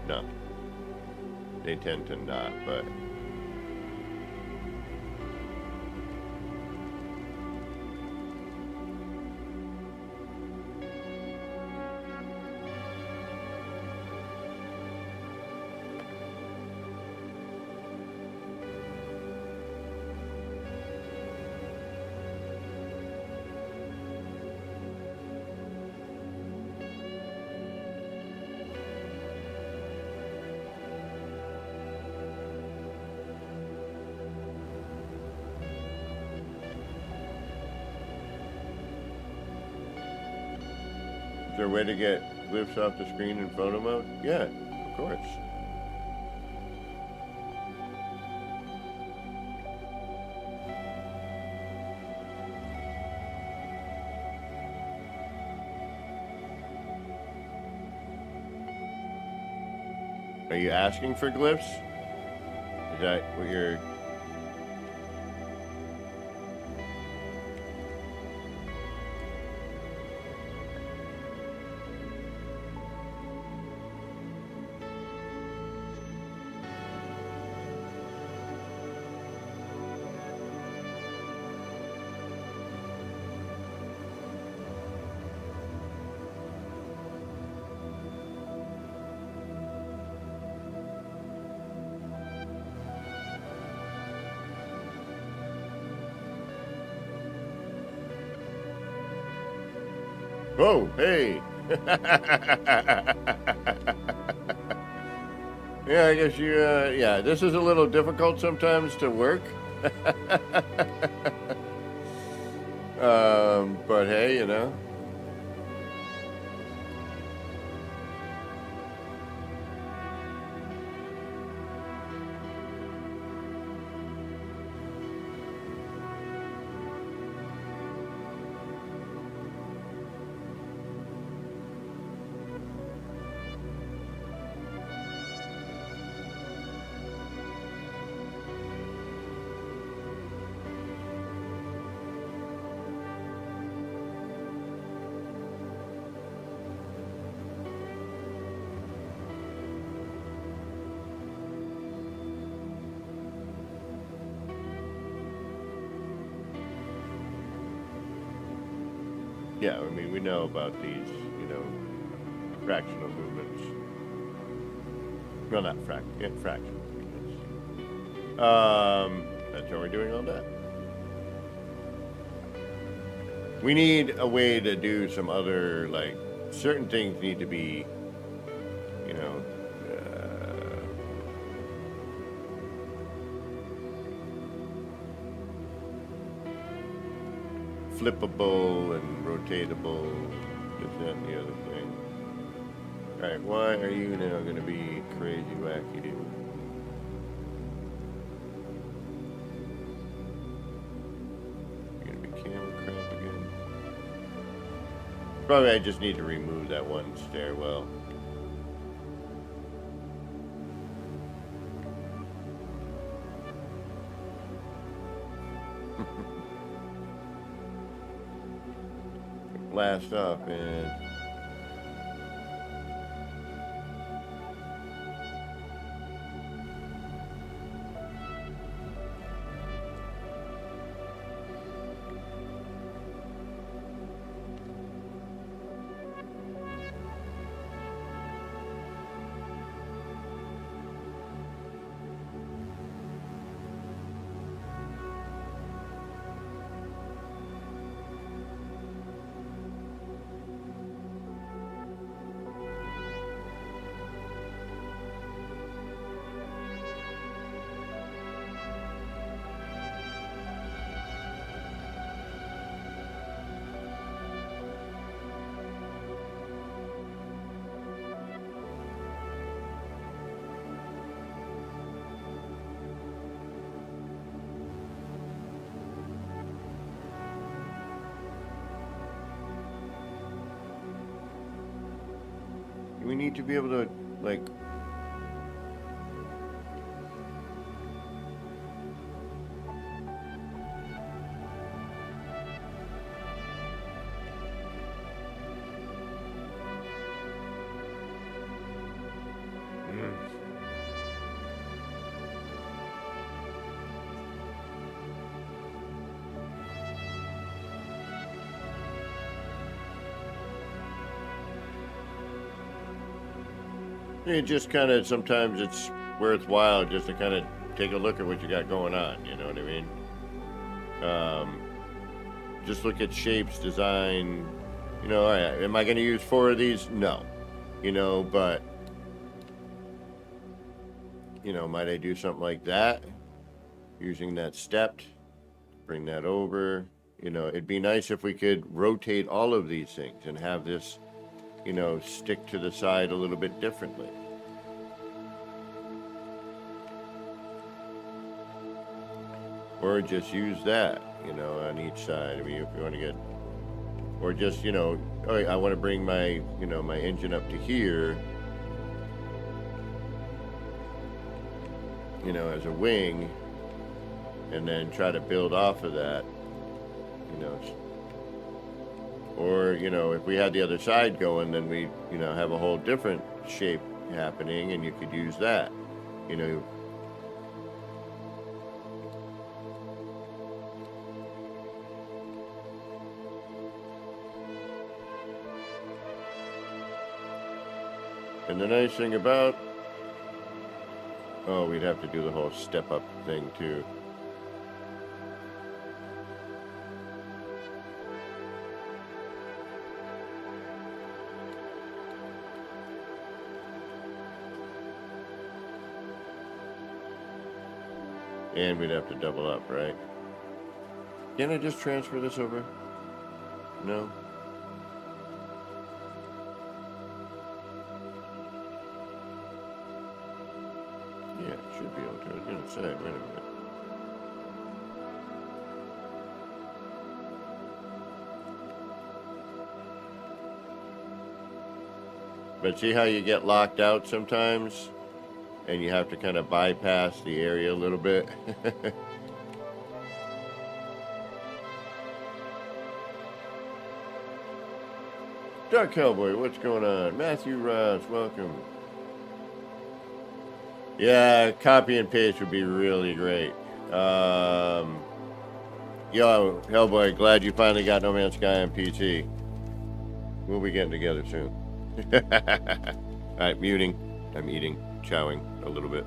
S2: No. They tend to not, but... Is there a way to get glyphs off the screen in photo mode? Yeah, of course. Are you asking for glyphs? Is that what you're... Oh, hey! Yeah, I guess you, yeah, this is a little difficult sometimes to work. But hey, you know. Yeah, I mean, we know about these, you know, fractional movements. Well, not fractional movements. That's why we're doing all that. We need a way to do some other, like, certain things need to be, you know, flippable and rotatable, this, that, and the other thing. Alright, why are you now going to be crazy wacky, dude? You're going to be camera crap again? Probably I just need to remove that one stairwell. Blast off, man. need to be able to, like, it just kind of, sometimes it's worthwhile just to kind of take a look at what you got going on, you know what I mean? Just look at shapes, design, you know, all right, am I going to use 4 of these? No. You know, but, you know, might I do something like that? Using that stepped, bring that over. You know, it'd be nice if we could rotate all of these things and have this, you know, stick to the side a little bit differently. Or just use that, you know, on each side. I mean, if you want to get, or just, you know, oh, I want to bring my, you know, my engine up to here, you know, as a wing, and then try to build off of that, you know. Or, you know, if we had the other side going, then we, you know, have a whole different shape happening, and you could use that, you know. And the nice thing about, oh, we'd have to do the whole step up thing too. And we'd have to double up, right? Can't I just transfer this over? No? Yeah, it should be able to. I was gonna say, wait a minute. But see how you get locked out sometimes? And you have to kind of bypass the area a little bit. Duck Cowboy, what's going on? Matthew Ross, welcome. Yeah, copy and paste would be really great. Yo, Hellboy, glad you finally got No Man's Sky on PC. We'll be getting together soon. Alright, muting. I'm eating, chowing a little bit.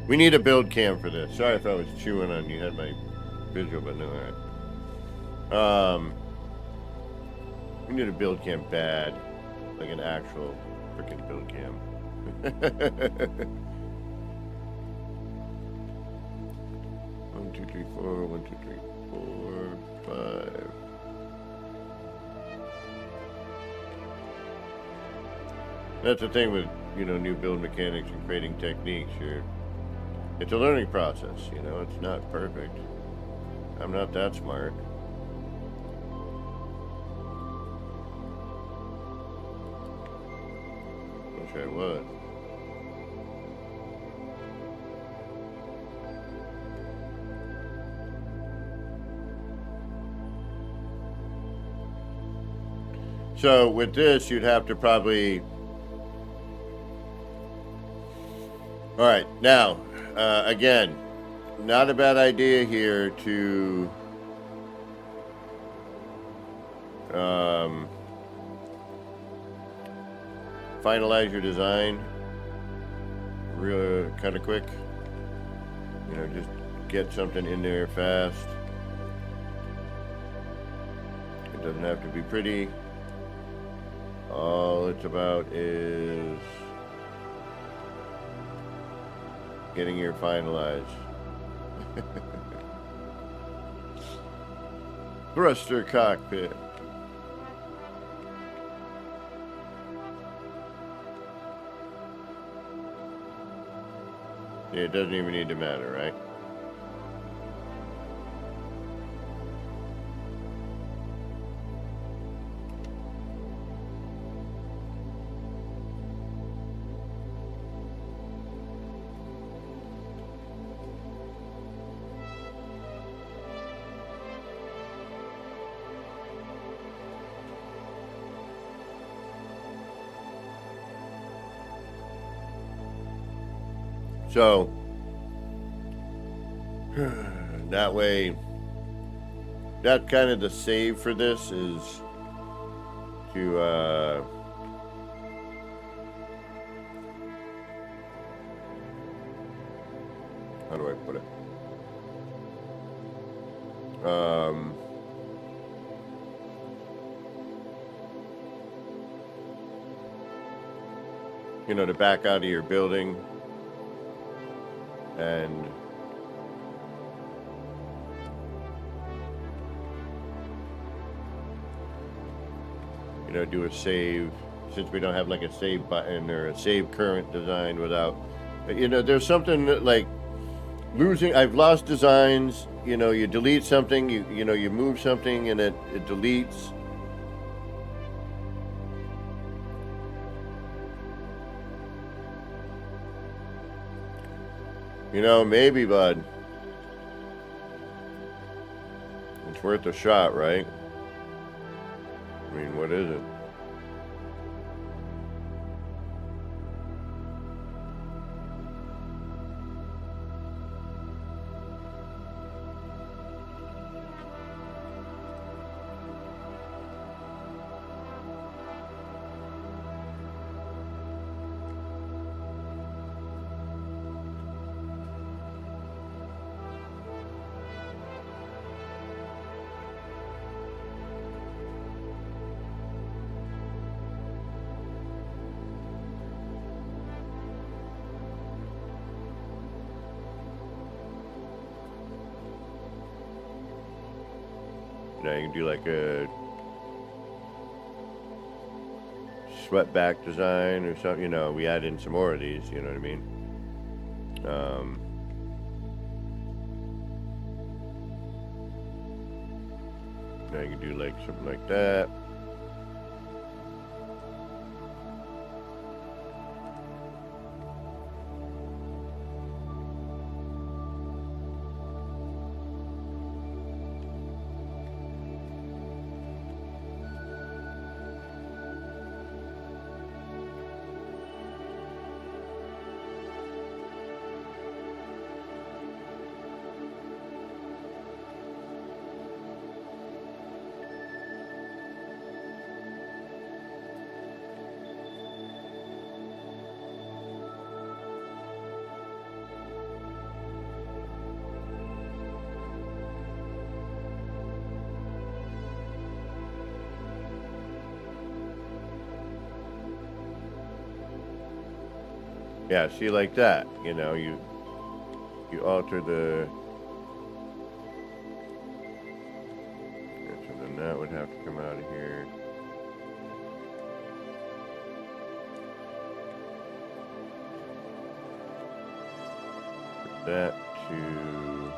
S2: We need a build cam for this. Sorry if I was chewing on you. Had my visual, but no. All right. We need a build cam bad, like an actual freaking build cam. 1, 2, 3, 4. 1, 2, 3, 4, 5. That's the thing with, new build mechanics and creating techniques. It's a learning process, it's not perfect. I'm not that smart. Wish I was. So with this, you'd have to probably... All right, now, again, not a bad idea here to finalize your design real kind of quick. Just get something in there fast. It doesn't have to be pretty. All it's about is getting your finalized. Thruster cockpit. Yeah, it doesn't even need to matter, right? So that way, that's kind of the save for this is to how do I put it? To back out of your building and do a save, since we don't have like a save button or a save current design without, there's something that, like losing, I've lost designs, you delete something, you move something and it deletes. Maybe, bud. It's worth a shot, right? I mean, what is it? Now you can do like a swept back design or something, we add in some more of these, you know what I mean? Now you can do like something like that. Yeah, see, like that, you know, you alter the, so then that would have to come out of here. Put that to,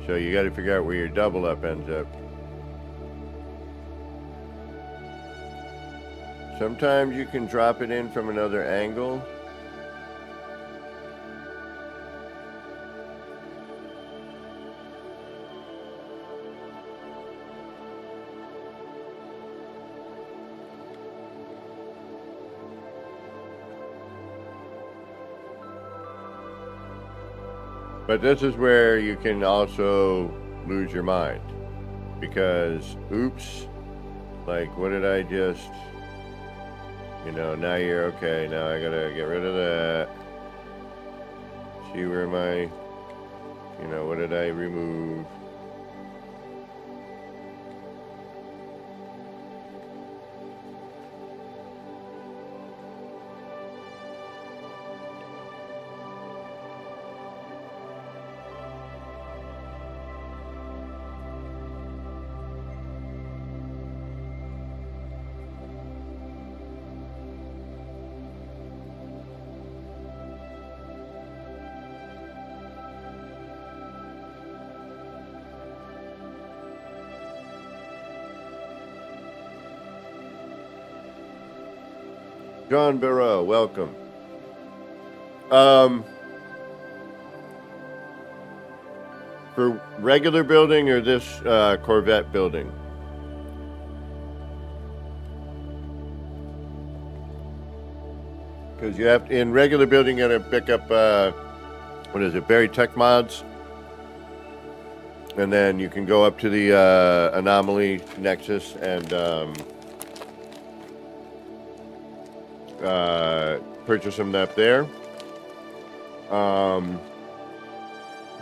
S2: so you got to figure out where your double up ends up. Sometimes you can drop it in from another angle. But this is where you can also lose your mind. Because, oops, like, what did I just, you know, now you're okay, now I gotta get rid of that. See where my, you know, what did I remove? John Barreau, welcome. For regular building or this Corvette building? Because you have to, in regular building, you got to pick up, what is it, Barry Tech Mods. And then you can go up to the Anomaly Nexus and purchase them up there.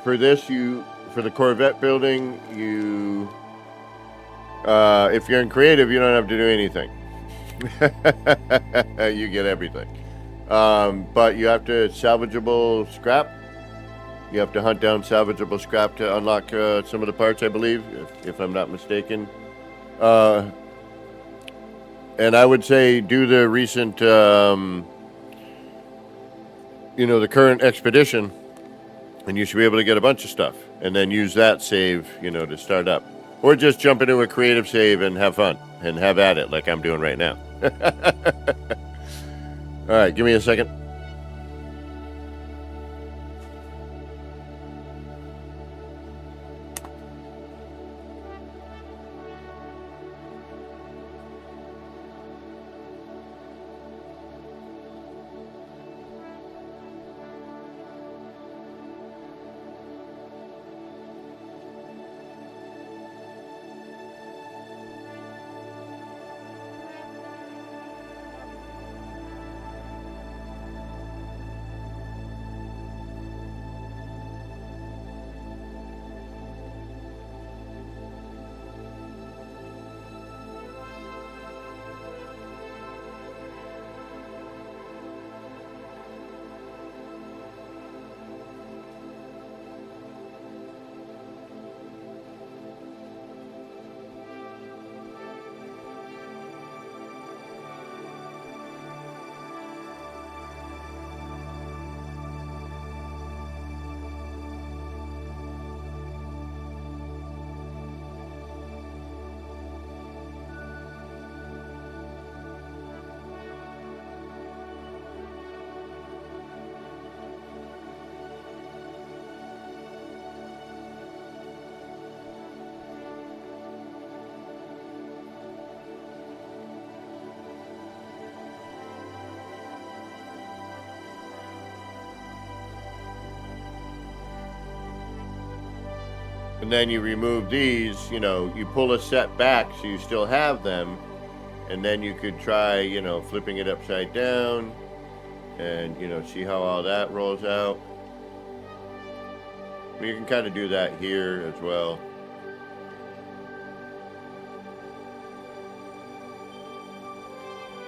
S2: For this, for the Corvette building, if you're in creative, you don't have to do anything. You get everything. But you have to salvageable scrap. You have to hunt down salvageable scrap to unlock some of the parts, I believe, if I'm not mistaken. And I would say do the recent, the current expedition, and you should be able to get a bunch of stuff. And then use that save, to start up. Or just jump into a creative save and have fun. And have at it like I'm doing right now. All right, give me a second. And then you remove these, you pull a set back so you still have them. And then you could try, flipping it upside down and, see how all that rolls out. You can kind of do that here as well.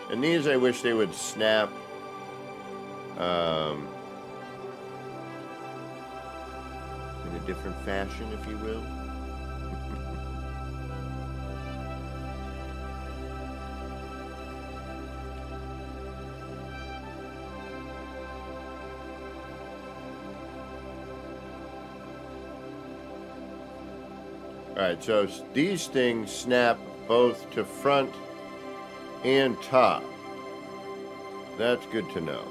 S2: And these I wish they would snap in a different fashion, if you will. Alright, so these things snap both to front and top. That's good to know.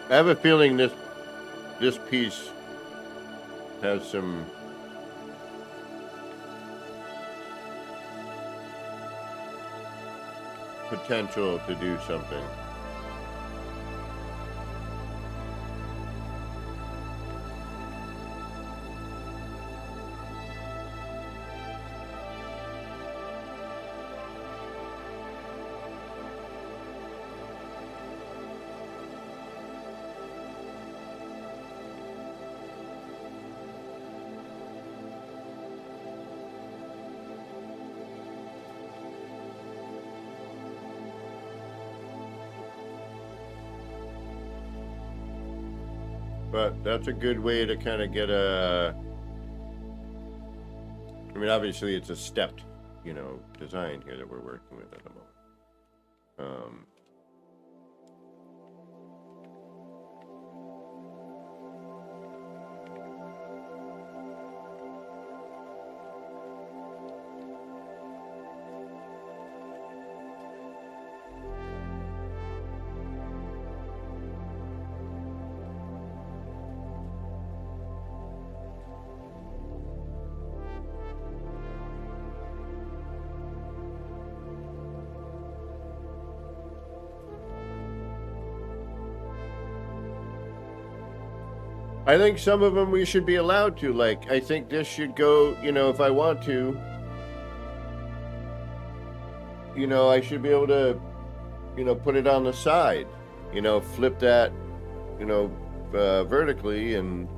S2: I have a feeling this piece has some potential to do something. But that's a good way to kind of get a... I mean, obviously it's a stepped, design here that we're working with at the moment. I think some of them we should be allowed to. Like, I think this should go, if I want to, I should be able to, put it on the side, flip that, vertically and...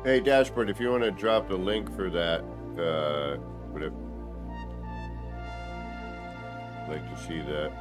S2: Hey, Dashboard, if you want to drop the link for that, would it like to see that?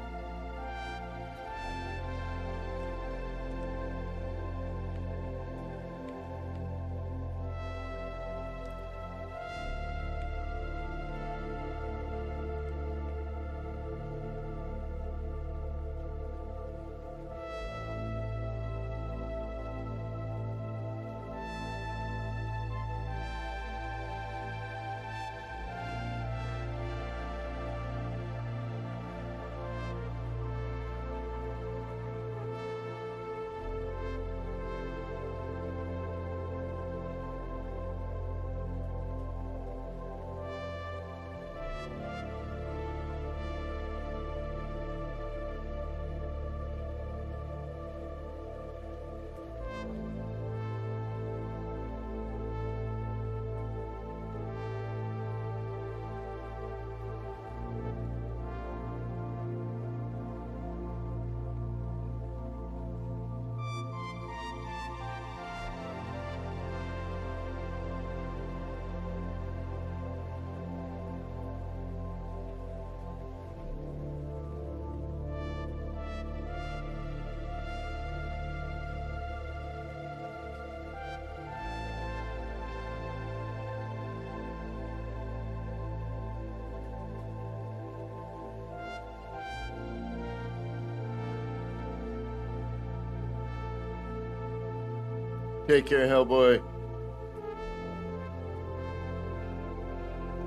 S2: Take care, Hellboy.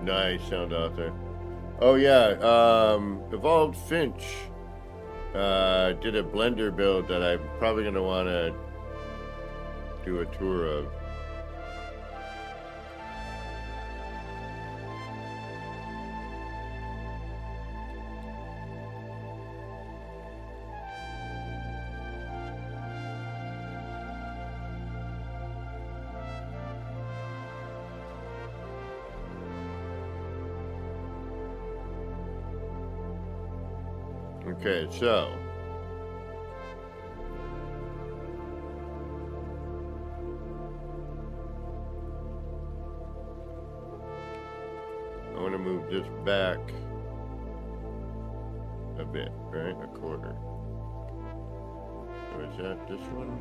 S2: Nice sound out there. Oh yeah, Evolved Finch. did a blender build that I'm probably going to want to do a tour of. Okay, so I want to move this back a bit, right? A quarter. Or is that this one?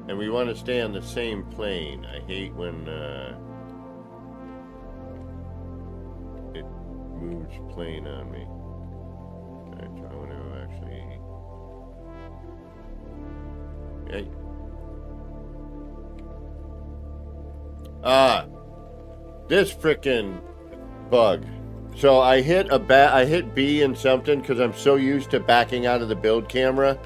S2: And we want to stay on the same plane. I hate when it moves plane on me. Okay, so I want to actually... Hey. This frickin' bug. So I hit B and something because I'm so used to backing out of the build camera.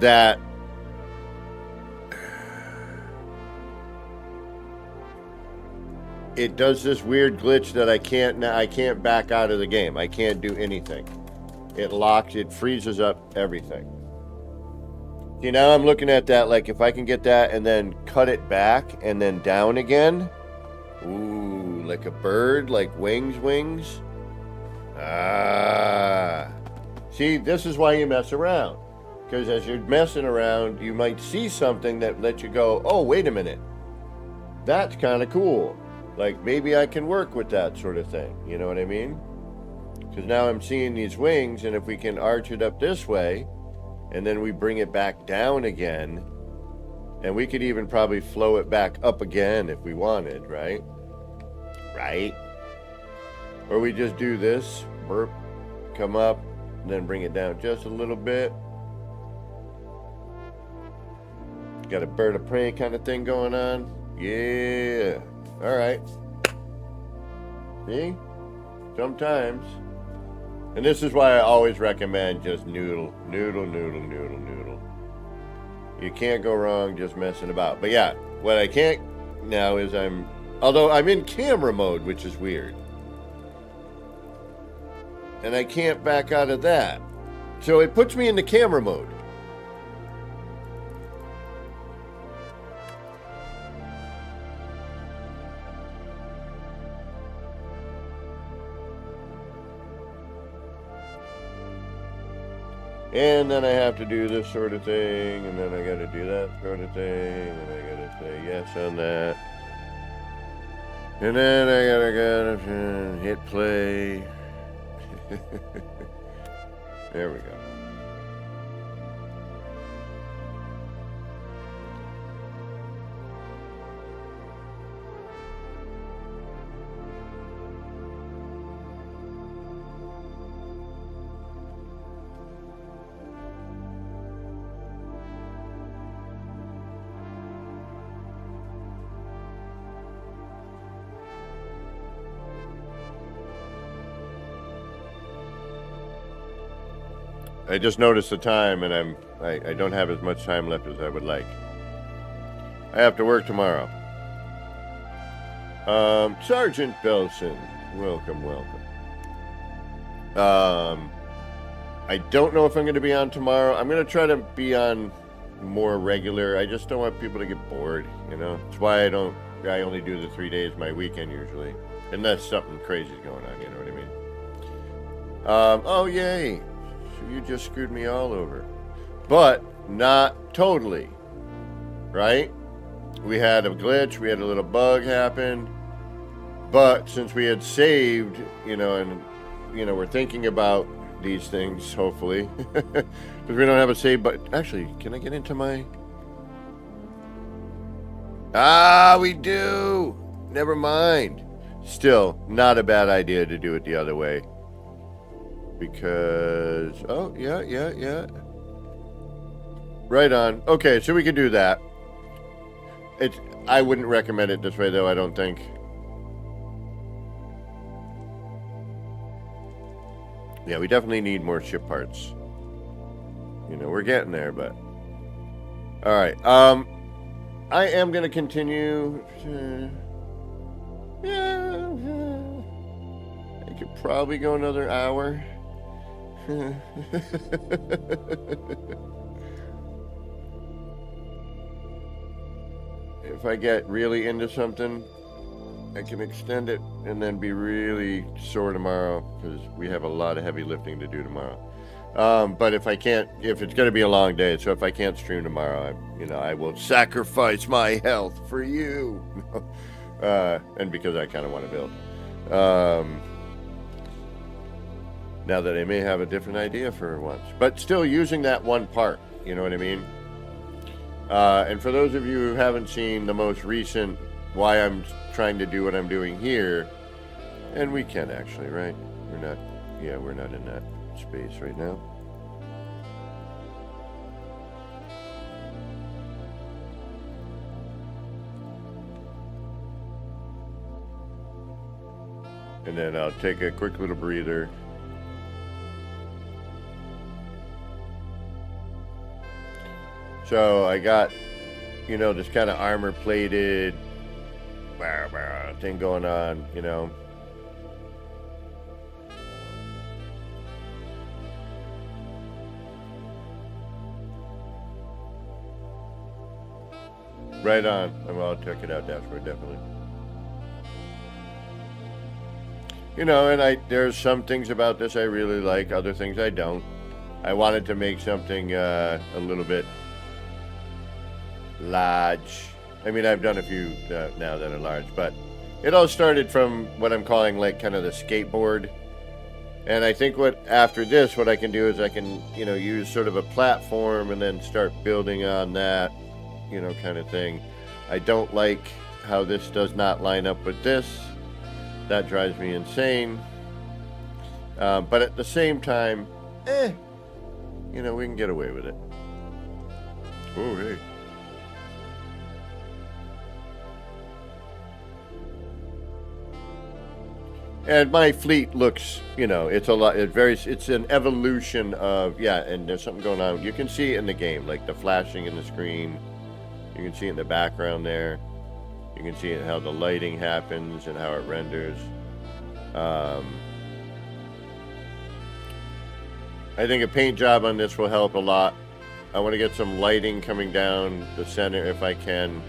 S2: That it does this weird glitch that I can't back out of the game. I can't do anything. It locks, it freezes up everything. See, now I'm looking at that, like if I can get that and then cut it back and then down again. Ooh, like a bird, like wings. Ah. See, this is why you mess around. Because as you're messing around, you might see something that lets you go, oh, wait a minute. That's kind of cool. Like, maybe I can work with that sort of thing. You know what I mean? Because now I'm seeing these wings, and if we can arch it up this way, and then we bring it back down again, and we could even probably flow it back up again if we wanted, right? Right? Or we just do this, burp, come up, and then bring it down just a little bit. Got a bird of prey kind of thing going on. Yeah. All right. See? Sometimes. And this is why I always recommend just noodle. You can't go wrong just messing about. But yeah, what I can't now is although I'm in camera mode, which is weird. And I can't back out of that. So it puts me into camera mode. And then I have to do this sort of thing, and then I got to do that sort of thing, and I got to say yes on that. And then I gotta hit play. There we go. I just noticed the time, and I don't have as much time left as I would like. I have to work tomorrow. Sergeant Belson, welcome. I don't know if I'm going to be on tomorrow. I'm going to try to be on more regular. I just don't want people to get bored, you know. That's why I only do the 3 days my weekend usually, unless something crazy is going on. You know what I mean? Oh yay! So you just screwed me all over, but not totally, right? We had a glitch. We had a little bug happen, but since we had saved, and we're thinking about these things, hopefully, because we don't have a save. But actually, can I get into my... we do. Never mind. Still, not a bad idea to do it the other way. Because, yeah. Right on. Okay, so we can do that. I wouldn't recommend it this way, though, I don't think. Yeah, we definitely need more ship parts. You know, we're getting there, but... Alright, I am going to continue... yeah, I could probably go another hour. If I get really into something, I can extend it and then be really sore tomorrow because we have a lot of heavy lifting to do tomorrow. But if I can't, if it's going to be a long day, so if I can't stream tomorrow, I will sacrifice my health for you. And because I kind of want to build. Now that I may have a different idea for once, but still using that one part, you know what I mean? And for those of you who haven't seen the most recent, why I'm trying to do what I'm doing here, and we can actually, right? We're not in that space right now. And then I'll take a quick little breather. So I got, this kind of armor plated thing going on, Right on. Well, I'll check it out, dashboard, definitely. And there's some things about this I really like, other things I don't. I wanted to make something a little bit large. I mean, I've done a few now that are large, but it all started from what I'm calling like kind of the skateboard. And I think after this, what I can do is I can, use sort of a platform and then start building on that, kind of thing. I don't like how this does not line up with this. That drives me insane. But at the same time, we can get away with it. Oh, hey. And my fleet looks, it's a lot. It's an evolution of, and there's something going on. You can see it in the game, like the flashing in the screen. You can see it in the background there. You can see how the lighting happens and how it renders. I think a paint job on this will help a lot. I want to get some lighting coming down the center if I can.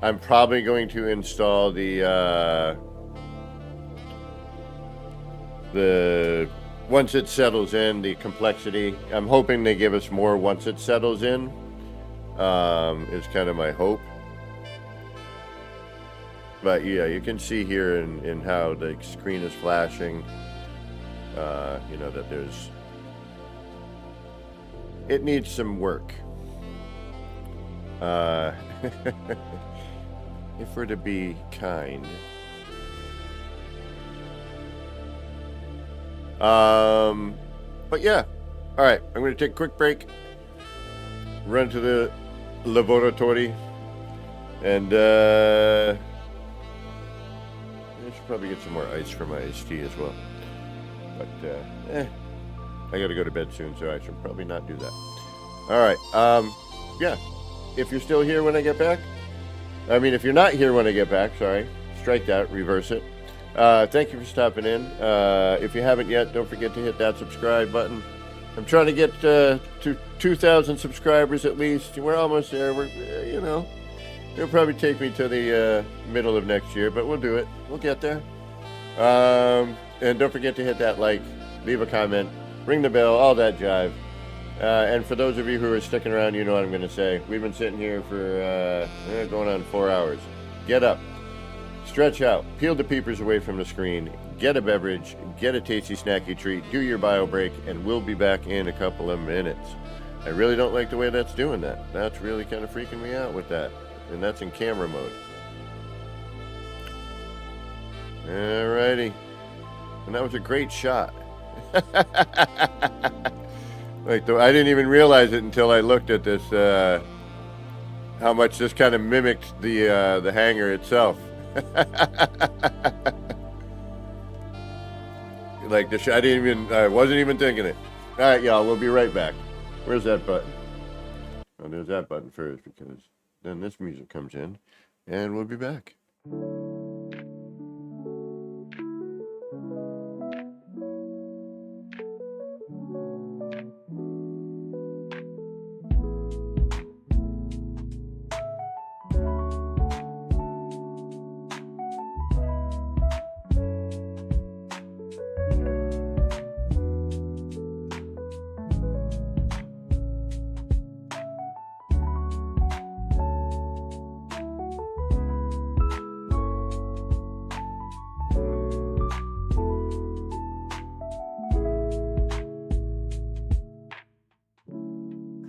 S2: I'm probably going to install the once it settles in, the complexity. I'm hoping they give us more once it settles in, is kind of my hope. But yeah, you can see here in how the screen is flashing, that it needs some work. If we're to be kind. But yeah. Alright, I'm going to take a quick break. Run to the laboratory. And, I should probably get some more ice for my iced tea as well. But, I got to go to bed soon, so I should probably not do that. Alright, yeah. If you're still here when I get back, if you're not here when I get back, sorry, strike that, reverse it. Thank you for stopping in. If you haven't yet, don't forget to hit that subscribe button. I'm trying to get to 2,000 subscribers at least. We're almost there. It'll probably take me to the middle of next year, but we'll do it. We'll get there. And don't forget to hit that like, leave a comment, ring the bell, all that jive. And for those of you who are sticking around, you know what I'm going to say. We've been sitting here for going on 4 hours. Get up, stretch out, peel the peepers away from the screen, get a beverage, get a tasty snacky treat, do your bio break, and we'll be back in a couple of minutes. I really don't like the way that's doing that. That's really kind of freaking me out with that. And that's in camera mode. Alrighty. And that was a great shot. I didn't even realize it until I looked at this, how much this kind of mimicked the hangar itself. like the I wasn't even thinking it. All right, y'all, we'll be right back. Where's that button? Oh, there's that button first, because then this music comes in, and we'll be back.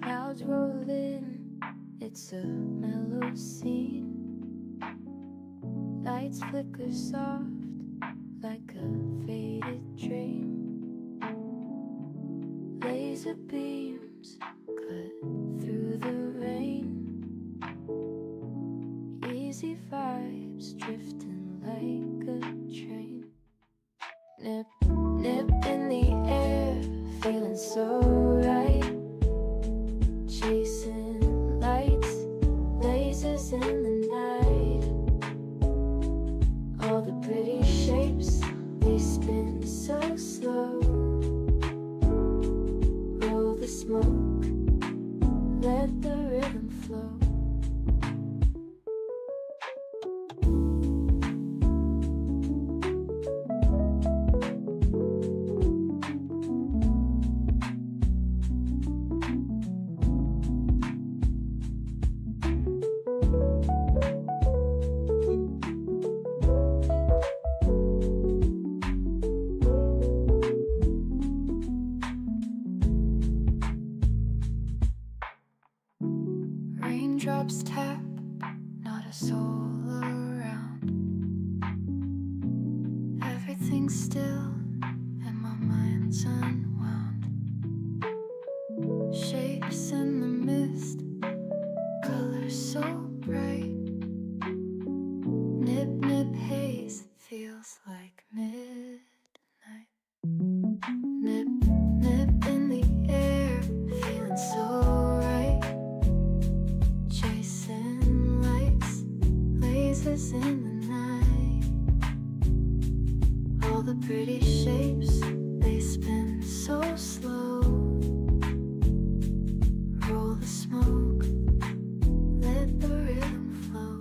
S1: Clouds roll in, it's a mellow scene. Lights flicker soft like a faded dream. Laser beams cut through the rain. Easy vibes drifting like a train. Nip, nip in the air, feeling so right. Chasing lights, lasers in the night. All the pretty shapes, they spin so slow. Roll the smoke, let the rhythm flow. Raindrops tap, not a soul around. Everything's still and my mind's unwound. Shapes in the mist, colors so bright. Nip, nip, haze, feels like midnight. Nip, nip in the air, feeling so right. Chasing lights, lasers in the night. All the pretty shapes, they spin so slow. Roll the smoke, let the rhythm flow.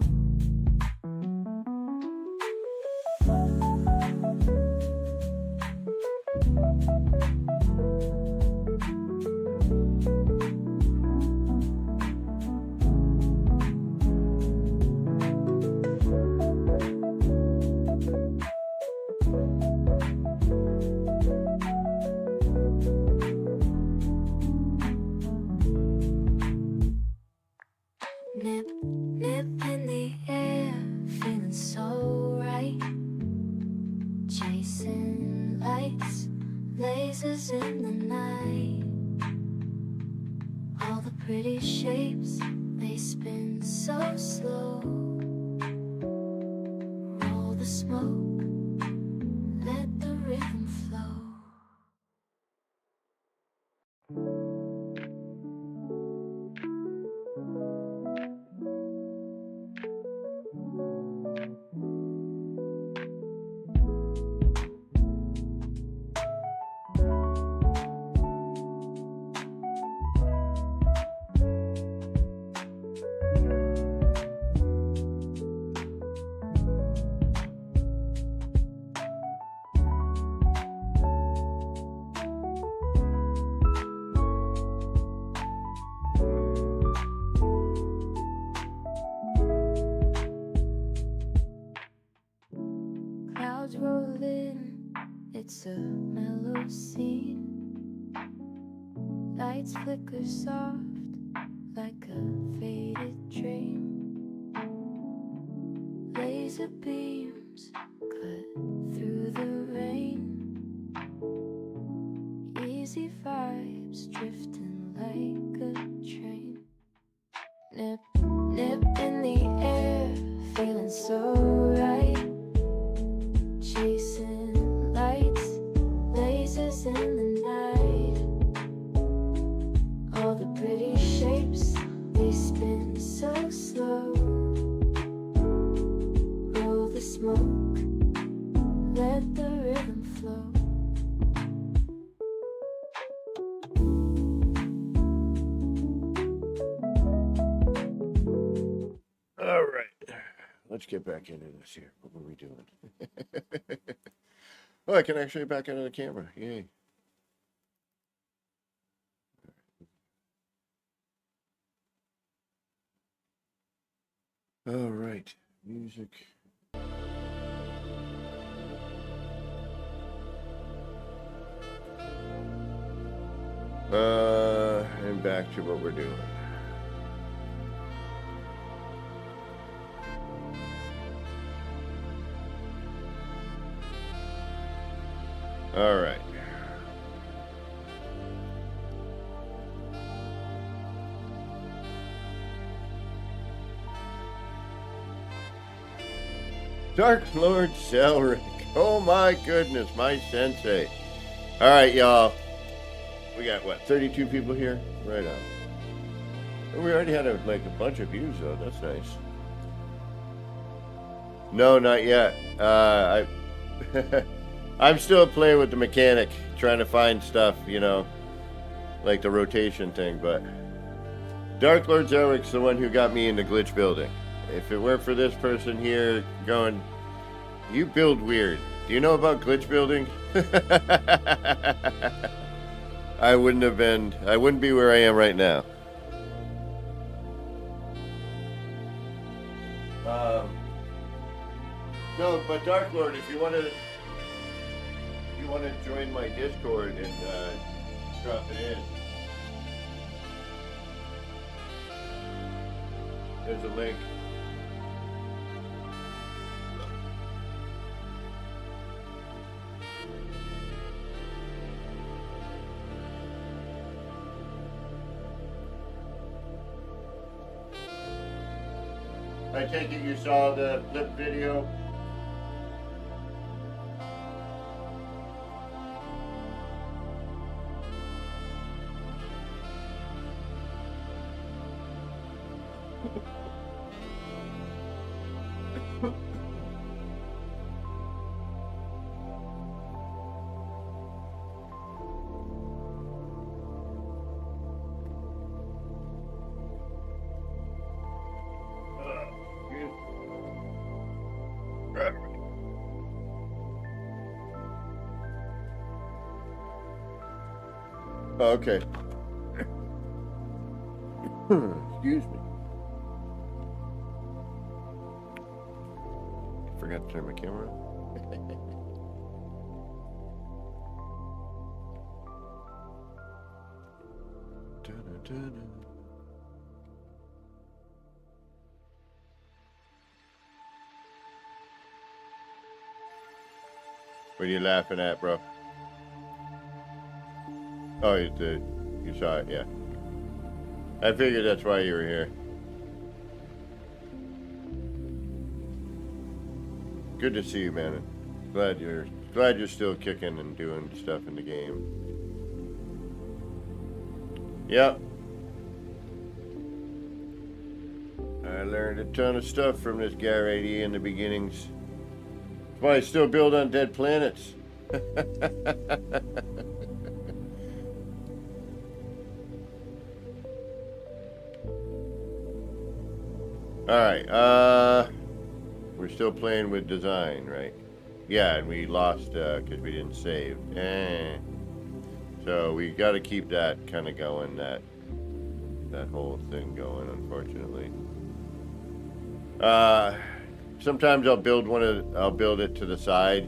S1: Nip, nip in the air, feeling so right. Chasing lights, lasers in the night. All the pretty shapes, they spin so slow. Roll the smoke, let the rhythm flow. Clouds roll in, it's a mellow scene. Lights flicker soft like a faded dream. Laser beams cut through the rain. Easy vibes drifting like a train. Nip, nip in the air, feeling so right. Chasing lights, music slow. Roll the smoke, let the rhythm flow.
S2: All right, let's get back into this here. What were we doing? Oh, I can actually back into the camera. Yay. All right, music. And back to what we're doing. All right. Dark Lord Selric. Oh my goodness, my sensei. All right, y'all. We got what, 32 people here? Right on. And we already had a bunch of views though. That's nice. No, not yet. I'm still playing with the mechanic, trying to find stuff, you know, like the rotation thing. But Dark Lord Zelric's the one who got me into glitch building. If it weren't for this person here going, you build weird. Do you know about glitch building? I wouldn't be where I am right now. No, but Dark Lord, if you want to join my Discord and drop it in, there's a link. I take it you saw the flip video? Oh, okay. Excuse me. Forgot to turn my camera on. What are you laughing at, bro? Oh, you saw it, yeah. I figured that's why you were here. Good to see you, man. Glad you're still kicking and doing stuff in the game. Yep. I learned a ton of stuff from this guy right here in the beginnings. That's why I still build on dead planets. Alright, we're still playing with design, right? Yeah, and we lost, because we didn't save. So we gotta keep that kind of going, that whole thing going, unfortunately. Sometimes I'll build it to the side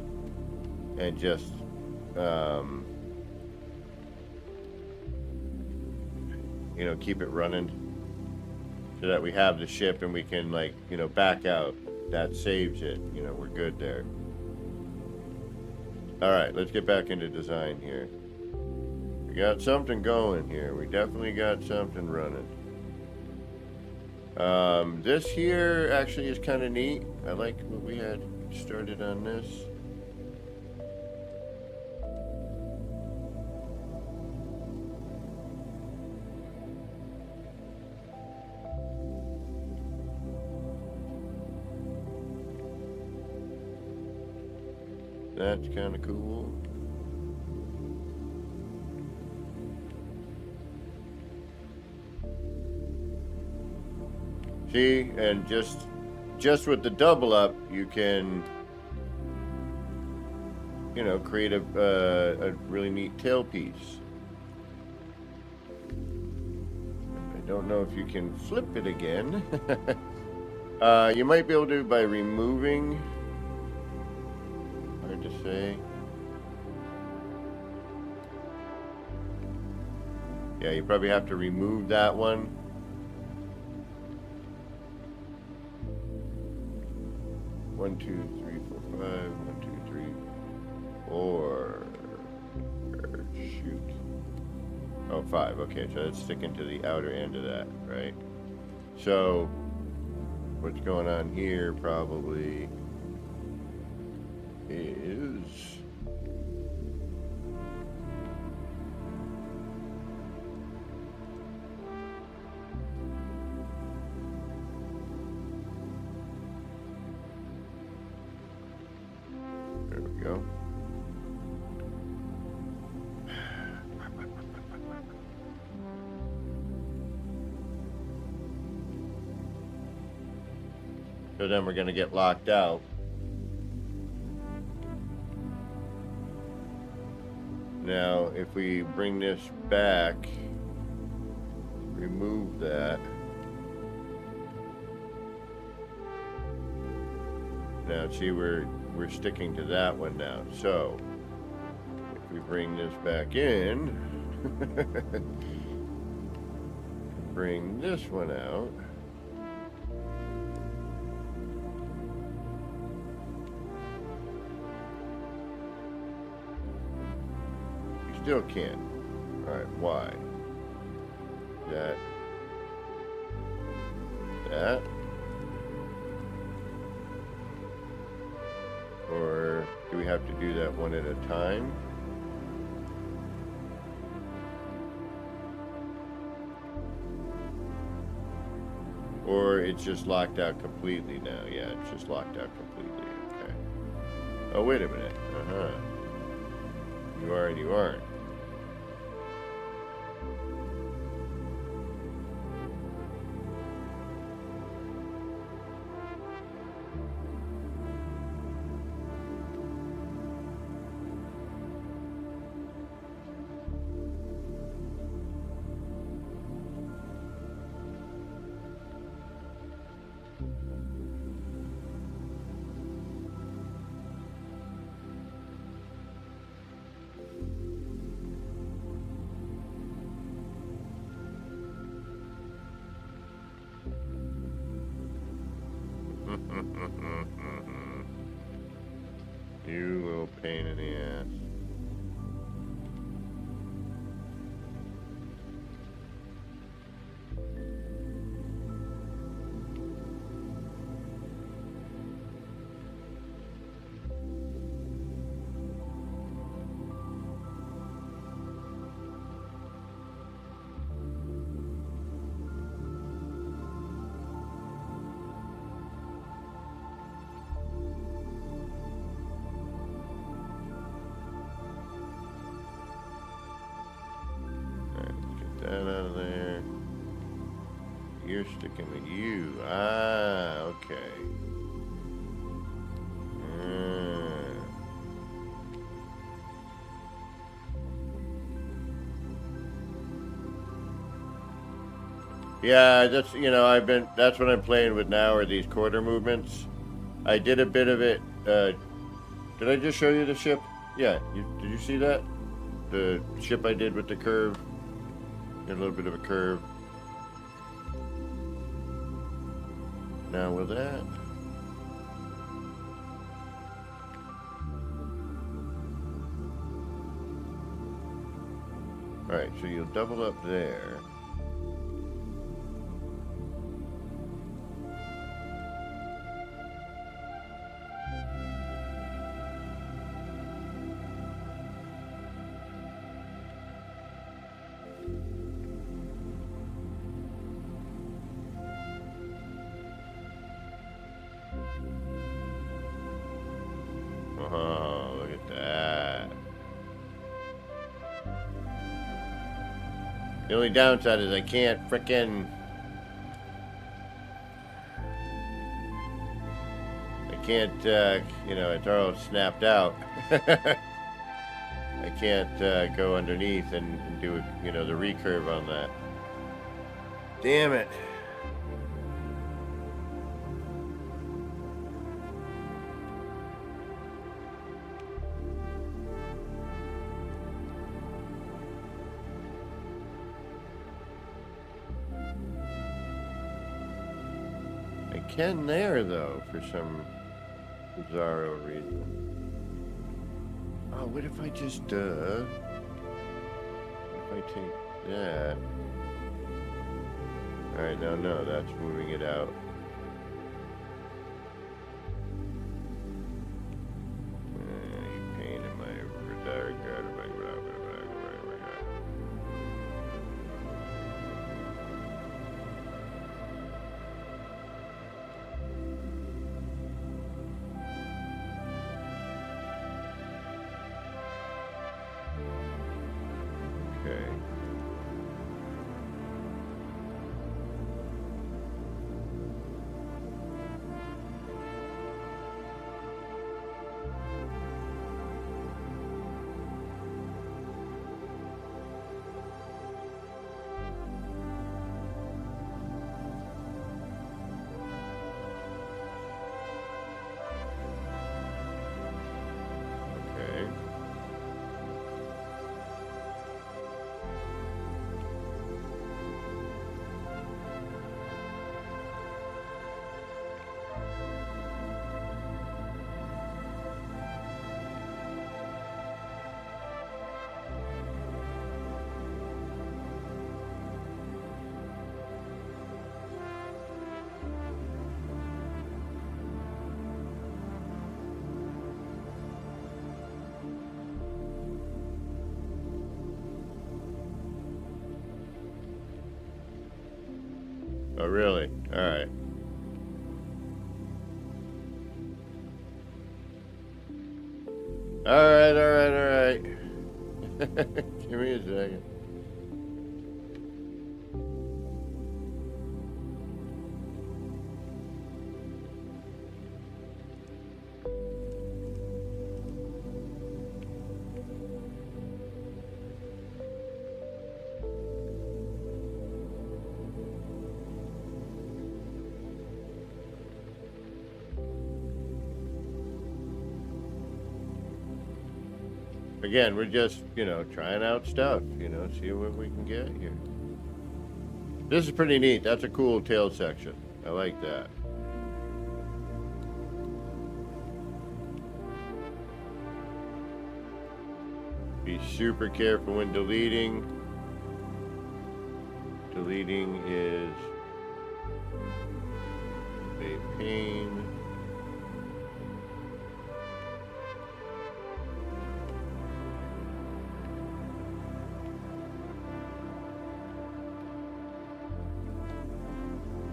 S2: and just, you know, keep it running so that we have the ship and we can, like, you know, back out. That saves it. You know, we're good there. All right, let's get back into design here. We got something going here. We definitely got something running. This here actually is kind of neat. I like what we had started on this. That's kind of cool. See, and just with the double up, you can, you know, create a really neat tailpiece. I don't know if you can flip it again. You might be able to by removing. Hard to say. Yeah, you probably have to remove that one. One, two, three, four, five. 1, 2, 3, 4. Shoot. Oh, 5. Okay, so that's sticking to the outer end of that, right? So, what's going on here probably is there we go. So then we're going to get locked out. Now, if we bring this back, remove that. Now, see, we're sticking to that one now. So, if we bring this back in, bring this one out. Still can't. Alright, why? That. Or do we have to do that one at a time? Or it's just locked out completely now? Yeah, it's just locked out completely. Okay. Oh, wait a minute. You are and you aren't. You little pain in the ass. That out of there. You're sticking with you. Ah, okay. Yeah, that's, you know, that's what I'm playing with now are these quarter movements. I did a bit of it. Did I just show you the ship? Yeah, did you see that? The ship I did with the curve. A little bit of a curve. Now with that. Alright, so you'll double up there. Oh, look The only downside is I can't frickin'... I can't, you know, it's all snapped out. I can't go underneath and do, you know, the recurve on that. Damn it. I can there, though, for some bizarro reason. Oh, what if I just, what if I take that? Alright, no, that's moving it out. You pain in my regard. Okay. Okay. Oh, really? Alright. Alright. Give me a second. Again, we're just, you know, trying out stuff, you know, see what we can get here. This is pretty neat. That's a cool tail section. I like that. Be super careful when deleting. Deleting is a pain.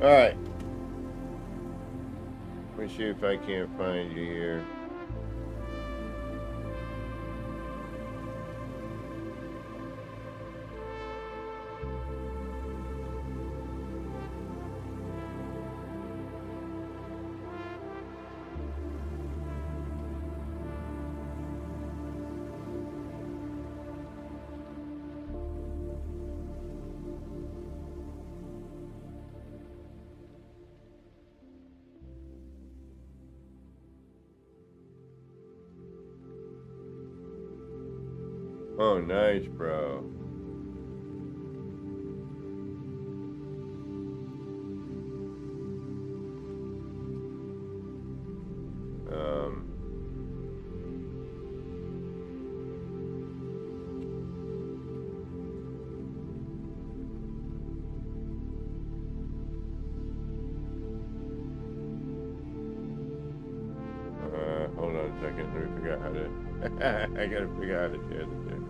S2: All right. Let me see if I can't find you here. Oh, nice, bro. Hold on a second. Let me figure out how to. I gotta figure out how to share this here.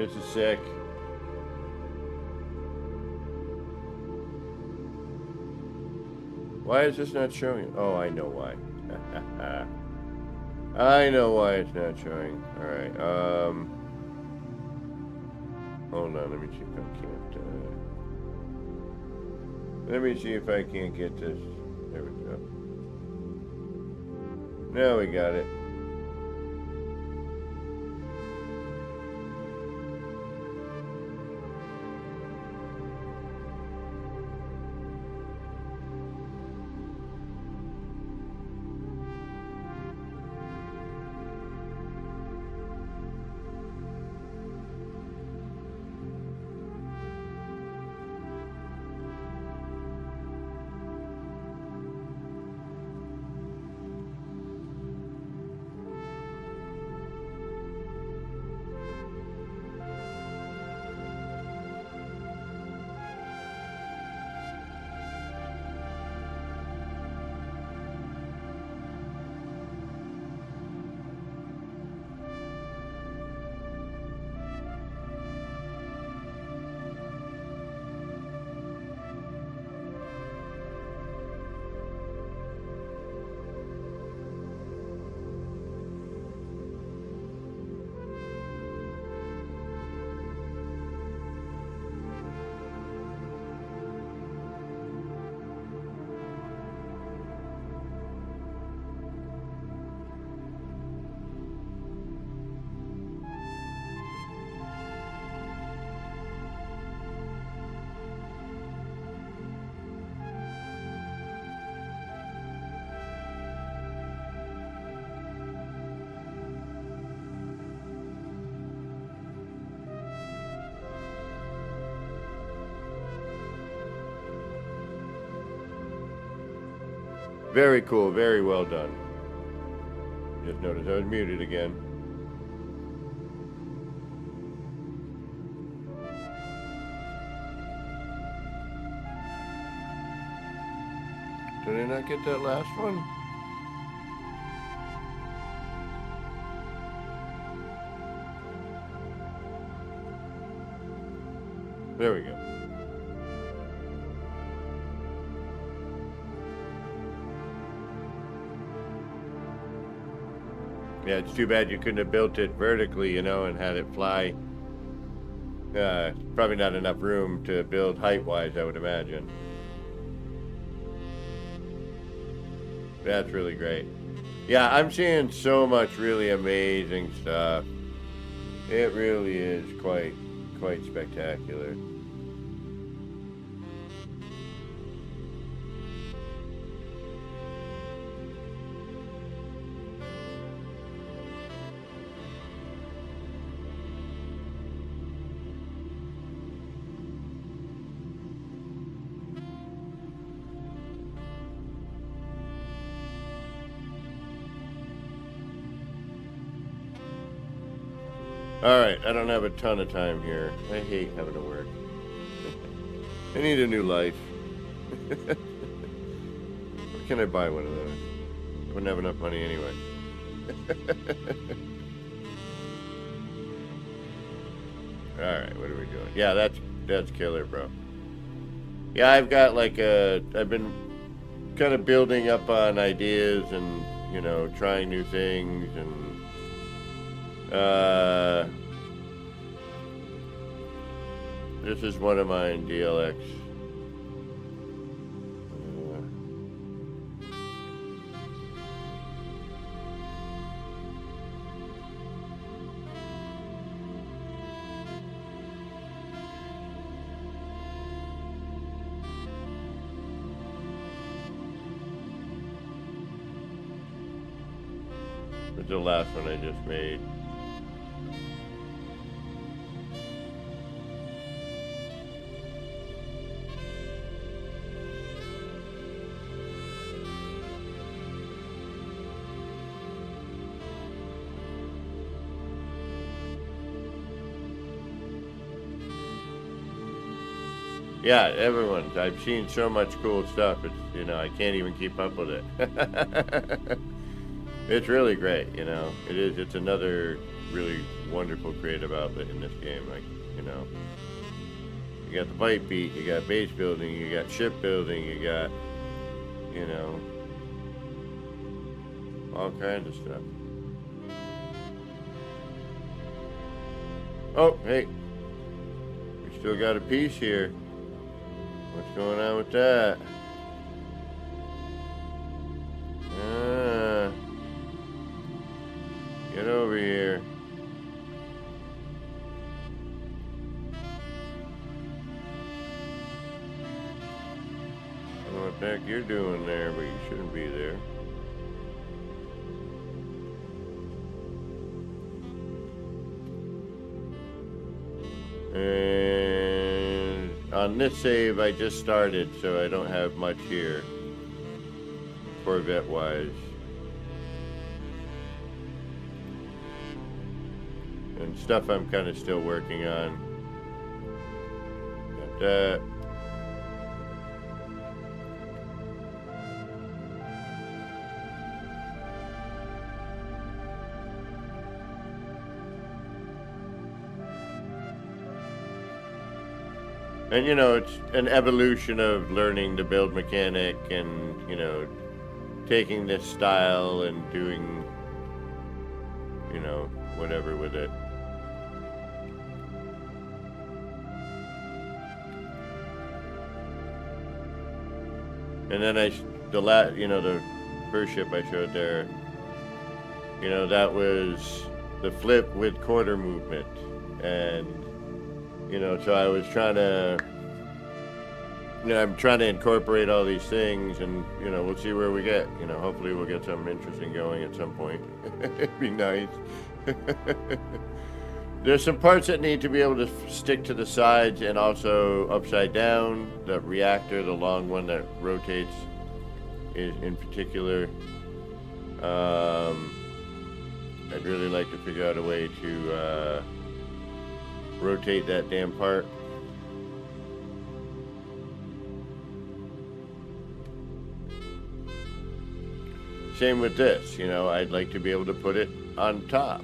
S2: This is sick. Why is this not showing? Oh, I know why. I know why it's not showing. Alright, hold on, let me see if I can't, let me see if I can't get this. There we go. Now we got it. Very cool, very well done. Just noticed I was muted again. Did I not get that last one? There we go. Yeah, it's too bad you couldn't have built it vertically, you know, and had it fly. Probably not enough room to build height-wise, I would imagine. That's really great. Yeah, I'm seeing so much really amazing stuff. It really is quite spectacular. Alright, I don't have a ton of time here. I hate having to work. I need a new life. Where can I buy one of those? I wouldn't have enough money anyway. Alright, what are we doing? Yeah, that's killer, bro. Yeah, I've got like I've been kind of building up on ideas and, you know, trying new things and this is one of mine, DLX. This is the last one I just made. Yeah, everyone. I've seen so much cool stuff. It's, you know, I can't even keep up with it. It's really great, you know. It is. It's another really wonderful creative outlet in this game. Like, you know, you got the pipe beat, you got base building, you got ship building, you got, you know, all kinds of stuff. Oh, hey, we still got a piece here. What's going on with that? Get over here. I don't know what the heck you're doing there, but you shouldn't be there. And on this save, I just started, so I don't have much here, Corvette-wise. And stuff I'm kind of still working on. Got that. And, you know, it's an evolution of learning the build mechanic and, you know, taking this style and doing, you know, whatever with it. And then the first ship I showed there, you know, that was the flip with quarter movement. And, you know, so I was trying to, you know, I'm trying to incorporate all these things, and, you know, we'll see where we get. You know, hopefully we'll get something interesting going at some point. It'd be nice. There's some parts that need to be able to stick to the sides and also upside down. The reactor, the long one that rotates, is in particular. I'd really like to figure out a way to rotate that damn part. Same with this, you know, I'd like to be able to put it on top.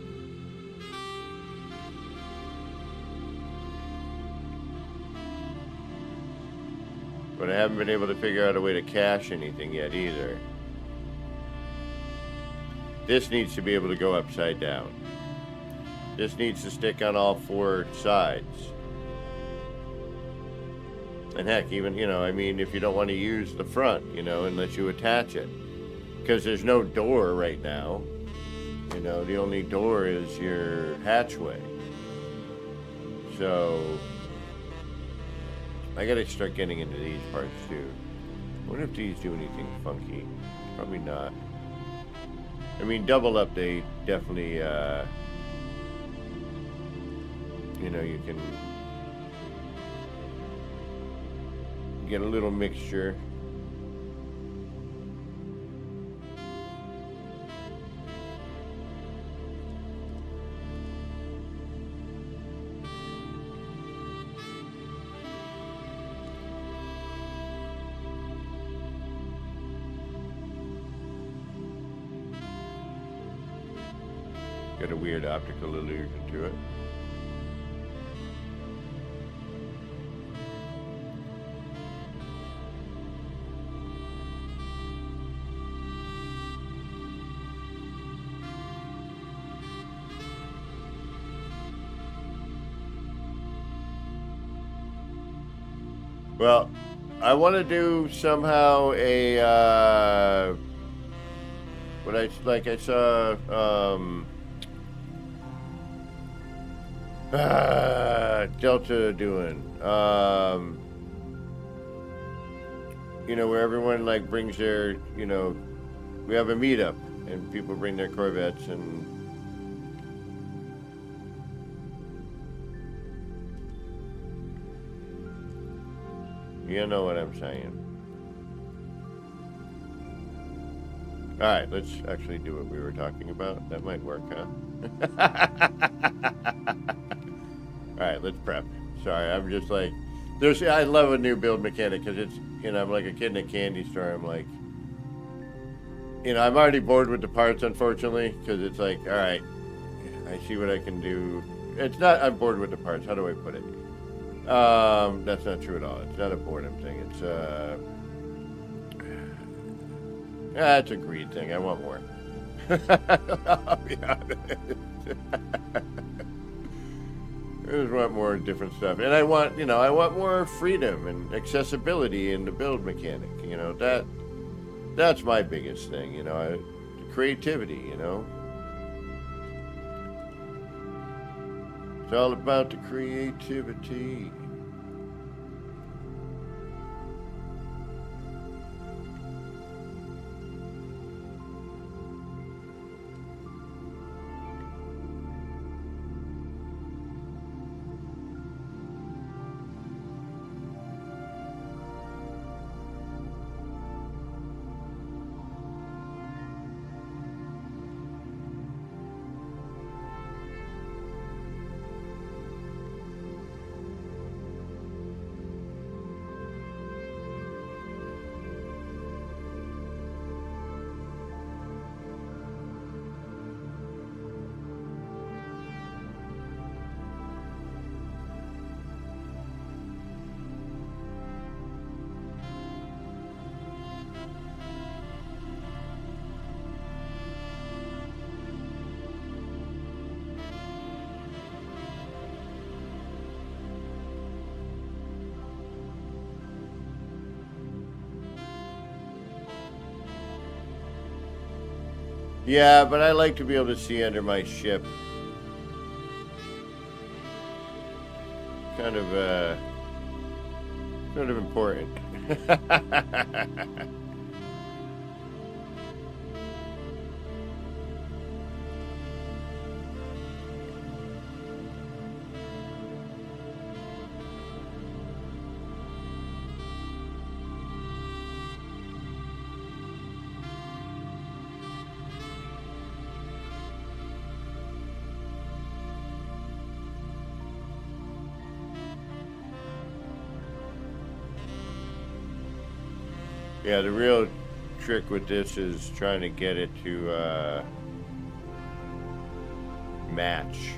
S2: But I haven't been able to figure out a way to cache anything yet either. This needs to be able to go upside down. This needs to stick on all four sides. And heck, even, you know, I mean, if you don't want to use the front, you know, unless you attach it. Because there's no door right now. You know, the only door is your hatchway. So, I gotta start getting into these parts too. I wonder if these do anything funky. Probably not. I mean, double up, they definitely, you know, you can get a little mixture. Got a weird optical illusion to it. Well, I want to do somehow a what I saw Delta doing, you know, where everyone like brings their, you know, we have a meetup and people bring their Corvettes and you know what I'm saying. All right, let's actually do what we were talking about. That might work, huh? All right, let's prep. Sorry, I'm just like, I love a new build mechanic because it's, you know, I'm like a kid in a candy store. I'm like, you know, I'm already bored with the parts, unfortunately, because it's like, all right, I see what I can do. It's not I'm bored with the parts. How do I put it? That's not true at all. It's not a boredom thing. It's it's a greed thing. I want more. I'll be honest. I just want more different stuff, and I want more freedom and accessibility in the build mechanic. That's my biggest thing. Creativity. It's all about the creativity. Yeah, but I like to be able to see under my ship. Kind of important. Yeah, the real trick with this is trying to get it to match.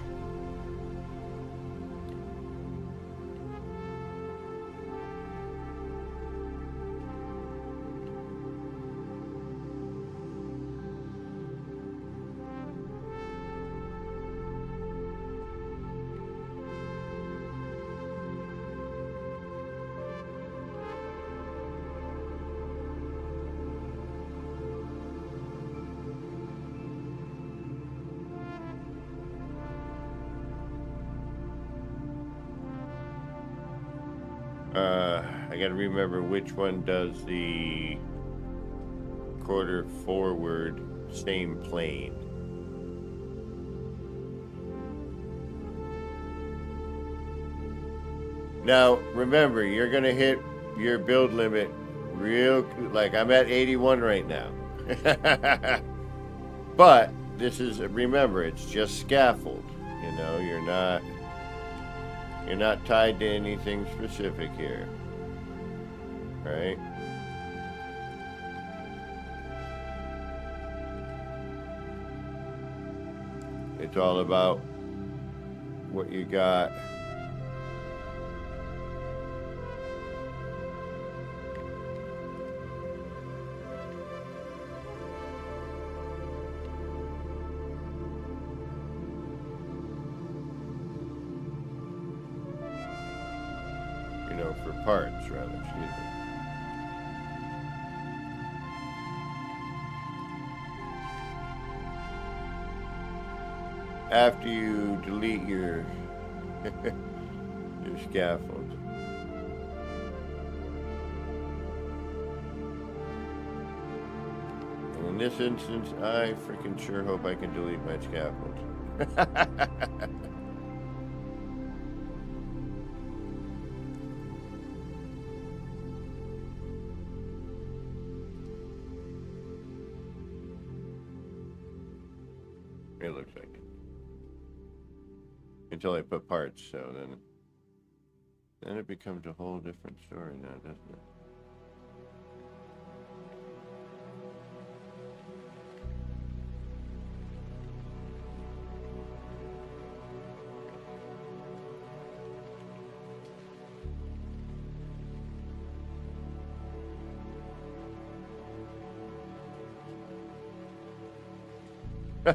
S2: I gotta remember which one does the quarter forward same plane. Now, remember, you're gonna hit your build limit like I'm at 81 right now. But remember, it's just scaffold. You're not tied to anything specific here, right? It's all about what you got. For parts, rather, excuse me. After you delete your scaffold. And in this instance, I freaking sure hope I can delete my scaffold. It looks like it. Until I put parts, so then it becomes a whole different story now, doesn't it? uh,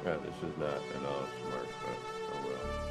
S2: yeah, this is not at all smart, but oh well.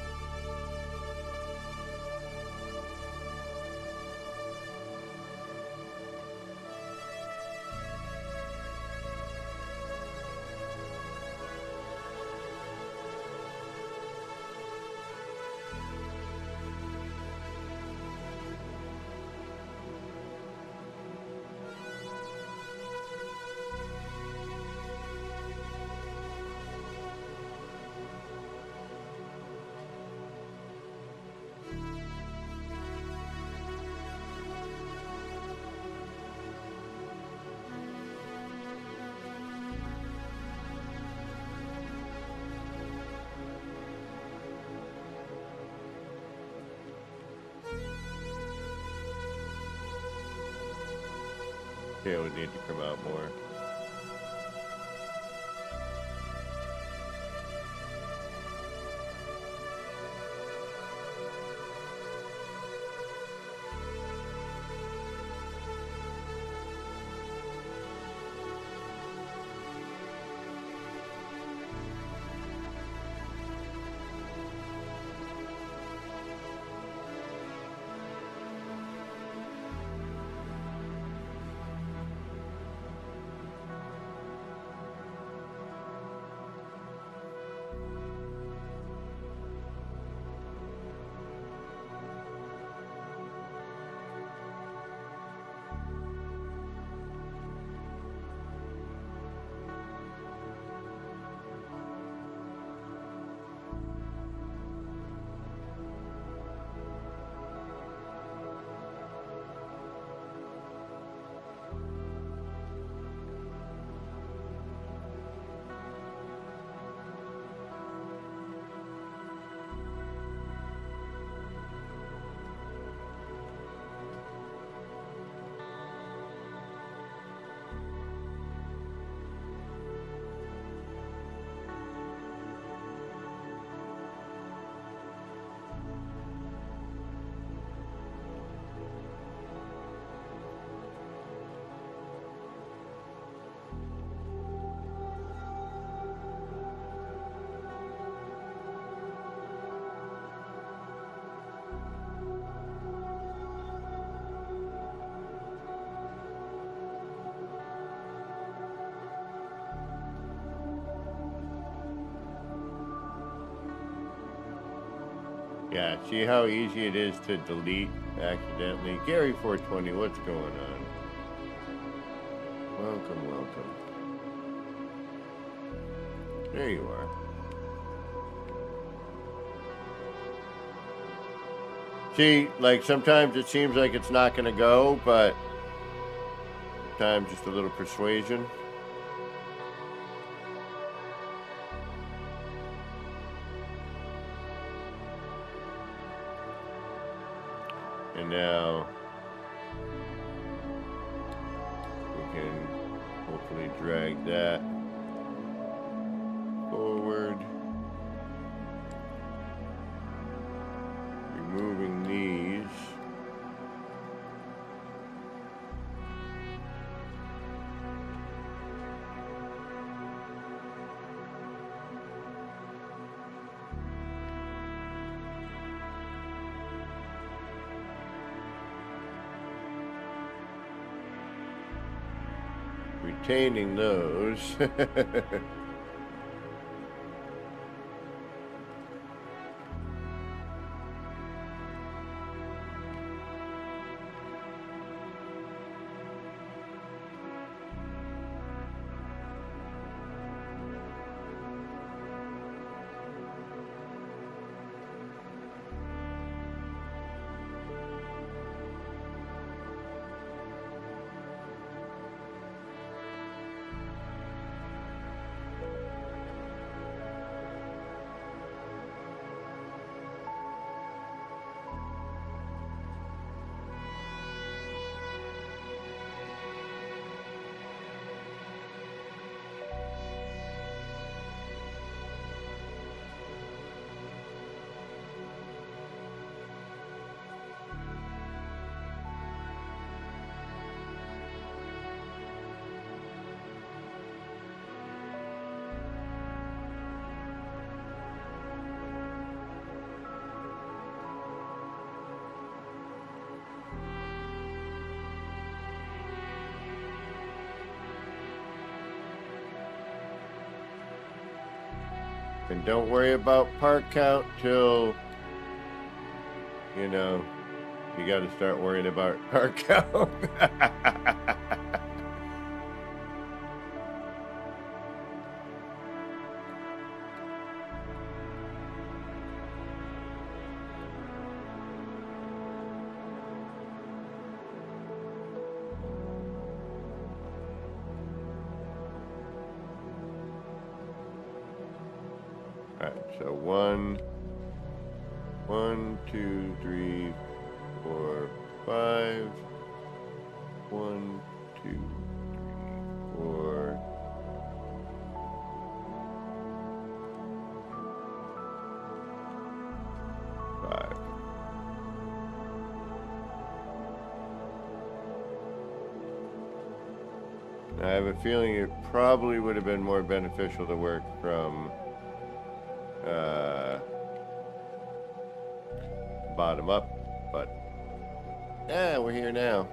S2: Yeah, it would need to come out more. Yeah, see how easy it is to delete accidentally? Gary 420, what's going on? Welcome, welcome. There you are. See, like sometimes it seems like it's not going to go, but sometimes just a little persuasion. And now we can hopefully drag that forward, removing these. Retaining those. And don't worry about part count till, you know, you got to start worrying about part count. Alright, so 1, 2, 3, 4, 5. 1, 2, 3, 4. 5. I have a feeling it probably would have been more beneficial to work from bottom up, but yeah, we're here now.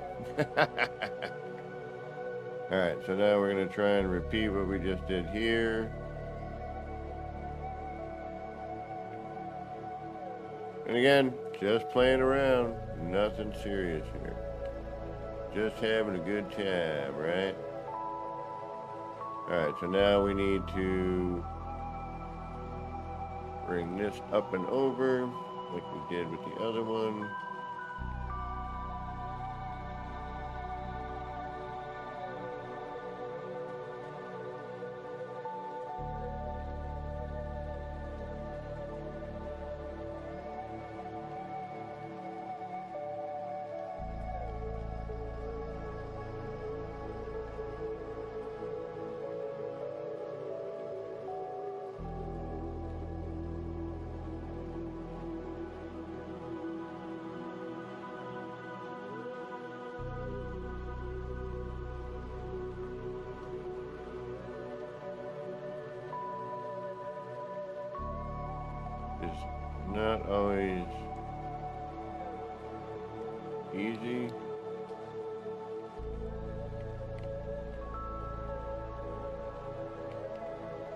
S2: Alright, so now we're going to try and repeat what we just did here. And again, just playing around, nothing serious here. Just having a good time, right? Alright, so now we need to bring this up and over like we did with the other one. It's not always easy.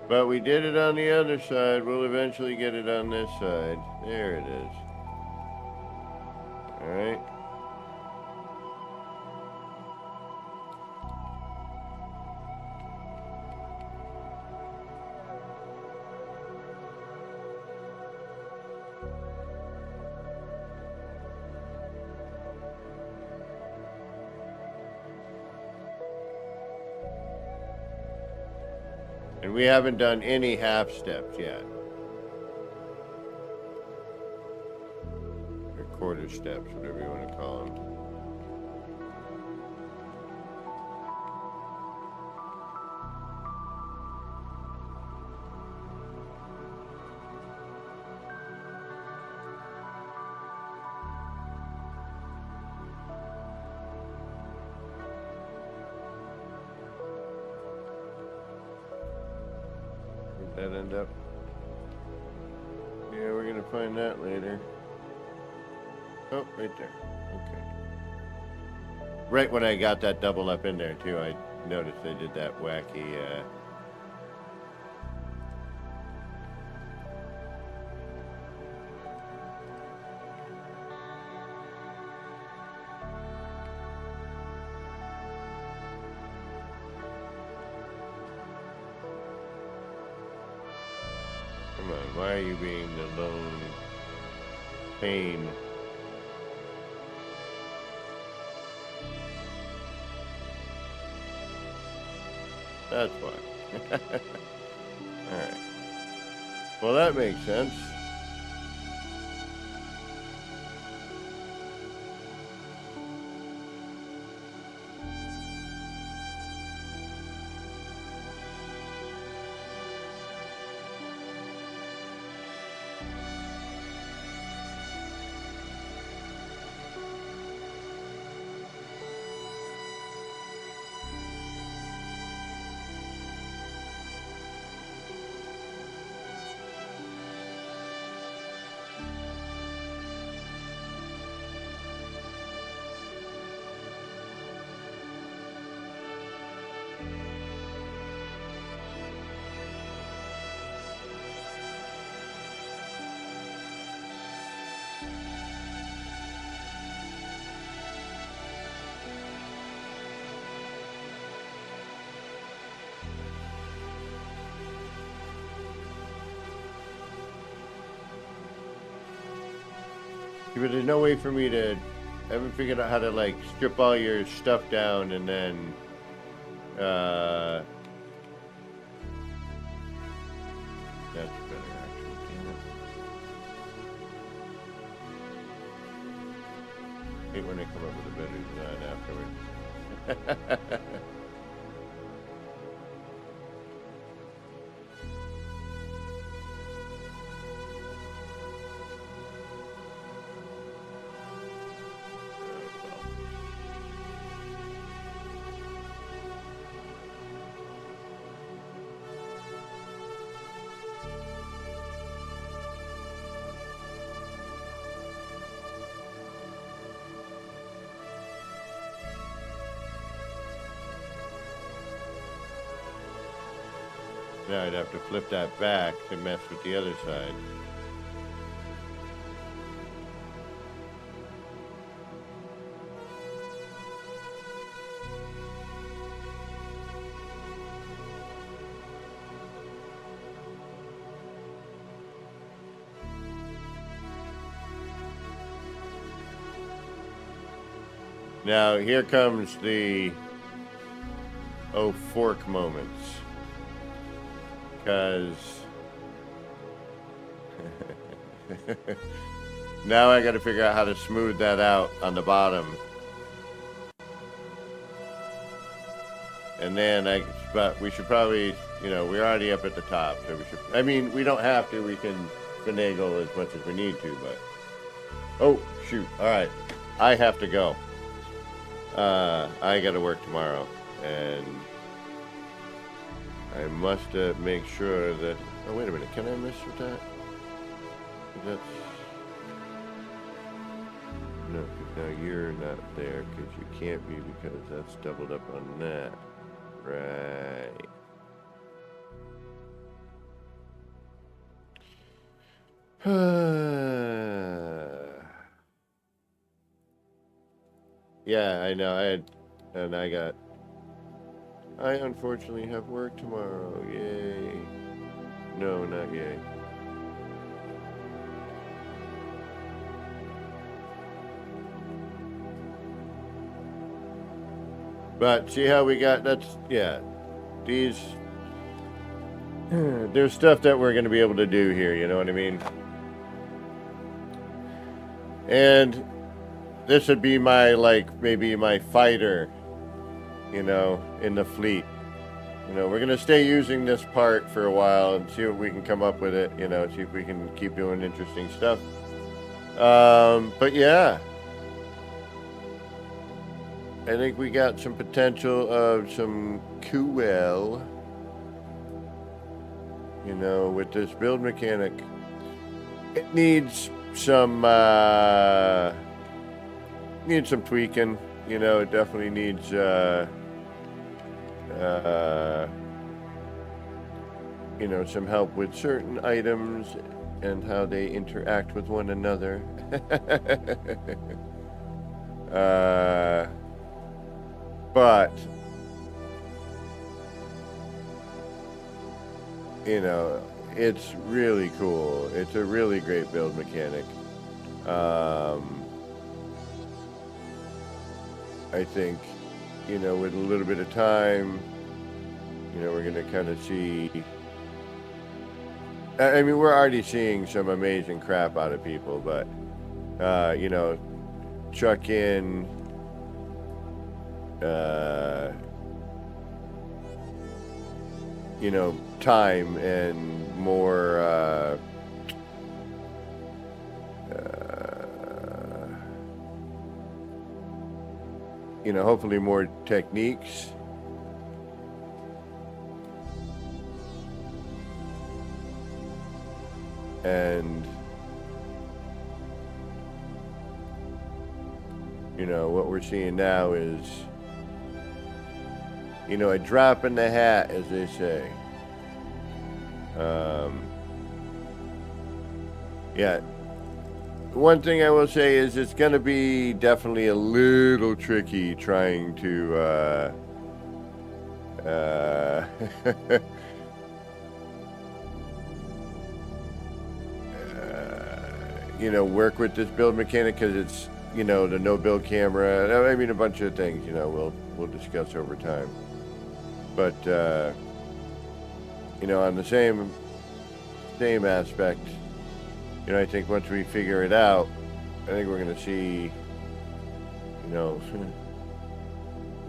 S2: But we did it on the other side. We'll eventually get it on this side. There it is. All right. And we haven't done any half steps yet. Or quarter steps, whatever you want to call them. That end up? Yeah, we're gonna find that later. Oh, right there. Okay. Right when I got that double up in there too, I noticed they did that wacky Come on, why are you being the lone pain? That's why. Alright. Well, that makes sense. but there's no way for me to. I haven't figured out how to like strip all your stuff down and then. That's better actually. Damn it. Hate when I come up with a better design afterwards. Now I'd have to flip that back to mess with the other side. Now here comes the fork moments. Because now I got to figure out how to smooth that out on the bottom. And then but we should probably, we're already up at the top, so we should, I mean, we don't have to, we can finagle as much as we need to, but, oh, shoot, all right, I have to go. I got to work tomorrow, and I must make sure that... Oh, wait a minute. Can I mess with that? That's... No, because now you're not there because you can't be because that's doubled up on that. Right. Yeah, I know. I unfortunately have work tomorrow. Yay. No, not yay. But see how we got, these, there's stuff that we're going to be able to do here, you know what I mean? And this would be my, maybe my fighter, in the fleet. We're going to stay using this part for a while and see what we can come up with it, see if we can keep doing interesting stuff. But yeah, I think we got some potential of some cool, with this build mechanic. It needs some tweaking, it definitely needs, some help with certain items and how they interact with one another. But, it's really cool. It's a really great build mechanic. I think, with a little bit of time, we're going to kind of see... I mean, we're already seeing some amazing crap out of people, but, chuck in, time and more, hopefully more techniques. And, what we're seeing now is, a drop in the hat, as they say. Yeah. One thing I will say is it's going to be definitely a little tricky trying to, work with this build mechanic because it's, the no build camera. I mean, a bunch of things, we'll discuss over time. But, on the same aspect, I think once we figure it out, I think we're going to see,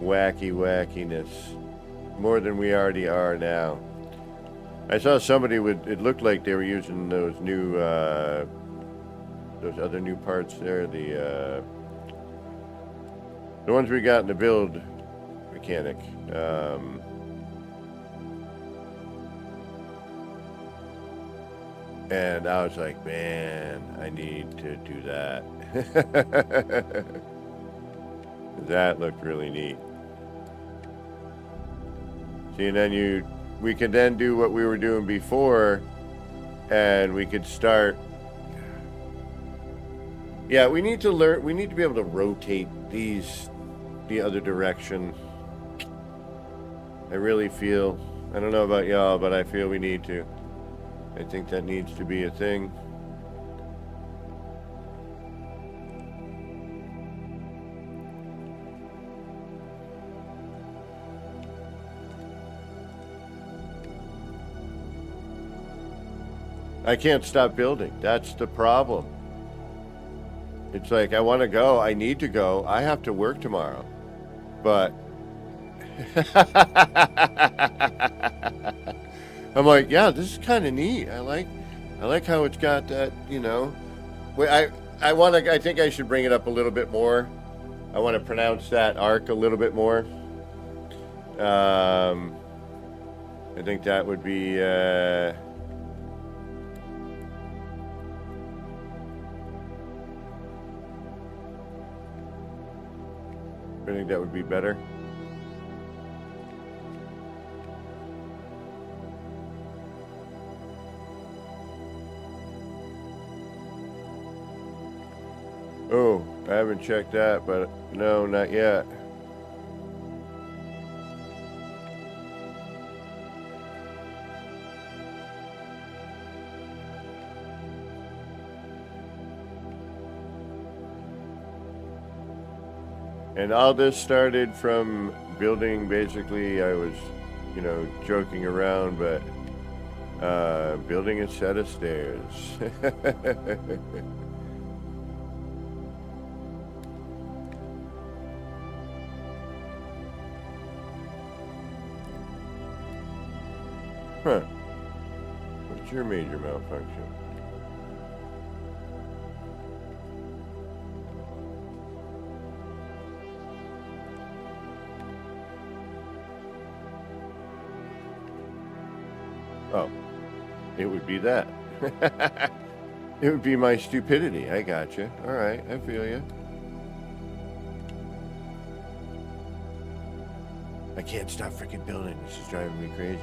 S2: wackiness more than we already are now. I saw somebody it looked like they were using those new, those other new parts there, the ones we got in the build mechanic. And I was like, man, I need to do that. That looked really neat. See, and then we could then do what we were doing before, and we could start. Yeah, we need to learn. We need to be able to rotate these the other direction. I really feel. I don't know about y'all, but I feel we need to. I think that needs to be a thing. I can't stop building. That's the problem. It's like, I want to go. I need to go. I have to work tomorrow. But I'm like, yeah, this is kind of neat. I like how it's got that, I think I should bring it up a little bit more. I want to pronounce that arc a little bit more. I think that would be, I think that would be better. Oh, I haven't checked that, but no, not yet. And all this started from building, basically, I was, joking around, but building a set of stairs. Huh. What's your major malfunction? Oh, it would be that. It would be my stupidity. I got you. All right, I feel you. I can't stop freaking building. This is driving me crazy.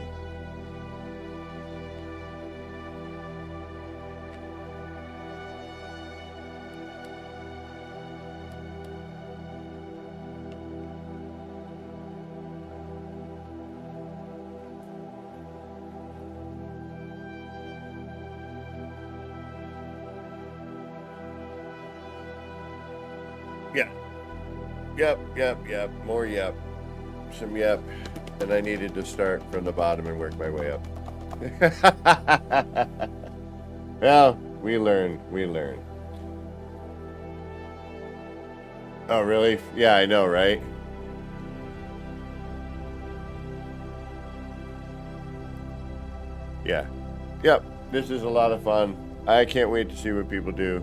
S2: Yeah. Yep. More yep. Some yep. And I needed to start from the bottom and work my way up. Well, we learn. Oh, really? Yeah, I know, right? Yeah. Yep. This is a lot of fun. I can't wait to see what people do.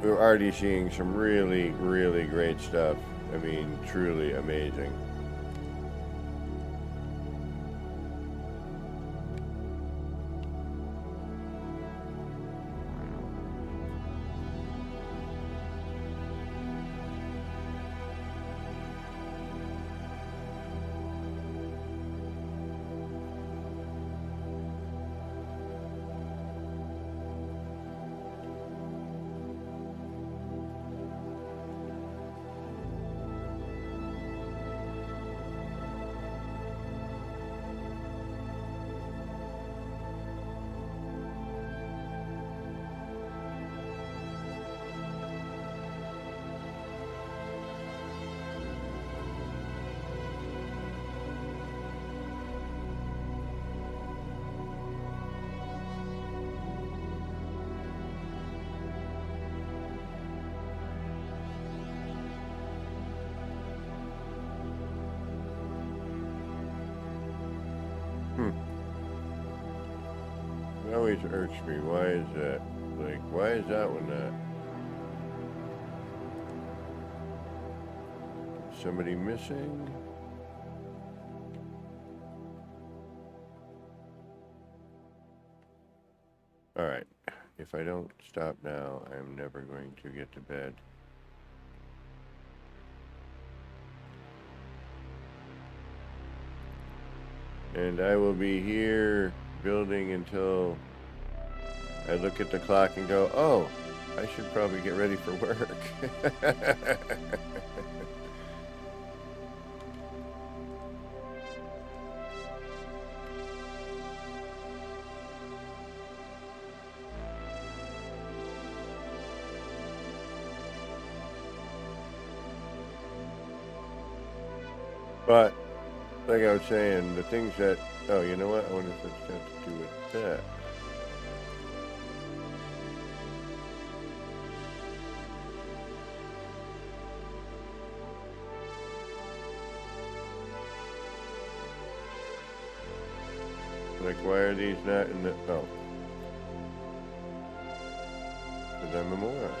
S2: We're already seeing some really, really great stuff. I mean, truly amazing. It always irks me. Why is that? Like, why is that one not? Somebody missing? Alright. If I don't stop now, I'm never going to get to bed. And I will be here building until I look at the clock and go, oh, I should probably get ready for work. But, like I was saying, the things that, oh, you know what? I wonder if it's got to do with that. Like, why are these not in the, oh. Because I'm a moron.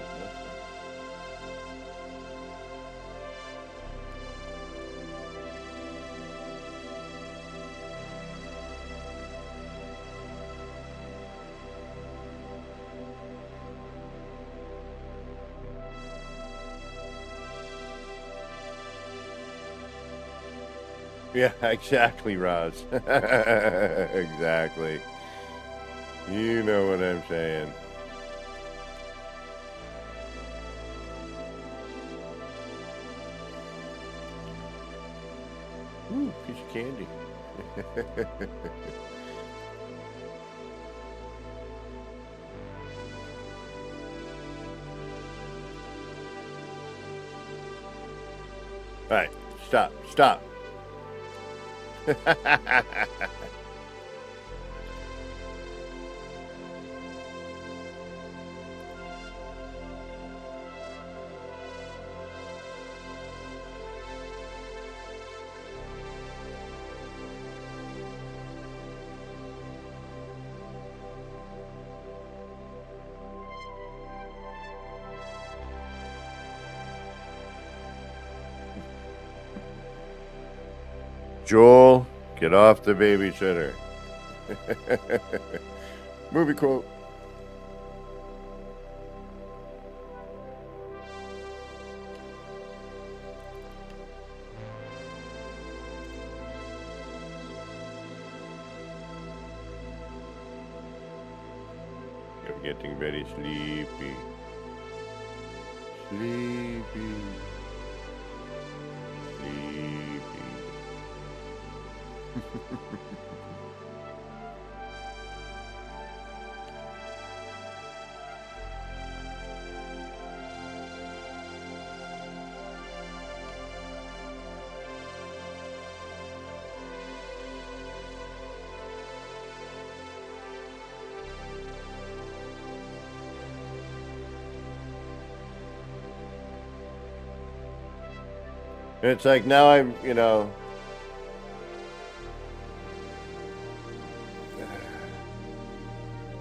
S2: Yeah, exactly, Roz. Exactly. You know what I'm saying. Ooh, piece of candy. All right, stop. Joel, get off the babysitter. Movie quote. I'm getting very sleepy. Sleepy. It's like now I'm, now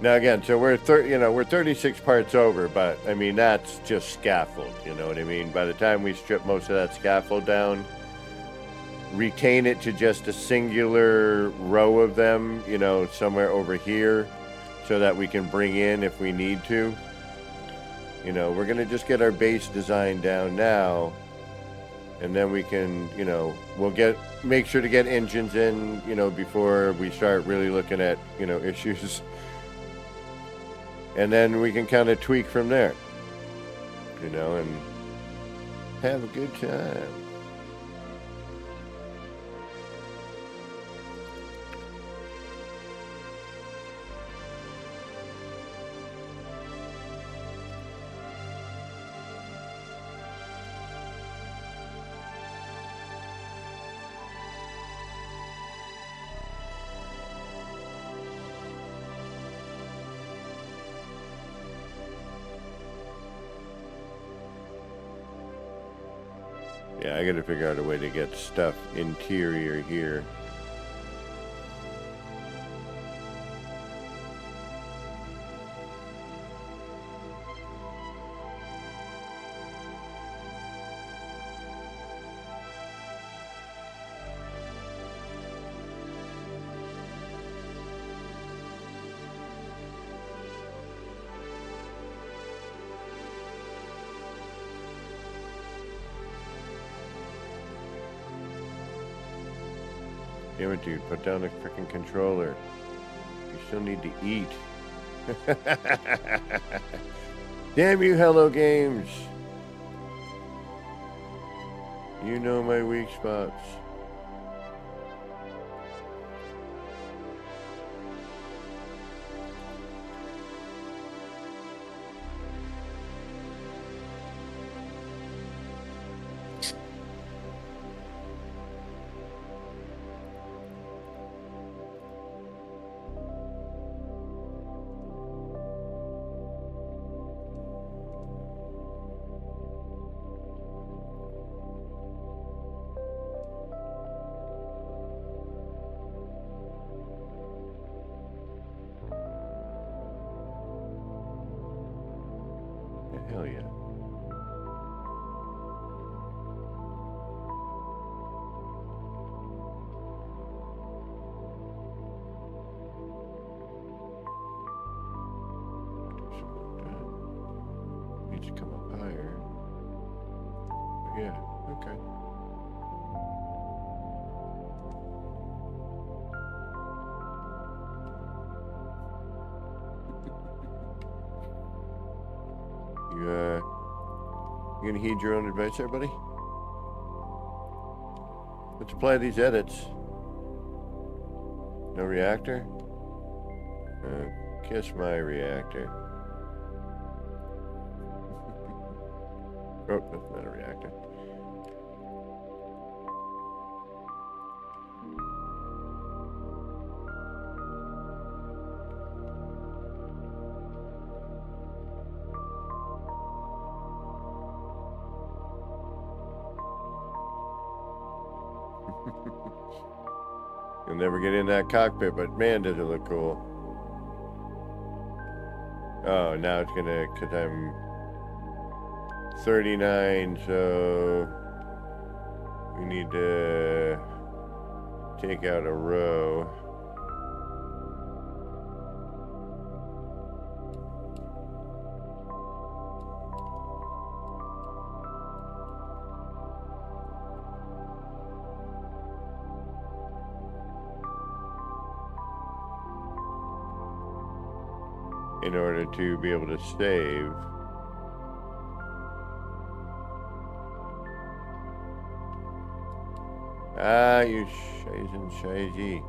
S2: again, so we're 36 parts over, but I mean that's just scaffold, you know what I mean? By the time we strip most of that scaffold down, retain it to just a singular row of them, somewhere over here, so that we can bring in if we need to. We're gonna just get our base design down now. And then we can, we'll make sure to get engines in, before we start really looking at, issues. And then we can kind of tweak from there, and have a good time. Yeah, I gotta figure out a way to get stuff interior here. Damn it, dude. Put down the freaking controller. You still need to eat. Damn you, Hello Games. You know my weak spots. Hell yeah. Needs to come up higher. Yeah, okay. You gonna heed your own advice there, buddy? Let's apply these edits. No reactor? Kiss my reactor. Oh, that's not a reactor. You'll never get in that cockpit, but man, does it look cool. Oh, now it's gonna, cause I'm 39, so we need to take out a row. In order to be able to save. Ah, you scheißen Scheiße.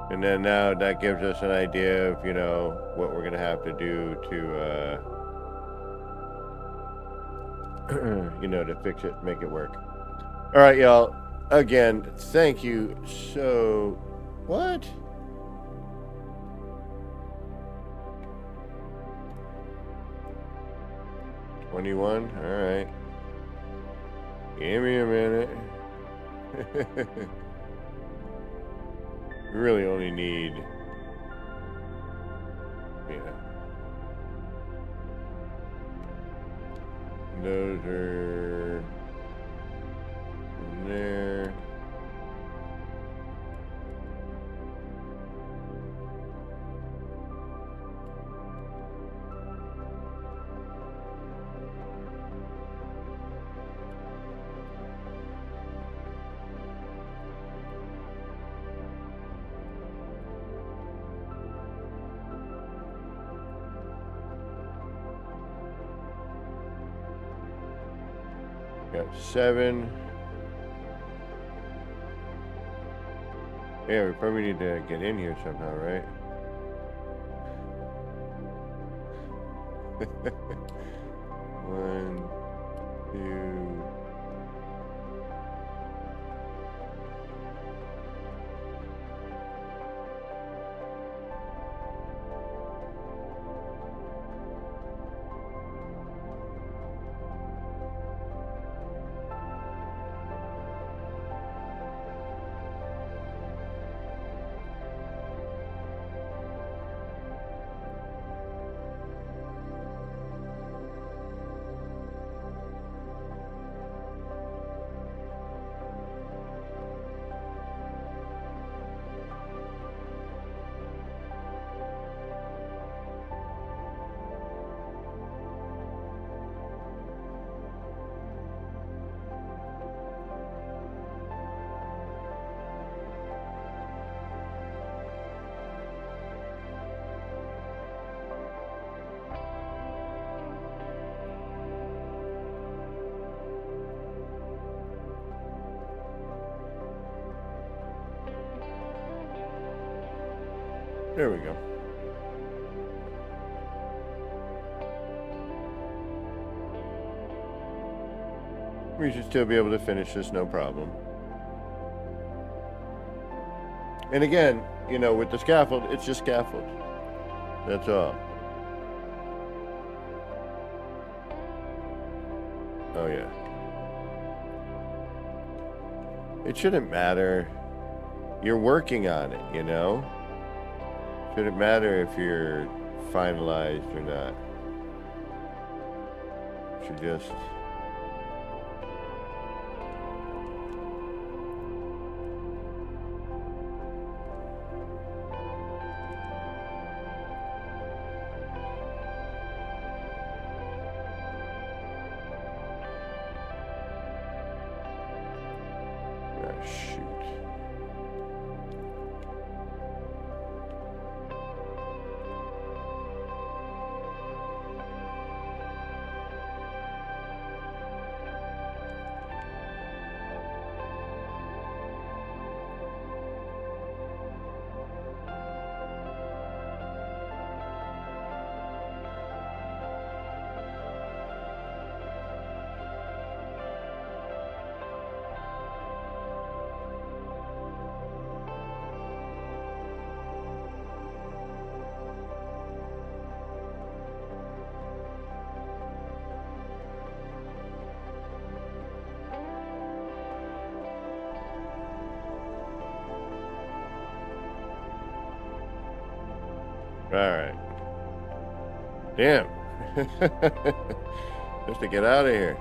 S2: And then now that gives us an idea of, you know, what we're going to have to do to, you know, to fix it, make it work. All right, y'all. Again, thank you so... What? $21? All right. Give me a minute. We really only need, yeah. Those are from there. Got 7. Yeah, we probably need to get in here somehow, right? One, 2. There we go. We should still be able to finish this, no problem. And again, you know, with the scaffold, it's just scaffold. That's all. Oh, yeah. It shouldn't matter. You're working on it, you know? Shouldn't matter if you're finalized or not. Should just... shoot. All right. Damn. Just to get out of here.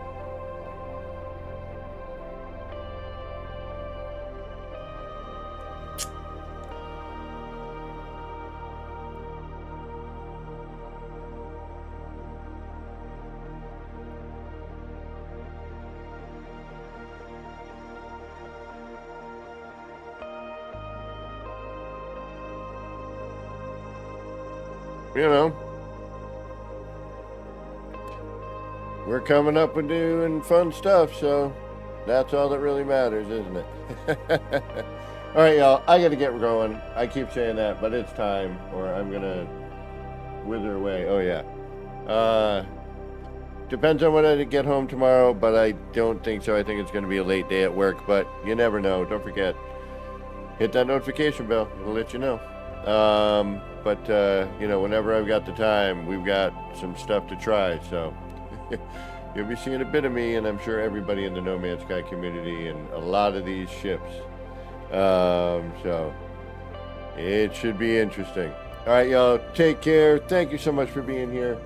S2: You know, we're coming up with new and fun stuff, so that's all that really matters, isn't it? All right, y'all, I gotta get going. I keep saying that, but it's time, or I'm gonna wither away. Oh, yeah. Depends on when I get home tomorrow, but I don't think so. I think it's gonna be a late day at work, but you never know. Don't forget, hit that notification bell. It'll let you know. But you know, whenever I've got the time, we've got some stuff to try, so you'll be seeing a bit of me, and I'm sure everybody in the No Man's Sky community and a lot of these ships. So it should be interesting. All right, y'all, take care. Thank you so much for being here.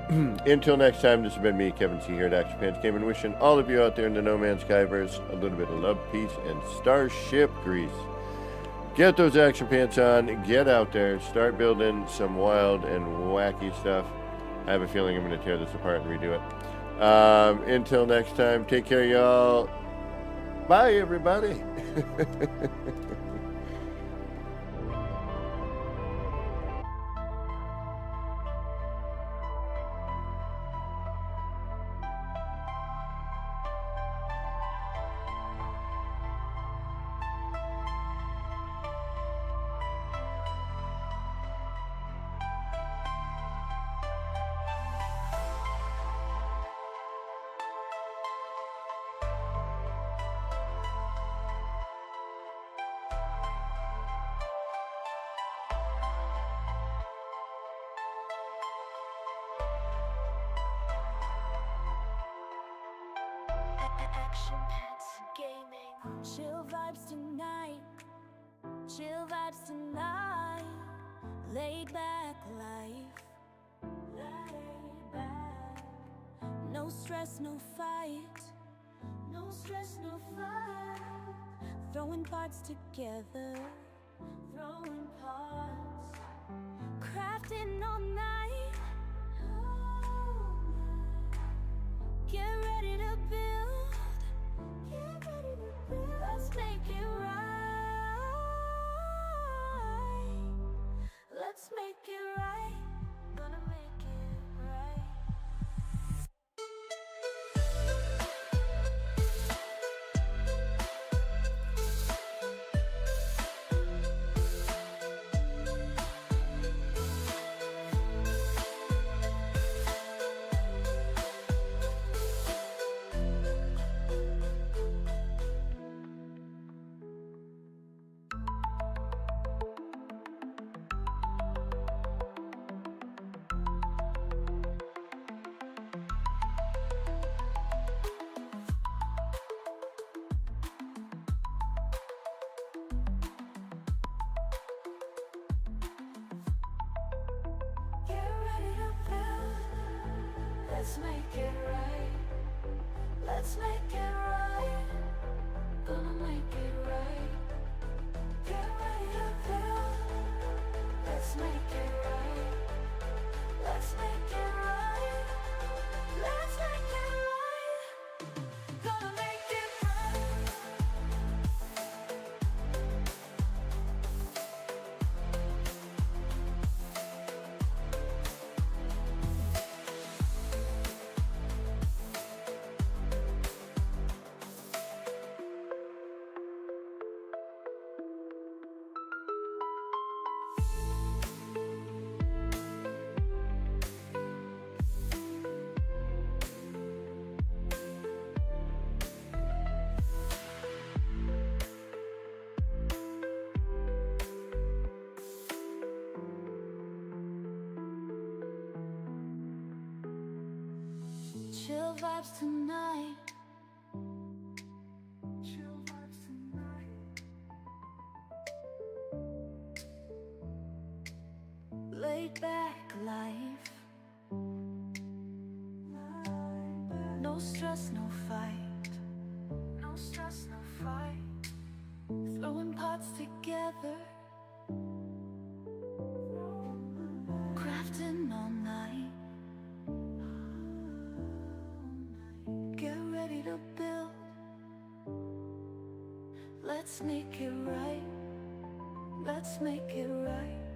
S2: Until next time, this has been me, Kevin C. here at Action Pants Gaming, wishing all of you out there in the No Man's Skyverse a little bit of love, peace, and starship grease. Get those action pants on, get out there, start building some wild and wacky stuff. I have a feeling I'm going to tear this apart and redo it. Until next time, take care, y'all. Bye, everybody.
S1: Action Pants Gaming. Chill vibes tonight. Chill vibes tonight. Laid back life. Laid back. No stress, no fight. No stress, no fight. Throwing parts together. Throwing parts. Crafting all night. Get ready to build. Get ready to build. Let's make it right. Let's make it right. Gonna make it right. Let's make it right. Let's make it right. Gonna make it right. Get ready to build. Let's make it right. Let's make it right. Let's make it right. Gonna make it right. Chill vibes tonight. Chill vibes tonight. Laid back life. No stress, no fight. No stress, no fight. Throwing pots together. Crafting all night. Get ready to build. Let's make it right. Let's make it right.